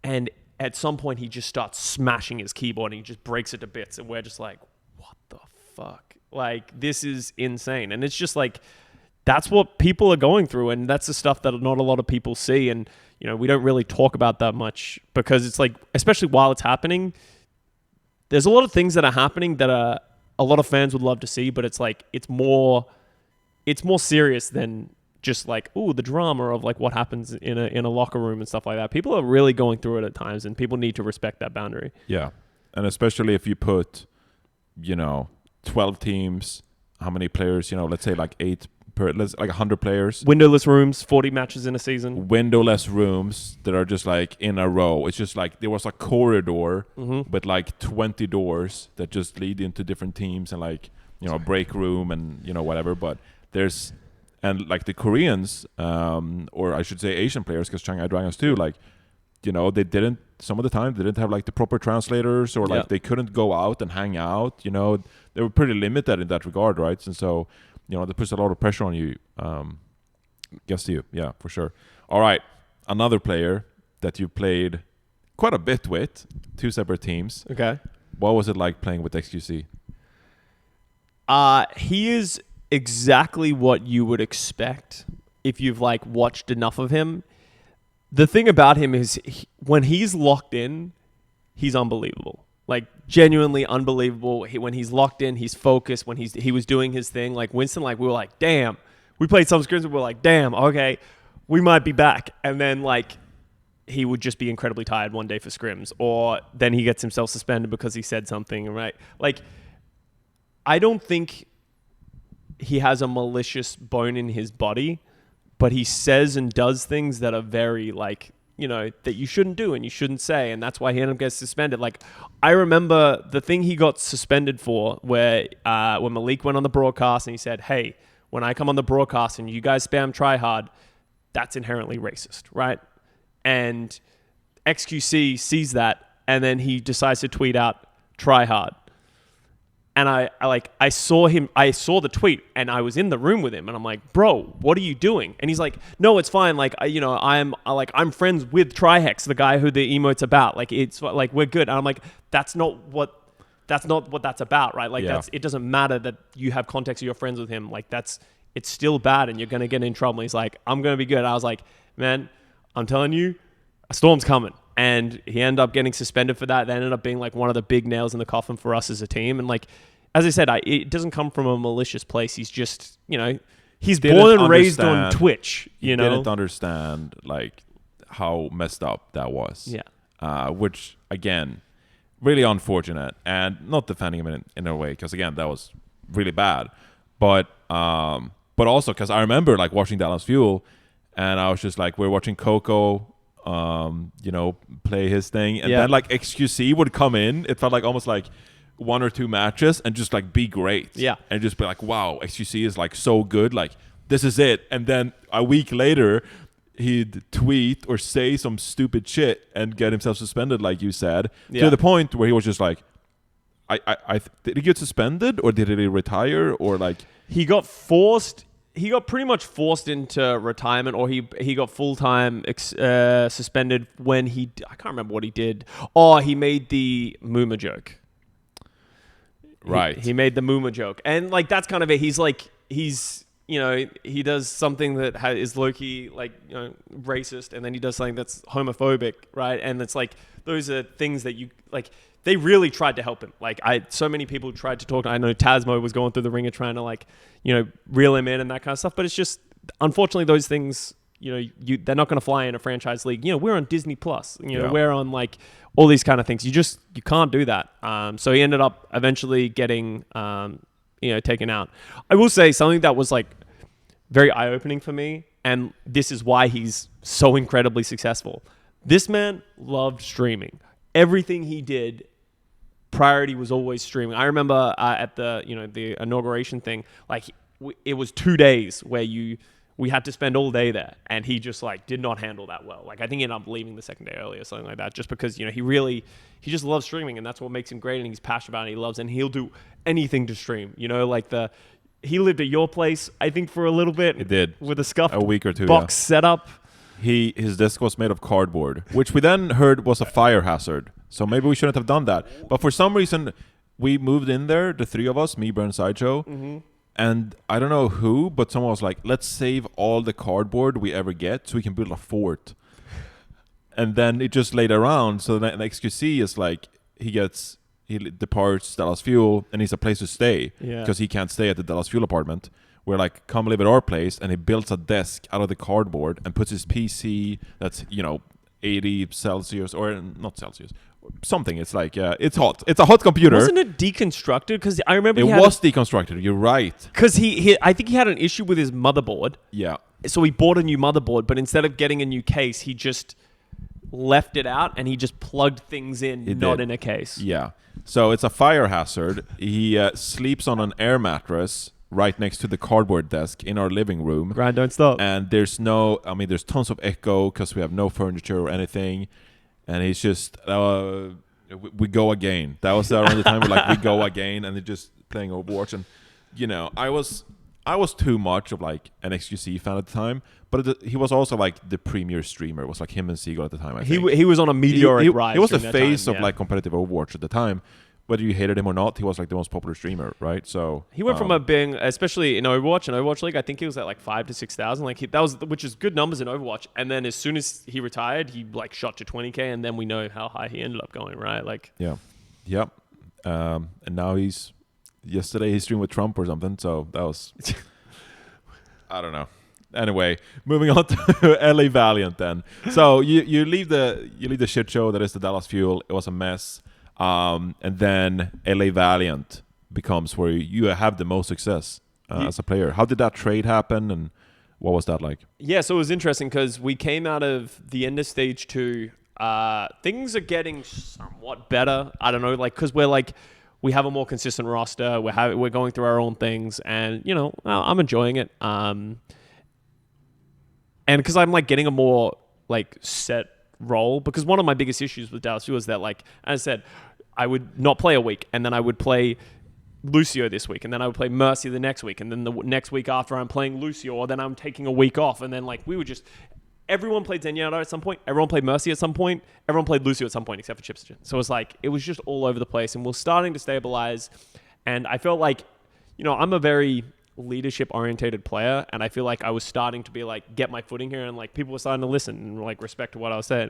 And at some point he just starts smashing his keyboard and he just breaks it to bits. And we're just like, what the fuck? Like, this is insane. And it's just like, that's what people are going through. And that's the stuff that not a lot of people see. And, you know, we don't really talk about that much because it's like, especially while it's happening, there's a lot of things that are happening that a lot of fans would love to see, but it's like, it's more serious than just like, ooh, the drama of like what happens in a locker room and stuff like that. People are really going through it at times and people need to respect that boundary. Yeah. And especially if you put, you know, 12 teams, how many players, you know, let's say like 8 let's like 100 players. Windowless rooms, 40 matches in a season. Windowless rooms that are just like in a row. It's just like there was a corridor with like 20 doors that just lead into different teams and like, you know, a break room and, you know, whatever. But there's, and like the Koreans, or I should say Asian players, because Shanghai Dragons too, like, you know, they didn't, some of the time, they didn't have like the proper translators, or like they couldn't go out and hang out, you know. They were pretty limited in that regard, right? And so, you know, that puts a lot of pressure on you. Guess you, yeah, for sure. All right, another player that you played quite a bit with, 2 separate teams. Okay. What was it like playing with XQC? He is exactly what you would expect if you've like watched enough of him. The thing about him is when he's locked in, he's unbelievable. Like genuinely unbelievable. When he's locked in, he's focused. When he was doing his thing, like Winston, like we were like, damn. We played some scrims and we were like, damn, okay, we might be back. And then like he would just be incredibly tired one day for scrims, or then he gets himself suspended because he said something, right? Like I don't think he has a malicious bone in his body, but he says and does things that are very like, you know, that you shouldn't do and you shouldn't say. And that's why he ended up getting suspended. Like I remember the thing he got suspended for where when Malik went on the broadcast and he said, hey, when I come on the broadcast and you guys spam try hard, that's inherently racist, right? And XQC sees that and then he decides to tweet out try hard. And I saw the tweet and I was in the room with him and I'm like, bro, what are you doing? And he's like, no, it's fine. Like, I'm friends with Trihex, the guy who the emote's about. Like, it's like, we're good. And I'm like, that's not what that's about, right? Like it doesn't matter that you have context or you're friends with him. Like it's still bad and you're going to get in trouble. And he's like, I'm going to be good. I was like, man, I'm telling you, a storm's coming. And he ended up getting suspended for that. That ended up being like one of the big nails in the coffin for us as a team. And like, as I said, it doesn't come from a malicious place. He's just, you know, he's born and raised on Twitch, you know. Didn't understand like how messed up that was. Yeah. Which again, really unfortunate, and not defending him in a way, because again, that was really bad. But also because I remember like watching Dallas Fuel, and I was just like, we're watching Coco, you know, play his thing, and then like XQC would come in. It felt like almost like 1 or 2 matches and just like be great. Yeah. And just be like, wow, XQC is like so good. Like this is it. And then a week later, he'd tweet or say some stupid shit and get himself suspended, like you said, to the point where he was just like, did he get suspended or did he retire or like? He got pretty much forced into retirement, or he got full-time suspended when I can't remember what he did. Oh, he made the Muma joke. Right. He made the Muma joke. And like that's kind of it. He's you know, he does something that is low-key like, you know, racist, and then he does something that's homophobic, right? And it's like those are things that you like. They really tried to help him. Like so many people tried to talk. I know Tasmo was going through the ringer trying to like, you know, reel him in and that kind of stuff. But it's just, unfortunately, those things, you know, they're not going to fly in a franchise league. You know, we're on Disney Plus. You know, we're on like all these kind of things. You can't do that. So he ended up eventually getting, you know, taken out. I will say something that was like very eye-opening for me, and this is why he's so incredibly successful. This man loved streaming. Everything he did, priority was always streaming. I remember at the, you know, the inauguration thing, like it was 2 days where we had to spend all day there, and he just like did not handle that well. Like I think he ended up leaving the second day early or something like that, just because, you know, he just loves streaming, and that's what makes him great, and he's passionate about it, and he loves it, and he'll do anything to stream. You know, like he lived at your place, I think, for a little bit. He did. With a scuffed a week or two box setup. His desk was made of cardboard, which we then heard was a fire hazard. So maybe we shouldn't have done that. But for some reason, we moved in there, the 3 of us, me, Burn, Sideshow. Mm-hmm. And I don't know who, but someone was like, let's save all the cardboard we ever get so we can build a fort. And then it just laid around. So the XQC is like, he departs Dallas Fuel, and he's a place to stay. Because he can't stay at the Dallas Fuel apartment. We're like, come live at our place, and he builds a desk out of the cardboard and puts his PC that's, you know, 80 Celsius, or not Celsius, something. It's like it's hot. It's a hot computer. Wasn't it deconstructed? Because I remember It was deconstructed. You're right. Because he I think he had an issue with his motherboard. Yeah. So he bought a new motherboard, but instead of getting a new case, he just left it out and he just plugged things in, not in a case. Yeah. So it's a fire hazard. He sleeps on an air mattress right next to the cardboard desk in our living room. Grind, don't stop. And there's tons of echo because we have no furniture or anything. And he's just, we go again. That was around the time we're like, we go again. And they're just playing Overwatch. And, I was too much of like an XQC fan at the time. But he was also like the premier streamer. It was like him and Seagull at the time, I think. He was on a meteoric rise. He was the during that face time, of like competitive Overwatch at the time. Whether you hated him or not, he was like the most popular streamer, right? So he went from being, especially in Overwatch and Overwatch League, I think he was at like 5,000 to 6,000. Like which is good numbers in Overwatch. And then as soon as he retired, he like shot to 20K, and then we know how high he ended up going, right? Like yep. And now yesterday he streamed with Trump or something. So that was, I don't know. Anyway, moving on to LA Valiant then. So you leave the shit show that is the Dallas Fuel. It was a mess. And then LA Valiant becomes where you have the most success as a player. How did that trade happen, and what was that like? Yeah, so it was interesting because we came out of the end of stage 2. Things are getting somewhat better. I don't know, like because we have a more consistent roster. We're going through our own things, and I'm enjoying it. And because I'm like getting a more like set role, because one of my biggest issues with Dallas was that, like as I said, I would not play a week, and then I would play Lucio this week, and then I would play Mercy the next week, and then the next week after I'm playing Lucio, or then I'm taking a week off, and then like everyone played Zenyatta at some point, everyone played Mercy at some point, everyone played Lucio at some point except for Chipster. So it was just all over the place, and we're starting to stabilize, and I felt like, I'm a very leadership orientated player, and I feel like I was starting to be like get my footing here, and like people were starting to listen and like respect to what I was saying.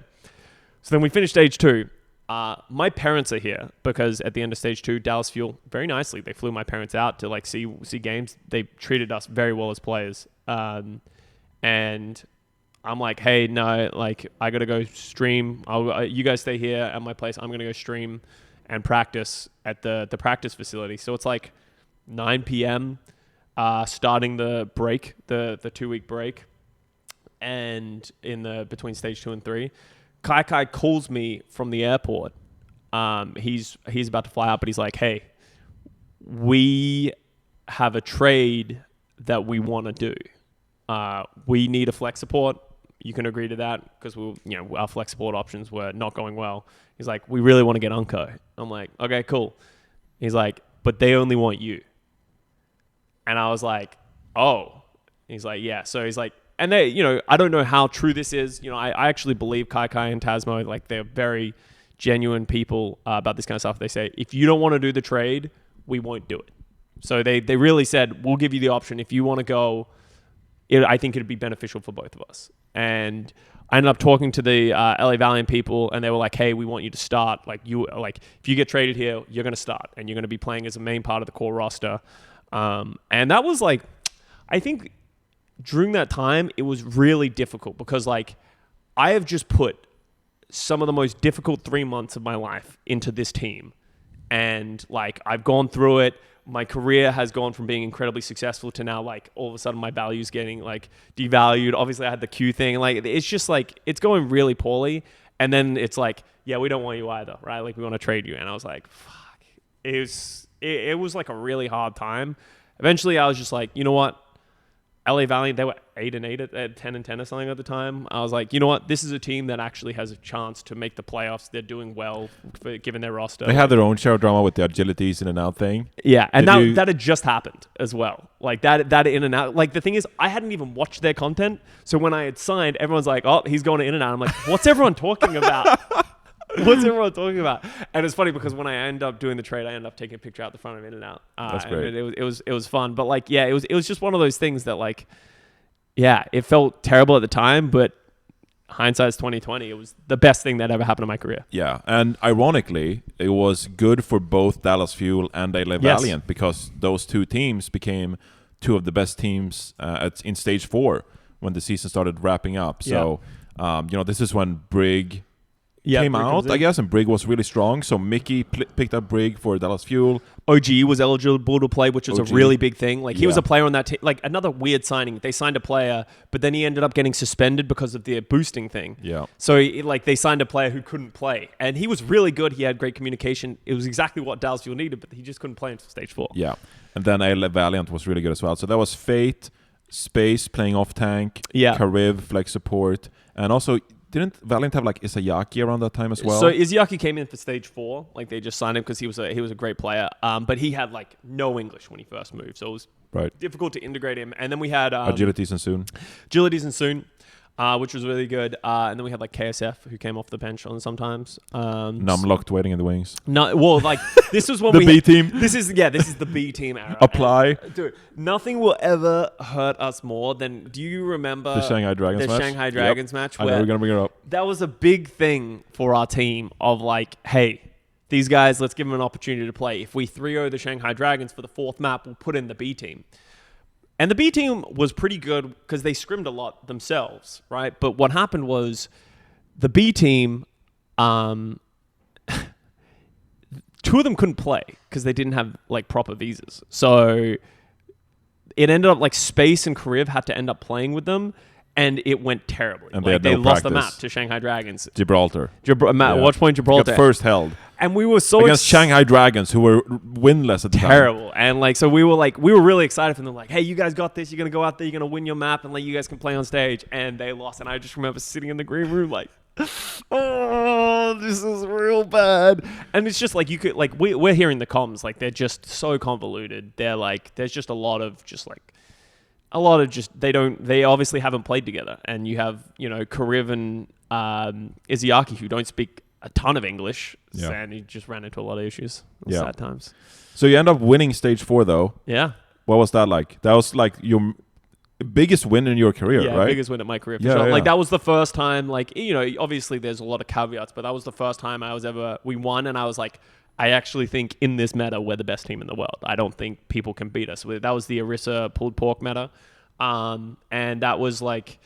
So then we finished stage 2. My parents are here because at the end of stage 2, Dallas Fuel very nicely, they flew my parents out to like see games. They treated us very well as players, and I'm like, hey, no, like I gotta go stream. You guys stay here at my place. I'm gonna go stream and practice at the practice facility. So it's like 9 p.m. Starting the break, the 2-week break, and between stage 2 and 3, Kai calls me from the airport. He's about to fly out, but he's like, "Hey, we have a trade that we want to do. We need a flex support. You can agree to that because our flex support options were not going well." He's like, "We really want to get Unco." I'm like, "Okay, cool." He's like, "But they only want you." And I was like, "Oh." He's like, "Yeah." So he's like, and they, I don't know how true this is. I actually believe Kai and Tasmo, like they're very genuine people about this kind of stuff. They say, if you don't want to do the trade, we won't do it. So they really said, we'll give you the option. If you want to go, I think it'd be beneficial for both of us. And I ended up talking to the LA Valiant people, and they were like, hey, we want you to start. If you get traded here, you're going to start, and you're going to be playing as a main part of the core roster. And that was like, I think during that time, it was really difficult because like I have just put some of the most difficult 3 months of my life into this team. And like, I've gone through it. My career has gone from being incredibly successful to now, like all of a sudden my value's getting like devalued. Obviously I had the Q thing. Like, it's just like, it's going really poorly. And then it's like, yeah, we don't want you either, right? Like we want to trade you. And I was like, fuck, it was like a really hard time. Eventually I was just like, you know what? LA Valiant, they were 8-8 at 10-10 or something at the time. I was like, you know what? This is a team that actually has a chance to make the playoffs. They're doing well given their roster. They had their own share of drama with the agilities in and out thing. Yeah, and that had just happened as well. Like that in and out. Like the thing is, I hadn't even watched their content. So when I had signed, everyone's like, oh, he's going to in and out. I'm like, what's everyone talking about? What's everyone talking about? And it's funny because when I end up doing the trade, I end up taking a picture out the front of In-N-Out. That's great. It was fun, but like, yeah, it was just one of those things that like, yeah, it felt terrible at the time, but hindsight's 2020. It was the best thing that ever happened in my career. Yeah, and ironically, it was good for both Dallas Fuel and LA Valiant because those two teams became two of the best teams in stage 4 when the season started wrapping up. So, this is when Brig Yeah, came Brig comes out, I in. guess, and Brig was really strong. So Mickey picked up Brig for Dallas Fuel. OG was eligible to play, which was OG. a really big thing. Like he was Yeah. a player on that team. Like another weird signing. They signed a player, but then he ended up getting suspended because of the boosting thing. Yeah. So like they signed a player who couldn't play, and he was really good. He had great communication. It was exactly what Dallas Fuel needed, but he just couldn't play until stage 4. Yeah. And then Valiant was really good as well. So that was Fate, Space playing off tank, Yeah. Kariv, flex support, and also didn't Valiant have like Isayaki around that time as well? So Izayaki came in for stage 4. Like they just signed him because he was a great player. But he had like no English when he first moved, so it was right. difficult to integrate him. And then we had Agilities and soon. Agilities and Soon, which was really good. And then we had like KSF who came off the bench on sometimes. Numlocked waiting in the wings. No, well, like this was when The we B team. This is the B team era. Apply. And, dude, nothing will ever hurt us more than. Do you remember The Shanghai Dragons the match? Shanghai Dragons match? I know Where we're going to bring it up. that was a big thing for our team of like, hey, these guys, let's give them an opportunity to play. If we 3-0 the Shanghai Dragons for the 4th map, we'll put in the B team. And the B team was pretty good because they scrimmed a lot themselves, right? But what happened was the B team, 2 of them couldn't play because they didn't have like proper visas. So it ended up like Space and Kariv had to end up playing with them, and it went terribly. And like, they had no lost the practice. map to Shanghai Dragons. Gibraltar. Watch point Gibraltar. Got first held And we were so against Shanghai Dragons, who were winless at the time. terrible. And like, so we were really excited for them. Like, hey, you guys got this. You're going to go out there. You're going to win your map and like you guys can play on stage. And they lost. And I just remember sitting in the green room like, oh, this is real bad. And it's just like, you could like, we're hearing the comms. Like they're just so convoluted. They're like, there's just a lot of they obviously haven't played together. And you have, Kariv and Izayaki who don't speak a ton of English. Yeah. And he just ran into a lot of issues. Yeah. Sad times. So you end up winning stage 4, though. Yeah. What was that like? That was like your biggest win in your career, Yeah, right? biggest win at my career for Yeah, sure. yeah. Like that was the first time, like, obviously there's a lot of caveats, but that was the first time we won, and I was like, I actually think in this meta we're the best team in the world. I don't think people can beat us. That was the Orisa pulled pork meta. And that was like,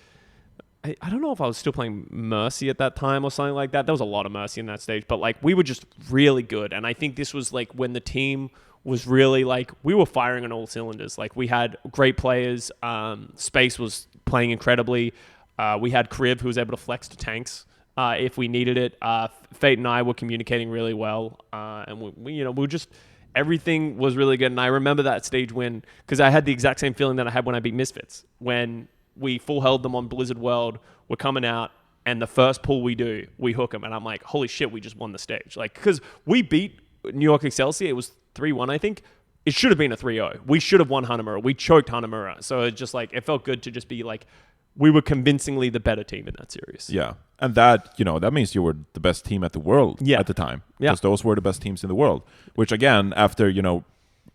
I don't know if I was still playing Mercy at that time or something like that. There was a lot of Mercy in that stage, but like we were just really good. And I think this was like when the team was really like, we were firing on all cylinders. Like we had great players. Space was playing incredibly. We had Kariv who was able to flex to tanks if we needed it. Fate and I were communicating really well. And we were just, everything was really good. And I remember that stage win because I had the exact same feeling that I had when I beat Misfits. When we full held them on Blizzard World, we're coming out, and the first pull we do, we hook them. And I'm like, holy shit, we just won the stage. Like, because we beat New York Excelsior, it was 3-1, I think. It should have been a 3-0. We should have won Hanamura. We choked Hanamura. So it just like, it felt good to just be like, we were convincingly the better team in that series. Yeah. And that, that means you were the best team at the world at the time. Yeah. Because those were the best teams in the world. Which, again, after,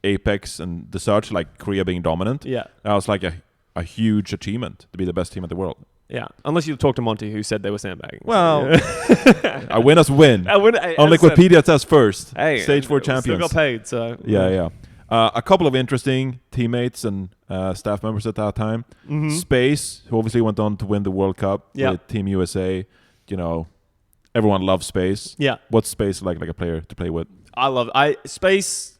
Apex and the such, like Korea being dominant, Yeah. that was like a huge achievement to be the best team in the world. Yeah. Unless you talk to Monty, who said they were sandbagging. Well, a win is win. On as I said, Wikipedia it says first. hey, Stage 4 Still champions. got paid, so. Yeah. A couple of interesting teammates and staff members at that time. Space, who obviously went on to win the World Cup with Team USA. Everyone loves Space. Yeah. What's Space like a player to play with? Space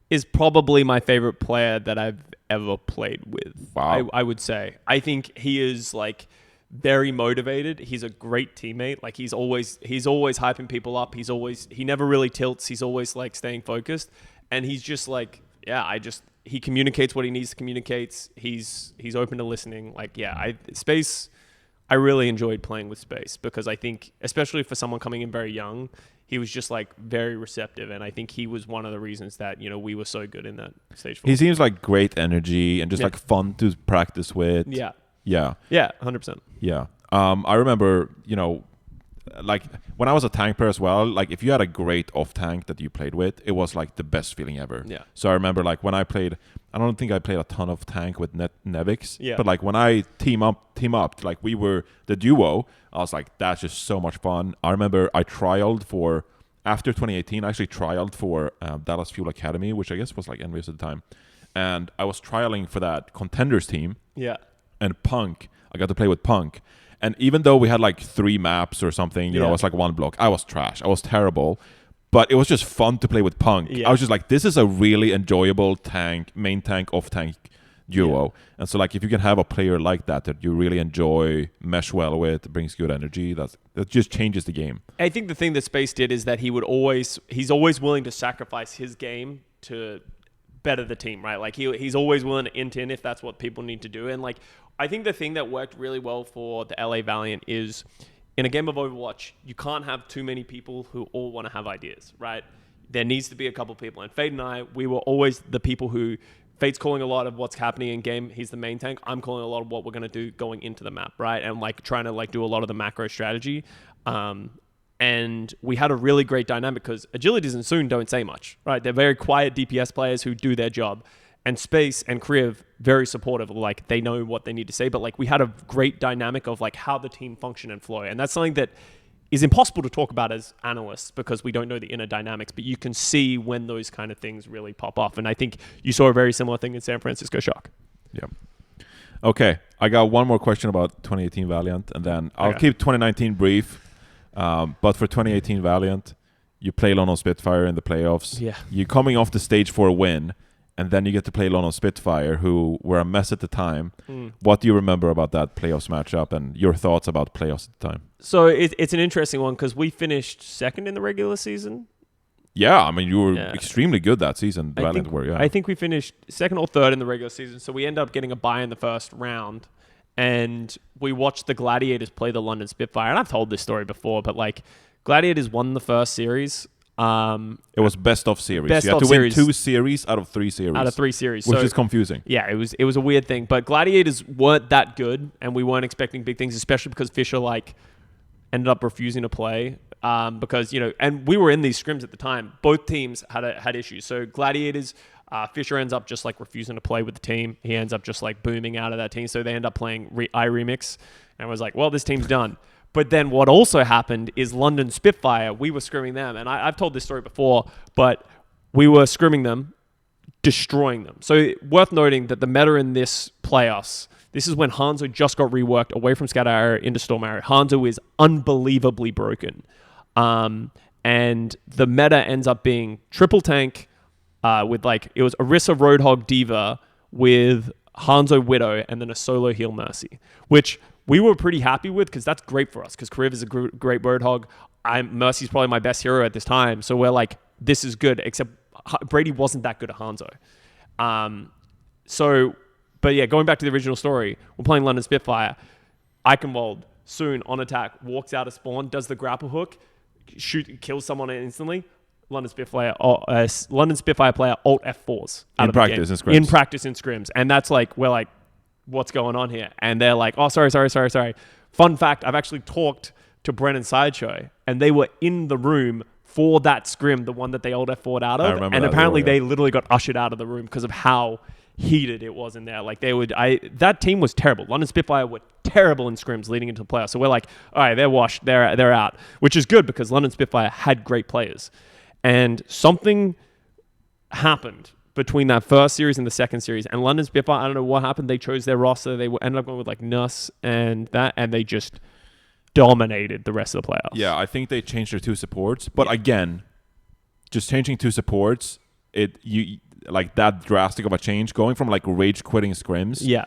is probably my favorite player that I've ever played with. Wow. I would say. I think he is like very motivated. He's a great teammate. Like he's always hyping people up. He never really tilts. He's always like staying focused. And he's just like, he communicates what he needs to communicate. He's open to listening. Like, Space, I really enjoyed playing with Space because I think, especially for someone coming in very young, he was just like very receptive, and I think he was one of the reasons that we were so good in that stage 4. He seems like great energy and just like fun to practice with. Yeah, 100%. Yeah. I remember, like when I was a tank player as well, like if you had a great off tank that you played with, it was like the best feeling ever. Yeah. So I remember like when I played, I don't think I played a ton of tank with Nevix. Yeah. But like when I team up, like we were the duo, I was like, that's just so much fun. I remember I trialed after 2018, I actually trialed for Dallas Fuel Academy, which I guess was like Envious at the time. And I was trialing for that Contenders team. Yeah. And Punk, I got to play with Punk. And even though we had like 3 maps or something, you know, it was like 1 block, I was trash. I was terrible. But it was just fun to play with Punk. Yeah. I was just like, this is a really enjoyable main tank, off tank duo. Yeah. And so like if you can have a player like that you really enjoy, mesh well with, brings good energy, that just changes the game. I think the thing that Space did is that he's always willing to sacrifice his game to better the team, right? Like he's always willing to int in if that's what people need to do. And like I think the thing that worked really well for the LA Valiant is in a game of Overwatch, you can't have too many people who all want to have ideas, right? There needs to be a couple people. And Fade and I, we were always the people who Fade's calling a lot of what's happening in game. He's the main tank. I'm calling a lot of what we're going to do going into the map, right? And like trying to like do a lot of the macro strategy. And we had a really great dynamic because Agilities and Soon don't say much, right? They're very quiet DPS players who do their job. And Space and Kriv, very supportive. Like they know what they need to say, but like we had a great dynamic of like how the team function and flow. And that's something that is impossible to talk about as analysts because we don't know the inner dynamics, but you can see when those kind of things really pop off. And I think you saw a very similar thing in San Francisco Shock. Yeah. Okay. I got one more question about 2018 Valiant, and then I'll keep 2019 brief. But for 2018 Valiant, you play London Spitfire in the playoffs. Yeah. You're coming off the stage for a win, and then you get to play London Spitfire, who were a mess at the time. What do you remember about that playoffs matchup and your thoughts about playoffs at the time? So it's an interesting one because we finished second in the regular season. Yeah, I mean, you were extremely good that season. I think we finished second or third in the regular season, so we ended up getting a bye in the first round. And we watched the Gladiators play the London Spitfire. And I've told this story before, but like Gladiators won the first series. It was best of series. Best you had of to win series. 2 series out of 3 series. Out of 3 series. Which so, is confusing. Yeah, it was a weird thing. But Gladiators weren't that good, and we weren't expecting big things, especially because Fisher like ended up refusing to play. Because, you know, and we were in these scrims at the time. Both teams had issues. So Gladiators, Fisher ends up just like refusing to play with the team. He ends up just like booming out of that team. So they end up playing iRemix, and was like, well, this team's done. But then what also happened is London Spitfire, we were scrimming them. And I've told this story before, but we were scrimming them, destroying them. So worth noting that the meta in this playoffs, this is when Hanzo just got reworked away from Scatter Arrow into Storm Arrow. Hanzo is unbelievably broken. And the meta ends up being triple tank with like, it was Orisa Roadhog D.Va with Hanzo Widow and then a solo heal Mercy, which we were pretty happy with because that's great for us because Kriv is a great Roadhog. Mercy's probably my best hero at this time. So we're like, this is good, except Brady wasn't that good at Hanzo. But yeah, going back to the original story, we're playing London Spitfire. Eichenwald, Soon on attack, walks out of spawn, does the grapple hook, kills someone instantly. London Spitfire player alt F4s out of practice the game. in scrims. In practice in scrims. And that's like, we're like, what's going on here? And they're like, oh, sorry. Fun fact, I've actually talked to Brennan Sideshow, and they were in the room for that scrim, the one that they alt F4'd out of. And apparently they literally got ushered out of the room because of how heated it was in there. Like that team was terrible. London Spitfire were terrible in scrims leading into the playoffs. So we're like, all right, they're washed, they're out, which is good because London Spitfire had great players. And something happened between that first series and the second series. And London Spitfire, I don't know what happened. They chose their roster. They ended up going with like Nuss and they just dominated the rest of the playoffs. Yeah, I think they changed their 2 supports. But again, just changing 2 supports, like that drastic of a change, going from like rage quitting scrims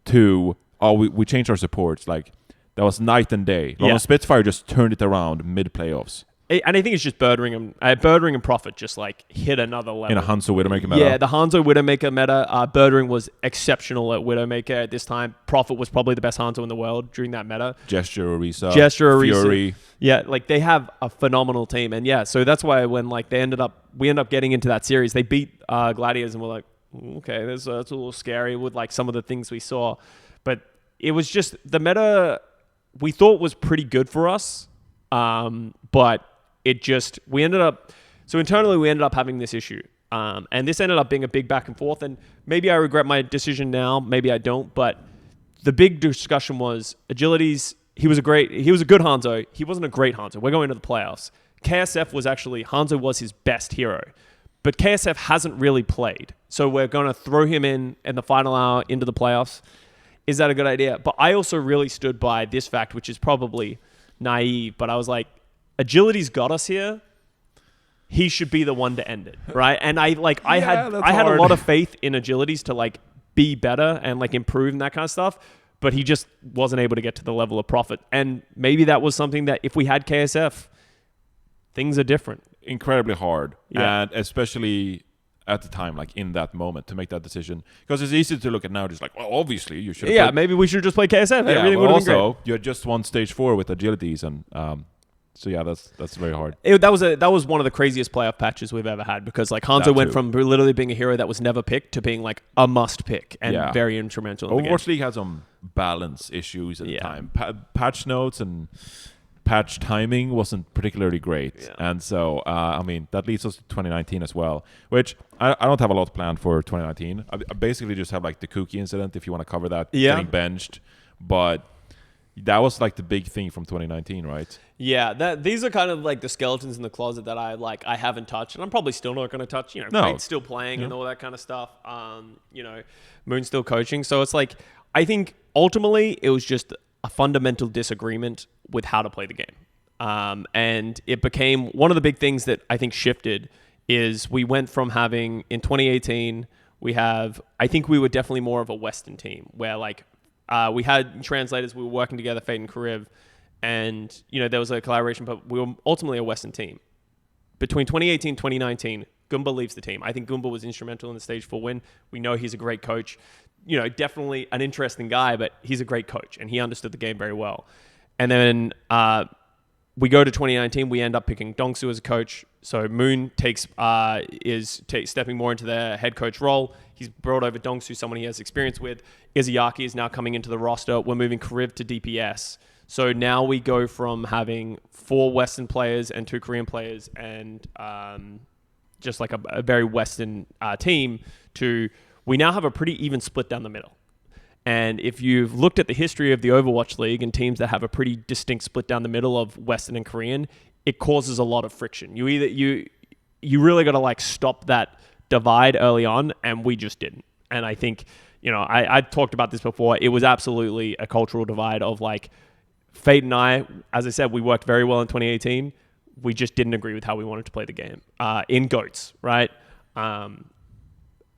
to, we changed our supports. Like that was night and day. London Spitfire just turned it around mid-playoffs. And I think it's just Birdring and Prophet just like hit another level. In a Hanzo Widowmaker meta. Yeah, the Hanzo Widowmaker meta. Birdring was exceptional at Widowmaker at this time. Prophet was probably the best Hanzo in the world during that meta. Gesture, Orisa, Fury. Yeah, like they have a phenomenal team. And yeah, so that's why when like we ended up getting into that series, they beat Gladiators and we're like, okay, that's a little scary with like some of the things we saw. But it was just the meta we thought was pretty good for us. But internally we ended up having this issue. And this ended up being a big back and forth. And maybe I regret my decision now, maybe I don't. But the big discussion was Agilities. He was a good Hanzo. He wasn't a great Hanzo. We're going to the playoffs. Hanzo was his best hero. But KSF hasn't really played. So we're going to throw him in the final hour into the playoffs. is that a good idea? But I also really stood by this fact, which is probably naive, but I was like, agility's got us here. He should be the one to end it, right? And I had a lot of faith in agilities to like be better and like improve and that kind of stuff, but he just wasn't able to get to the level of profit. And maybe that was something that if we had KSF, things are different. Incredibly hard, Yeah. and especially at the time, like in that moment, to make that decision, because it's easy to look at now, just like, well, obviously you should. Yeah, maybe we should just play KSF. Yeah, Everything but would have been great. also you had just won stage 4 with agilities, and so yeah, that's very hard. That was one of the craziest playoff patches we've ever had, because like Hanzo That went too. from literally being a hero that was never picked to being like a must pick and Yeah. very instrumental in the game. Overwatch League had some balance issues at the Yeah. time. Patch notes and patch timing wasn't particularly great, Yeah. and so I mean that leads us to 2019 as well, which I don't have a lot planned for 2019. I basically just have like the Kooky incident, if you want to cover that, Yeah. getting benched, but that was like the big thing from 2019, right? Yeah, these are kind of like the skeletons in the closet that I haven't touched, and I'm probably still not going to touch. You know, No. Fate's still playing and all that kind of stuff. You know, Moon's still coaching, so it's like I think ultimately it was just a fundamental disagreement with how to play the game, and it became one of the big things that I think shifted. Is we went from having in 2018 I think we were definitely more of a Western team where like we had translators, we were working together, Fate and Kariv, and you know there was a collaboration, but we were ultimately a Western team. Between 2018 and 2019, Goomba leaves the team. I think Goomba was instrumental in the stage 4 win. We know he's a great coach. You know, definitely an interesting guy, but he's a great coach and he understood the game very well. And then we go to 2019, we end up picking Dongsu as a coach. So Moon is stepping more into the head coach role. He's brought over Dongsu, someone he has experience with. Izayaki is now coming into the roster. We're moving Kariv to DPS. So now we go from having 4 Western players and 2 Korean players and just like a very Western team to we now have a pretty even split down the middle. And if you've looked at the history of the Overwatch League and teams that have a pretty distinct split down the middle of Western and Korean, it causes a lot of friction. You really got to like stop that divide early on, and we just didn't. And I think, you know, I talked about this before. It was absolutely a cultural divide of like Fate and I, as I said, we worked very well in 2018. We just didn't agree with how we wanted to play the game in GOATS, right?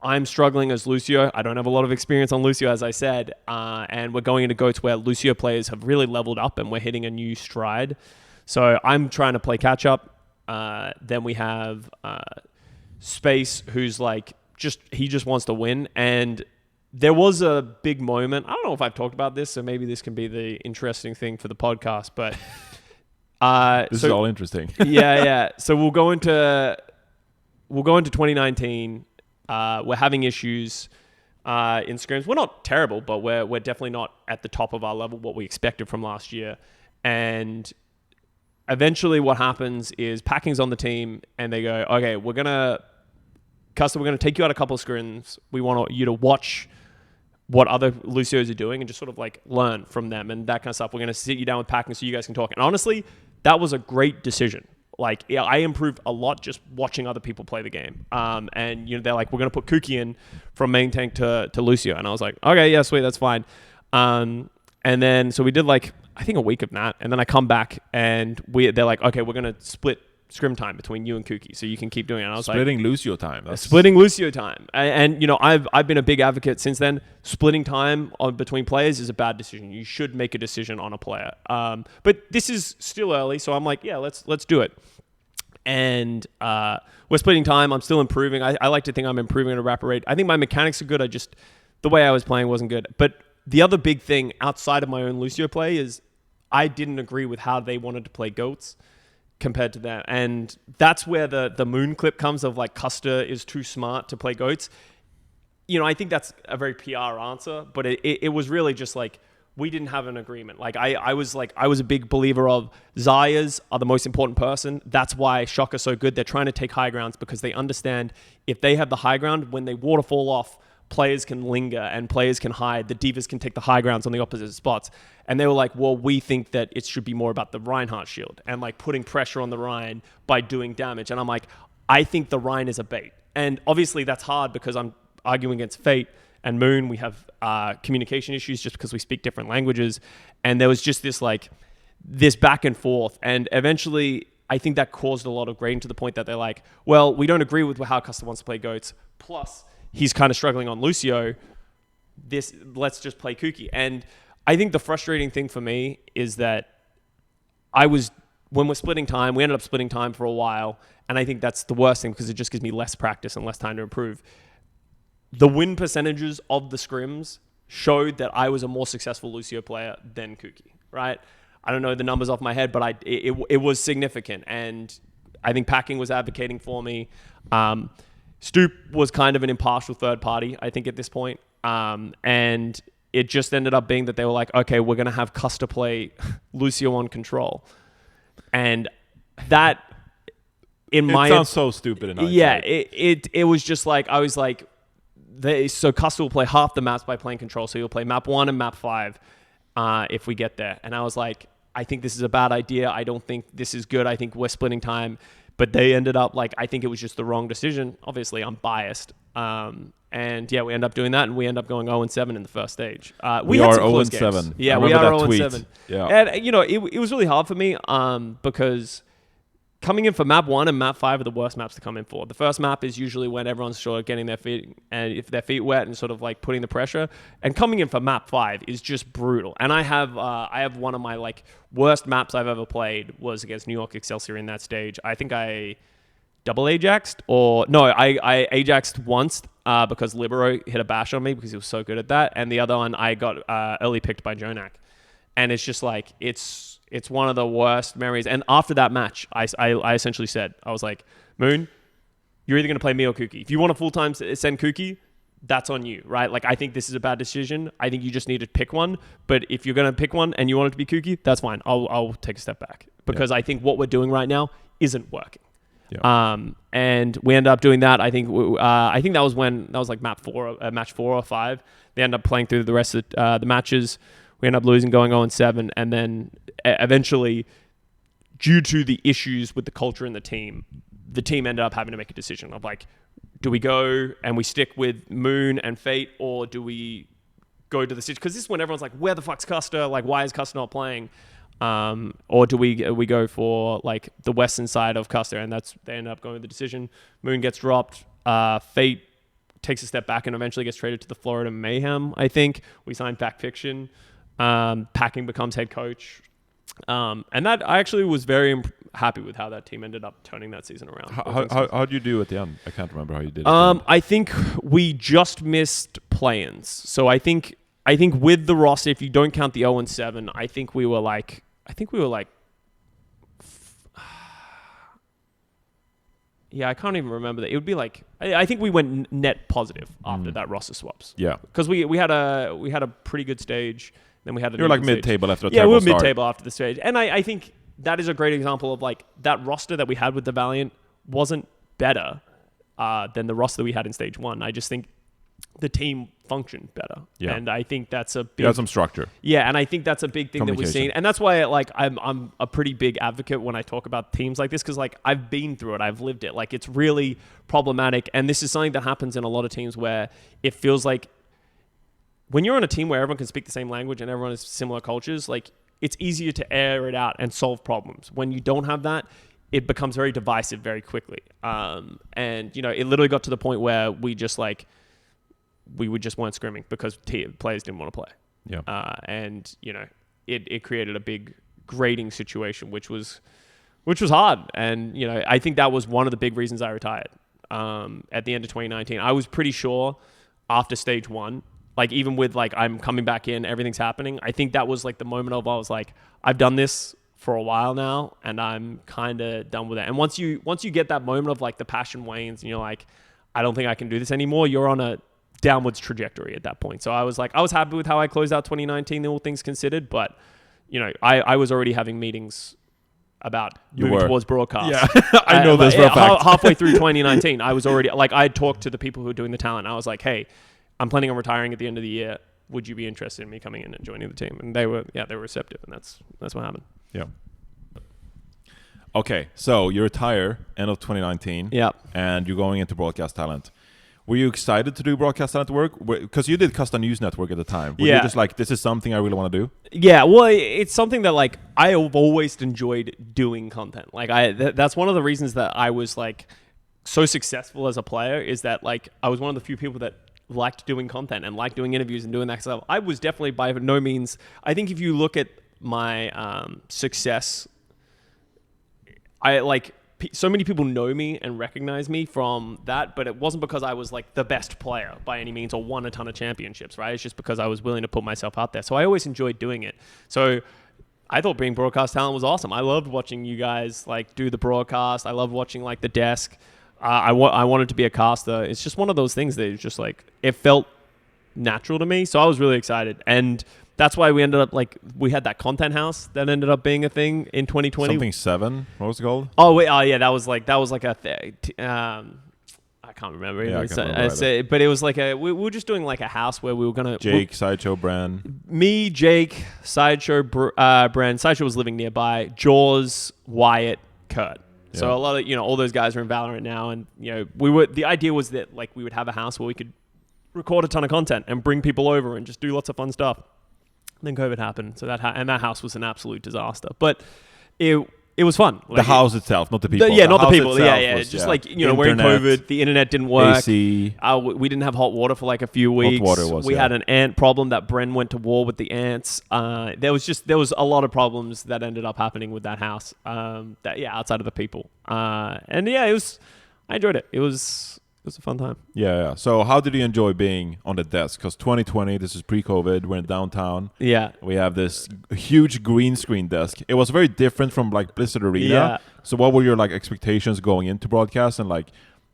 I'm struggling as Lucio. I don't have a lot of experience on Lucio, as I said, and we're going into GOATS where Lucio players have really leveled up and we're hitting a new stride. So I'm trying to play catch up. Then we have Space, who's like he just wants to win. And there was a big moment. I don't know if I've talked about this, so maybe this can be the interesting thing for the podcast. But This is all interesting. yeah. So we'll go into 2019. We're having issues in scrims. We're not terrible, but we're definitely not at the top of our level, what we expected from last year. And eventually what happens is Packing's on the team and they go, okay, we're going to take you out a couple of scrims. We want you to watch what other Lucios are doing and just sort of like learn from them and that kind of stuff. We're going to sit you down with Packing so you guys can talk. And honestly, that was a great decision. Like, yeah, I improved a lot just watching other people play the game. And, you know, they're like, we're going to put Kooky in from main tank to Lucio. And I was like, okay, yeah, sweet, that's fine. And then, so we did like, I think a week of that. And then I come back and they're like, okay, we're going to split scrim time between you and Kooky so you can keep doing it. And I was Splitting Lucio time. splitting Lucio time. And, you know, I've been a big advocate since then. Splitting time between players is a bad decision. You should make a decision on a player. But this is still early, so I'm like, yeah, let's do it. And we're splitting time. I'm still improving. I like to think I'm improving at a rapid rate. I think my mechanics are good. The way I was playing wasn't good. But the other big thing outside of my own Lucio play is I didn't agree with how they wanted to play GOATS compared to that. And that's where the Moon clip comes of like Custer is too smart to play GOATS. You know, I think that's a very PR answer, but it was really just like we didn't have an agreement. Like I was a big believer of Zayas are the most important person. That's why Shock are so good. They're trying to take high grounds because they understand if they have the high ground, when they waterfall off, players can linger and players can hide. The divas can take the high grounds on the opposite spots. And they were like, well, we think that it should be more about the Reinhardt shield and like putting pressure on the Rein by doing damage. And I'm like, I think the Rein is a bait. And obviously that's hard because I'm arguing against Fate and Moon, we have communication issues just because we speak different languages. And there was just this back and forth. And eventually, I think that caused a lot of grading to the point that they're like, well, we don't agree with how Custer wants to play Goats. Plus, he's kind of struggling on Lucio. Let's just play Kuki. And I think the frustrating thing for me is that when we're splitting time, we ended up splitting time for a while. And I think that's the worst thing because it just gives me less practice and less time to improve. The win percentages of the scrims showed that I was a more successful Lucio player than Kuki, right? I don't know the numbers off my head, but it was significant. And I think Packing was advocating for me. Stoop was kind of an impartial third party, I think, at this point. And it just ended up being that they were like, okay, we're going to have Custer play Lucio on control. And that, in my... It sounds so stupid in hindsight. Yeah, it was just like, I was like, so Custer will play half the maps by playing control. So you'll play map 1 and map 5 if we get there. And I was like, I think this is a bad idea. I don't think this is good. I think we're splitting time. But they ended up like, I think it was just the wrong decision. Obviously, I'm biased. And yeah, we end up doing that, and we end up going 0-7 in the first stage. We had are some close 0-7. games. Yeah, I we remember are that 0-7. tweet. Yeah. And, it was really hard for me because coming in for map 1 and map 5 are the worst maps to come in for. The first map is usually when everyone's sort of getting their feet, and if their feet wet and sort of like putting the pressure. And coming in for map 5 is just brutal. And I have one of my like worst maps I've ever played was against New York Excelsior in that stage. I think I double Ajaxed, I Ajaxed once because Libero hit a bash on me because he was so good at that, and the other one I got early picked by Jonak, and it's just like it's one of the worst memories. And after that match, I essentially said, I was like, Moon, you're either going to play me or Kuki. If you want to full time send Kuki, that's on you, right? Like, I think this is a bad decision. I think you just need to pick one. But if you're going to pick one and you want it to be Kuki, that's fine. I'll take a step back because I think what we're doing right now isn't working. Yeah. And we ended up doing that. I think that was like match 4 or 5. They ended up playing through the rest of the matches. We ended up losing, going 0-7, and then eventually, due to the issues with the culture in the team ended up having to make a decision of like, do we go and we stick with Moon and Fate, or do we go to the Stitch? Because this is when everyone's like, where the fuck's Custer? Like, why is Custer not playing? Or do we go for like the western side of Custer? And they end up going with the decision. Moon gets dropped. Fate takes a step back and eventually gets traded to the Florida Mayhem. I think we signed Back Fiction. Packing becomes head coach. And that I actually was very happy with how that team ended up turning that season around. How did you do at the end? I can't remember how you did it. I think we just missed play-ins. So I think with the roster, if you don't count the 0-7, I think we were like, yeah, I can't even remember that. It would be like, I think we went net positive after that roster swaps. Yeah, because we had a pretty good stage. Then we had you're like mid-table after a yeah, terrible we were start. mid-table after the stage, and I think that is a great example of like that roster that we had with the Valiant wasn't better than the roster that we had in stage 1. I just think the team functioned better. Yeah. And I think that's a big... You had some structure. Yeah, and I think that's a big thing that we've seen. And that's why like I'm a pretty big advocate when I talk about teams like this, because like I've been through it, I've lived it. Like it's really problematic. And this is something that happens in a lot of teams where it feels like when you're on a team where everyone can speak the same language and everyone has similar cultures, like it's easier to air it out and solve problems. When you don't have that, it becomes very divisive very quickly. And it literally got to the point where we just weren't scrimming because players didn't want to play. Yeah. It created a big grading situation, which was hard. And, I think that was one of the big reasons I retired at the end of 2019. I was pretty sure after stage 1, like even with like, I'm coming back in, everything's happening. I think that was like the moment of, I was like, I've done this for a while now and I'm kind of done with it. And once you get that moment of like the passion wanes and you're like, I don't think I can do this anymore, you're on a downwards trajectory at that point. So I was happy with how I closed out 2019, all things considered, but I was already having meetings about moving towards broadcast. Yeah, I know this for a fact. Halfway through 2019, I was already like, I had talked to the people who were doing the talent. I was like, hey, I'm planning on retiring at the end of the year. Would you be interested in me coming in and joining the team? And they were receptive, and that's what happened. Yeah. Okay, so you retire end of 2019. Yeah. And you're going into broadcast talent. Were you excited to do Broadcast Talent work? Because you did Custom News Network at the time. Were Yeah. you just like, this is something I really want to do? Yeah, well, it's something that like I have always enjoyed doing content. Like that's one of the reasons that I was like so successful as a player is that like I was one of the few people that liked doing content and liked doing interviews and doing that stuff. I was definitely by no means. I think if you look at my success, I like. So many people know me and recognize me from that, but it wasn't because I was like the best player by any means or won a ton of championships, right? It's just because I was willing to put myself out there. So I always enjoyed doing it. So I thought being Broadcast Talent was awesome. I loved watching you guys like do the broadcast. I loved watching like the desk. I wanted to be a caster. It's just one of those things that it's just like, it felt natural to me. So I was really excited. And that's why we ended up like, we had that content house that ended up being a thing in 2020. Something 7? What was it called? Oh wait, oh yeah, that was like a thing. I can't remember. Yeah, I can't remember but it was like we were just doing like a house where we were gonna Jake, Sideshow, Bran. me, Jake, Sideshow, Bran. Sideshow was living nearby. Jaws, Wyatt, Kurt. So Yeah. a lot of all those guys are in Valorant now, and the idea was that like we would have a house where we could record a ton of content and bring people over and just do lots of fun stuff. Then COVID happened, so that house was an absolute disaster. But it was fun. The house itself, not the people. Not the house people. itself Yeah. was, Just like we're in Internet, COVID, the internet didn't work. AC. We didn't have hot water for like a few weeks. water was, we yeah. had an ant problem that Bren went to war with the ants. There was a lot of problems that ended up happening with that house. Outside of the people. I enjoyed it. It was a fun time. Yeah. So how did you enjoy being on the desk? Because 2020, this is pre-COVID. We're in downtown. Yeah. We have this huge green screen desk. It was very different from like Blizzard Arena. Yeah. So what were your like expectations going into broadcast, and like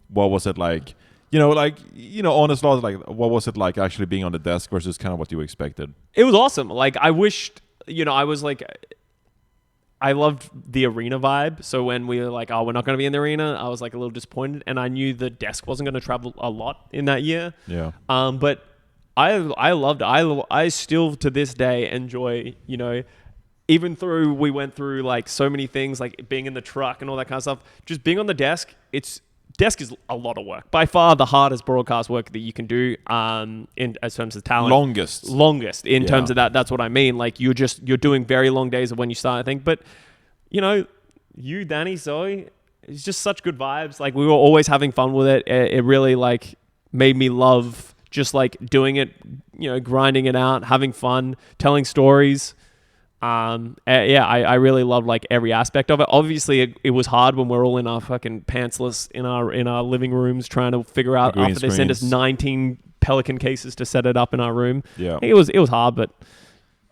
what was it like? Honest laws, like what was it like actually being on the desk versus kind of what you expected? It was awesome. Like I wished, I was like, I loved the arena vibe. So when we were like, oh, we're not going to be in the arena, I was like a little disappointed, and I knew the desk wasn't going to travel a lot in that year. Yeah. But I loved it. I still to this day enjoy, even through we went through like so many things, like being in the truck and all that kind of stuff. Just being on the desk, desk is a lot of work. By far the hardest broadcast work that you can do in as terms of talent. Longest in terms of that. That's what I mean. Like you're doing very long days of when you start, I think. But you, Danny, Zoe, it's just such good vibes. Like we were always having fun with it. It really like made me love just like doing it, grinding it out, having fun, telling stories. I really loved like every aspect of it. Obviously, it was hard when we're all in our fucking pantsless in our living rooms trying to figure out after they sent us 19 Pelican cases to set it up in our room. Yeah, it was hard, but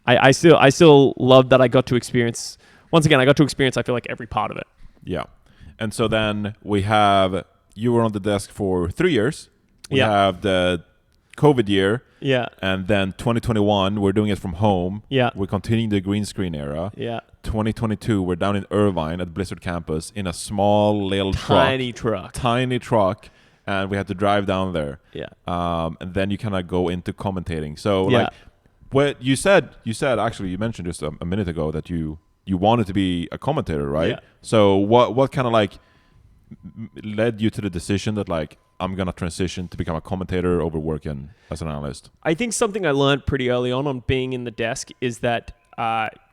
I still loved that I got to experience. Once again, I got to experience. I feel like every part of it. Yeah, and so then you were on the desk for 3 years. We Yeah. have the COVID year. Yeah. And then 2021, we're doing it from home. Yeah. We're continuing the green screen era. Yeah. 2022, we're down in Irvine at Blizzard campus in a small little Tiny truck, and we had to drive down there. Yeah. And then you kind of go into commentating. So Yeah. like, what you said actually, you mentioned just a minute ago that you wanted to be a commentator, right? Yeah. So what kind of like led you to the decision that like, I'm going to transition to become a commentator over working as an analyst? I think something I learned pretty early on being in the desk is that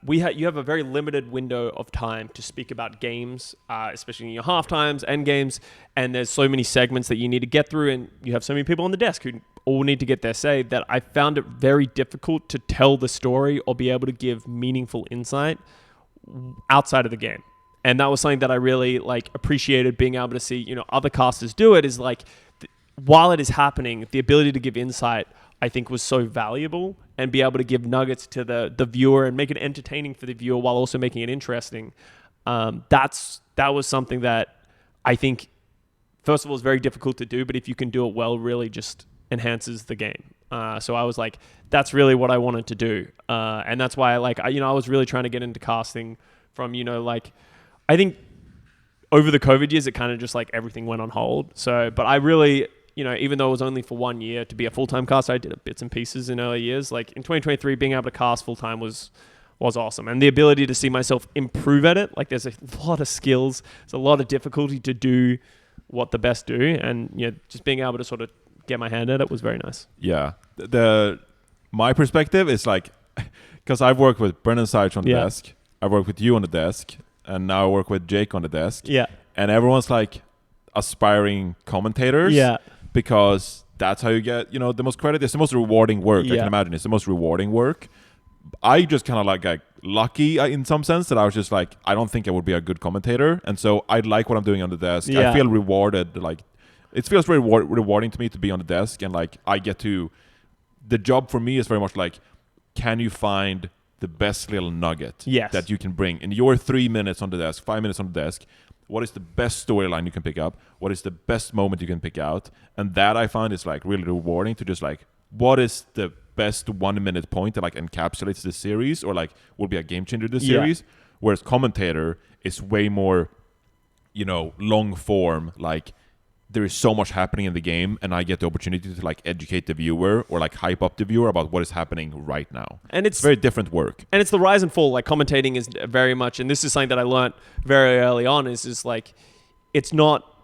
you have a very limited window of time to speak about games, especially in your half times, end games, and there's so many segments that you need to get through, and you have so many people on the desk who all need to get their say that I found it very difficult to tell the story or be able to give meaningful insight outside of the game. And that was something that I really like appreciated being able to see, other casters do it is like, while it is happening, the ability to give insight, I think was so valuable, and be able to give nuggets to the viewer and make it entertaining for the viewer while also making it interesting. That was something that I think, first of all, is very difficult to do, but if you can do it well, really just enhances the game. So I was like, that's really what I wanted to do. And that's why I was really trying to get into casting from, I think over the COVID years, it kind of just like everything went on hold. So, but I really, even though it was only for 1 year to be a full-time caster, I did bits and pieces in early years. Like in 2023, being able to cast full-time was awesome. And the ability to see myself improve at it, like there's a lot of skills, there's a lot of difficulty to do what the best do. And just being able to sort of get my hand at it was very nice. Yeah. My perspective is like, because I've worked with Brendan Seitch on the desk, I've worked with you on the desk, and now I work with Jake on the desk. Yeah. And everyone's like aspiring commentators. Yeah. Because that's how you get, the most credit. It's the most rewarding work. I Yeah. can imagine it's the most rewarding work. I just kind of like lucky in some sense that I was just like, I don't think I would be a good commentator. And so I like what I'm doing on the desk. Yeah. I feel rewarded. Like, it feels very rewarding to me to be on the desk. And like, I get to, the job for me is very much like, can you find the best little nugget that you can bring in your 3 minutes on the desk, 5 minutes on the desk? What is the best storyline you can pick up? What is the best moment you can pick out? And that I find is like really rewarding to just like, what is the best 1 minute point that like encapsulates the series or like will be a game changer this series? Whereas commentator is way more, long form, like there is so much happening in the game and I get the opportunity to like educate the viewer or like hype up the viewer about what is happening right now. And it's very different work. And it's the rise and fall. Like commentating is very much, and this is something that I learned very early on, is like, it's not,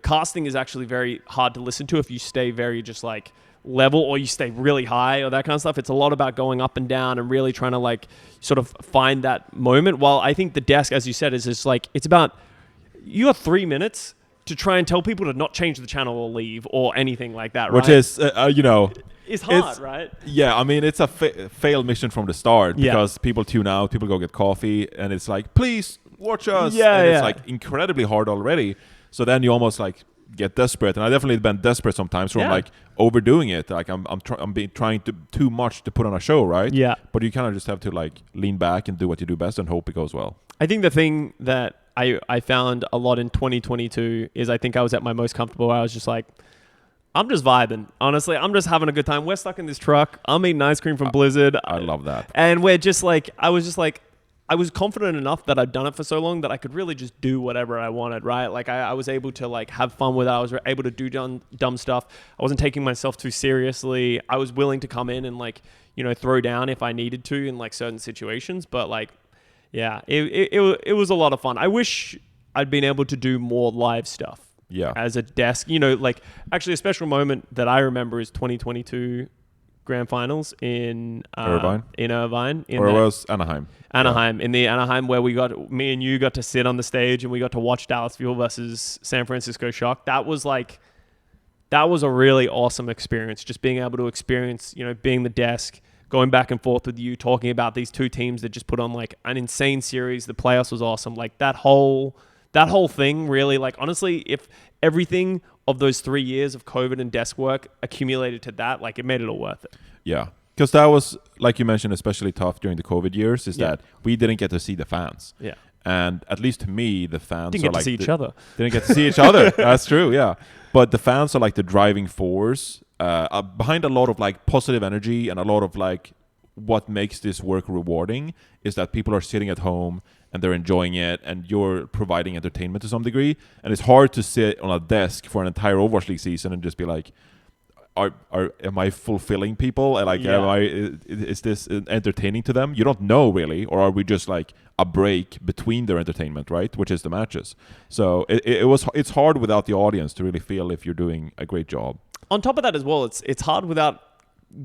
casting is actually very hard to listen to if you stay very just like level or you stay really high or that kind of stuff. It's a lot about going up and down and really trying to like sort of find that moment. While I think the desk, as you said, is just like, it's about, you got 3 minutes to try and tell people to not change the channel or leave or anything like that, right? Which is, it's hard, right? Yeah, I mean, it's a failed mission from the start because people tune out, people go get coffee, and it's like, please watch us. It's like incredibly hard already. So then you almost like get desperate, and I definitely been desperate sometimes from like overdoing it. Like I'm trying to too much to put on a show, right? Yeah. But you kind of just have to like lean back and do what you do best and hope it goes well. I think the thing that I found a lot in 2022 is I think I was at my most comfortable where I was just like, I'm just vibing. Honestly, I'm just having a good time. We're stuck in this truck. I'm eating ice cream from Blizzard. I love that. And we're just like, I was confident enough that I'd done it for so long that I could really just do whatever I wanted, right? Like I was able to like have fun with it. I was able to do dumb stuff. I wasn't taking myself too seriously. I was willing to come in and like, throw down if I needed to in like certain situations. But like, yeah, it was a lot of fun. I wish I'd been able to do more live stuff. Yeah. As a desk, like actually a special moment that I remember is 2022 Grand Finals in Irvine. Or it was Anaheim. In the Anaheim where me and you got to sit on the stage and we got to watch Dallas Fuel versus San Francisco Shock. That was a really awesome experience. Just being able to experience, being the desk, going back and forth with you, talking about these two teams that just put on like an insane series. The playoffs was awesome. Like that whole thing really, like honestly, if everything of those 3 years of COVID and desk work accumulated to that, like it made it all worth it. Yeah. Because that was, like you mentioned, especially tough during the COVID years, is that we didn't get to see the fans. Yeah. And at least to me, the fans didn't get to see each other. Didn't get to see each other. That's true, yeah. But the fans are like the driving force behind a lot of like positive energy and a lot of like what makes this work rewarding is that people are sitting at home and they're enjoying it and you're providing entertainment to some degree. And it's hard to sit on a desk for an entire Overwatch League season and just be like, am I fulfilling people? And like, is this entertaining to them? You don't know really, or are we just like a break between their entertainment, right? Which is the matches. So it's hard without the audience to really feel if you're doing a great job. On top of that as well, it's hard without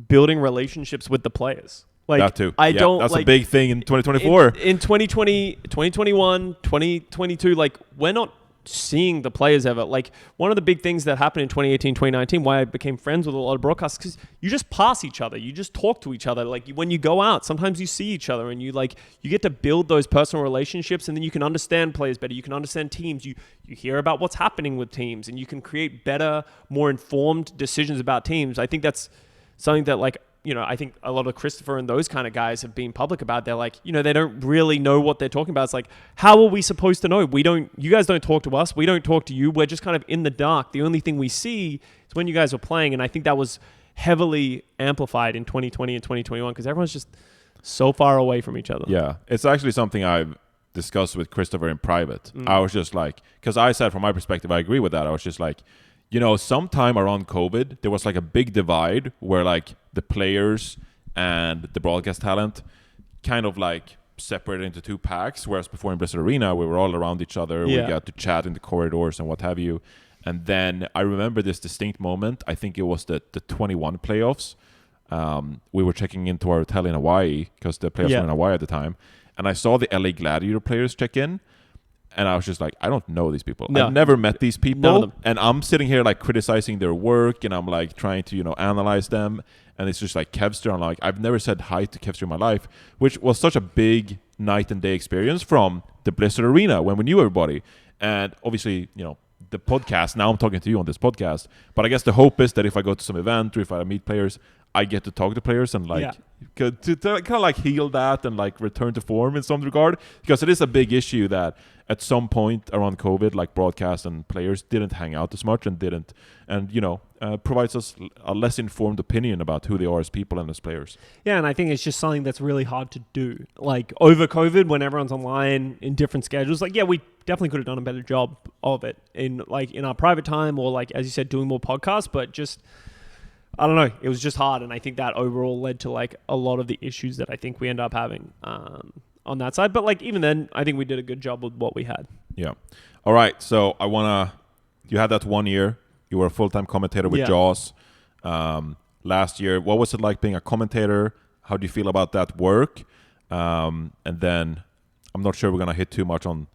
building relationships with the players. Like that too. That's like, a big thing in 2024. In 2020, 2021, 2022, like we're not seeing the players ever. Like one of the big things that happened in 2018, 2019, why I became friends with a lot of broadcasters, because you just pass each other. You just talk to each other. Like when you go out, sometimes you see each other and you get to build those personal relationships, and then you can understand players better. You can understand teams. You hear about what's happening with teams, and you can create better, more informed decisions about teams. I think that's something that like, I think a lot of Christopher and those kind of guys have been public about. They're like, they don't really know what they're talking about. It's like, how are we supposed to know? You guys don't talk to us. We don't talk to you. We're just kind of in the dark. The only thing we see is when you guys are playing. And I think that was heavily amplified in 2020 and 2021 because everyone's just so far away from each other. Yeah. It's actually something I've discussed with Christopher in private. I was just like, because I said from my perspective, I agree with that. I was just like, sometime around COVID, there was like a big divide where like the players and the broadcast talent kind of like separated into two packs. Whereas before in Blizzard Arena, we were all around each other. Yeah. We got to chat in the corridors and what have you. And then I remember this distinct moment. I think it was the 21 playoffs. We were checking into our hotel in Hawaii because the playoffs were in Hawaii at the time. And I saw the LA Gladiator players check in. And I was just like, I don't know these people. No. I've never met these None of people. them. And I'm sitting here like criticizing their work. And I'm like trying to, analyze them. And it's just like Kevster. I'm like, I've never said hi to Kevster in my life, which was such a big night and day experience from the Blizzard Arena when we knew everybody. And obviously, the podcast, now I'm talking to you on this podcast, but I guess the hope is that if I go to some event or if I meet players, I get to talk to players and to kind of like heal that and like return to form in some regard, because it is a big issue that at some point around COVID, like broadcast and players didn't hang out as much and provides us a less informed opinion about who they are as people and as players. Yeah, and I think it's just something that's really hard to do. Like over COVID, when everyone's online in different schedules, like we definitely could have done a better job of it in our private time or like, as you said, doing more podcasts, but just I don't know, it was just hard, and I think that overall led to like a lot of the issues that I think we end up having on that side. But like even then, I think we did a good job with what we had. Yeah. All right. So you had that 1 year. You were a full-time commentator with Jaws. Last year, what was it like being a commentator? How do you feel about that work? And then I'm not sure we're going to hit too much on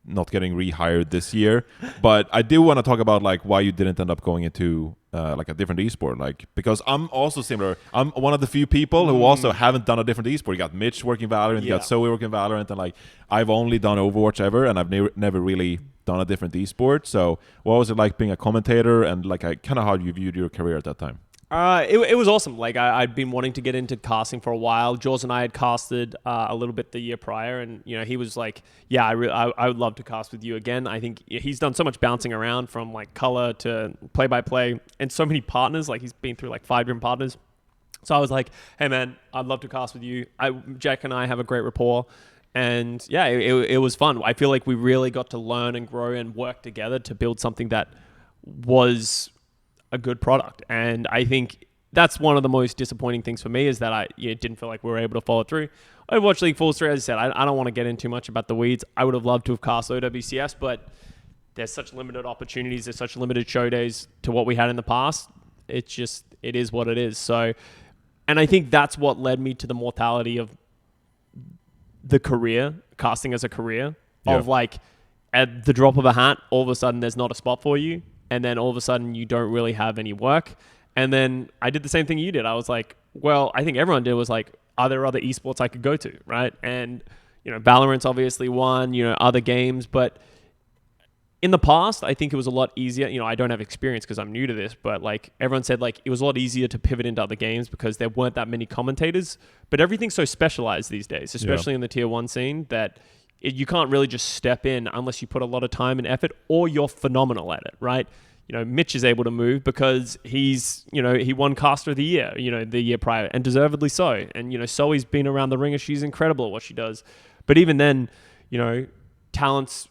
not getting rehired this year, but I do want to talk about like why you didn't end up going into like a different esport, like because I'm also similar. I'm one of the few people who also haven't done a different esport. You got Mitch working Valorant, you got Zoe working Valorant, and like I've only done Overwatch ever, and I've never really done a different esport. So what was it like being a commentator, and like kind of how you viewed your career at that time? It was awesome. Like I'd been wanting to get into casting for a while. Jaws and I had casted a little bit the year prior, and he was like, "Yeah, I would love to cast with you again." I think he's done so much bouncing around from like color to play by play, and so many partners. Like he's been through like 5 different partners. So I was like, "Hey man, I'd love to cast with you." Jack and I have a great rapport, and yeah, it was fun. I feel like we really got to learn and grow and work together to build something that was a good product. And I think that's one of the most disappointing things for me, is that I didn't feel like we were able to follow through. Overwatch League Falls 3, as I said, I don't want to get in too much about the weeds. I would have loved to have cast OWCS, but there's such limited opportunities, there's such limited show days to what we had in the past. It is what it is. So, and I think that's what led me to the mortality of the career, casting as a career, of like at the drop of a hat, all of a sudden there's not a spot for you. And then all of a sudden you don't really have any work. And then I did the same thing you did. I was like, well, I think everyone did, was like, are there other esports I could go to, right? And, Valorant's obviously one, other games. But in the past, I think it was a lot easier. I don't have experience because I'm new to this, but like everyone said, like it was a lot easier to pivot into other games because there weren't that many commentators. But everything's so specialized these days, especially in the tier 1 scene, that you can't really just step in unless you put a lot of time and effort, or you're phenomenal at it, right? Mitch is able to move because he's, he won Caster of the Year, the year prior, and deservedly so. And, Zoe's been around the ringer. She's incredible at what she does. But even then, talent's,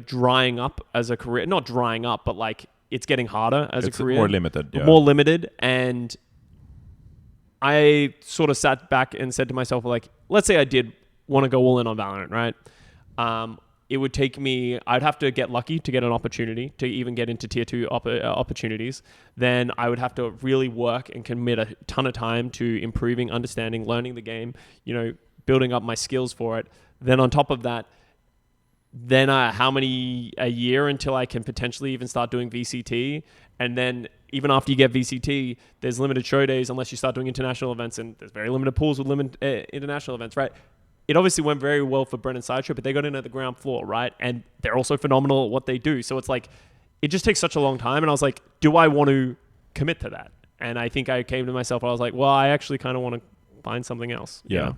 drying up as a career. Not drying up, but like it's getting harder as a career. More limited. Yeah. More limited. And I sort of sat back and said to myself, like, let's say I did want to go all in on Valorant, right? It would take me, I'd have to get lucky to get an opportunity to even get into tier 2 opportunities. Then I would have to really work and commit a ton of time to improving, understanding, learning the game, building up my skills for it. Then on top of that, then a year until I can potentially even start doing VCT. And then even after you get VCT, there's limited show days unless you start doing international events, and there's very limited pools with limited international events, right? It obviously went very well for Brennan Sideshow, but they got in at the ground floor, right? And they're also phenomenal at what they do. So it's like, it just takes such a long time. And I was like, do I want to commit to that? And I think I came to myself, I was like, well, I actually kind of want to find something else. Yeah.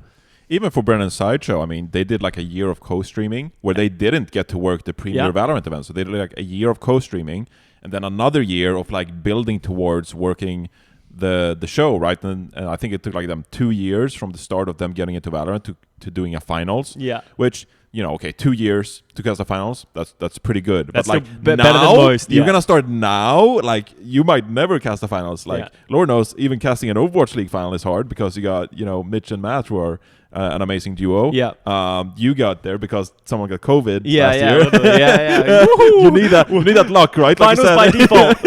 Even for Brennan Sideshow, I mean, they did like a year of co-streaming where they didn't get to work the premier Valorant event. So they did like a year of co-streaming and then another year of like building towards working the show, right? And I think it took like them 2 years from the start of them getting into Valorant to doing a finals. Yeah. Which, 2 years to cast the finals, that's pretty good. That's but like better now, than most. you're gonna start now, like you might never cast the finals. Like Lord knows, even casting an Overwatch League final is hard because you got, Mitch and Matt who are an amazing duo. Yeah. You got there because someone got COVID Yeah, last yeah, year. literally. Yeah. You need that luck, right? Like you Finals said. by default.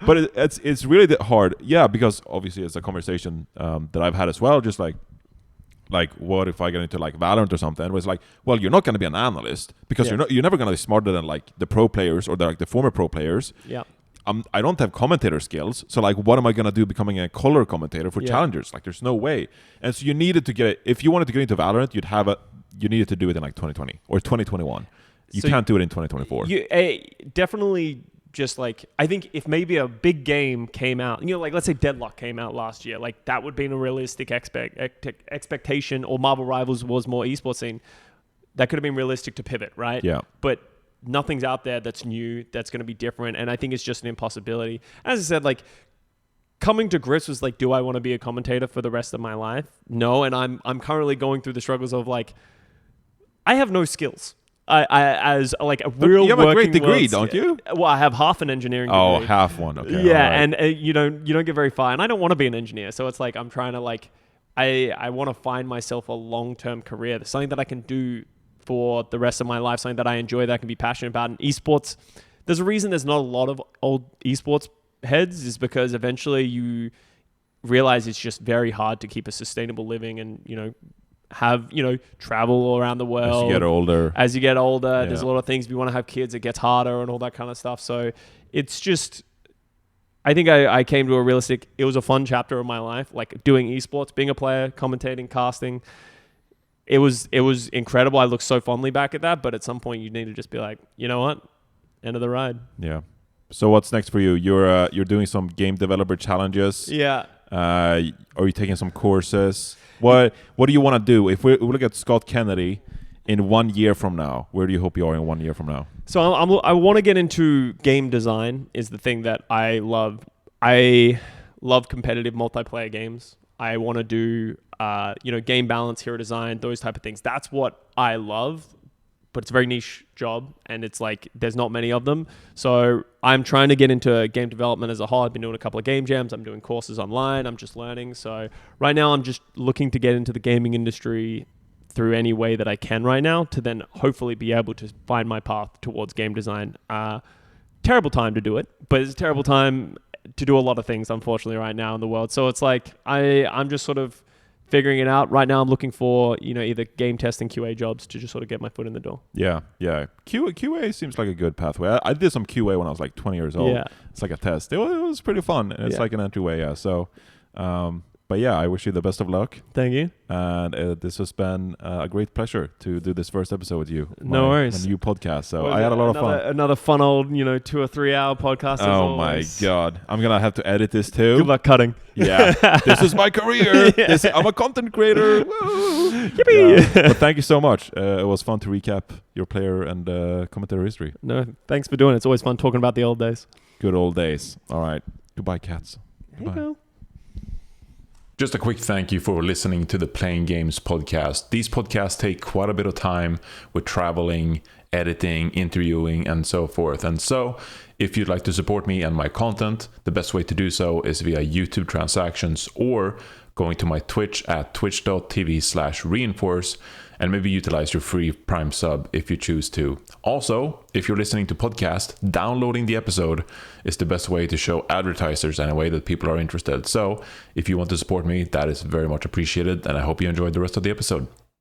But it's really hard. Yeah, because obviously it's a conversation that I've had as well. Just like what if I get into like Valorant or something? It was like, well, you're not going to be an analyst because Yeah. you're never going to be smarter than like the pro players or the former pro players. Yeah. I don't have commentator skills, so like, what am I gonna do becoming a color commentator for Yeah. challengers? Like, there's no way. And so you needed to get it. If you wanted to get into Valorant, you needed to do it in like 2020 or 2021. You So can't do it in 2024. You definitely just like, I think if maybe a big game came out, like let's say Deadlock came out last year, like that would be a realistic expectation, or Marvel Rivals was more esports scene. That could have been realistic to pivot, right? Yeah. But nothing's out there that's new, that's going to be different. And I think it's just an impossibility. As I said, like coming to grips was like, do I want to be a commentator for the rest of my life? No. And I'm currently going through the struggles of like, I have no skills. I as like a real you have a great working degree, world- don't you? Well, I have half an engineering degree. Oh, half one. Okay. Yeah, all right. and you don't get very far, and I don't want to be an engineer. So it's like I'm trying to like, I want to find myself a long-term career, something that I can do for the rest of my life, something that I enjoy, that I can be passionate about. And esports, there's a reason there's not a lot of old esports heads, is because eventually you realize it's just very hard to keep a sustainable living and have travel around the world. As you get older. There's a lot of things. If you want to have kids, it gets harder and all that kind of stuff. So it's just, I think I came to a realistic, it was a fun chapter of my life, like doing esports, being a player, commentating, casting. It was incredible. I look so fondly back at that, but at some point you need to just be like, you know what? End of the ride. Yeah. So what's next for you? You're doing some game developer challenges. Yeah. Are you taking some courses? What do you want to do? If we look at Scott Kennedy in 1 year from now, where do you hope you are in 1 year from now? So I want to get into game design is the thing that I love. I love competitive multiplayer games. I want to do, game balance, hero design, those type of things. That's what I love, but it's a very niche job, and it's like there's not many of them. So I'm trying to get into game development as a whole. I've been doing a couple of game jams. I'm doing courses online. I'm just learning. So right now I'm just looking to get into the gaming industry through any way that I can right now, to then hopefully be able to find my path towards game design. Terrible time to do it, but it's a terrible time to do a lot of things, unfortunately, right now in the world. So it's like I'm just sort of figuring it out. Right now I'm looking for, either game testing, QA jobs to just sort of get my foot in the door. Yeah. QA seems like a good pathway. I did some QA when I was like 20 years old. Yeah. It's like a test. It was pretty fun. And it's like an entryway, yeah. So, but yeah, I wish you the best of luck. Thank you. And this has been a great pleasure to do this first episode with you. No worries. My new podcast. So I had a lot of fun. Another fun old, 2 or 3 hour podcast. Oh my God. I'm going to have to edit this too. Good luck cutting. Yeah. This is my career. I'm a content creator. Woo. Yippee. But thank you so much. It was fun to recap your player and commentator history. No, thanks for doing it. It's always fun talking about the old days. Good old days. All right. Goodbye, cats. There you go. Just a quick thank you for listening to the Playing Games podcast. These podcasts take quite a bit of time with traveling, editing, interviewing, and so forth. And so, if you'd like to support me and my content, the best way to do so is via YouTube transactions or going to my Twitch at twitch.tv/reinforce, and maybe utilize your free Prime sub if you choose to. Also, if you're listening to podcast, downloading the episode is the best way to show advertisers in a way that people are interested. So if you want to support me, that is very much appreciated, and I hope you enjoyed the rest of the episode.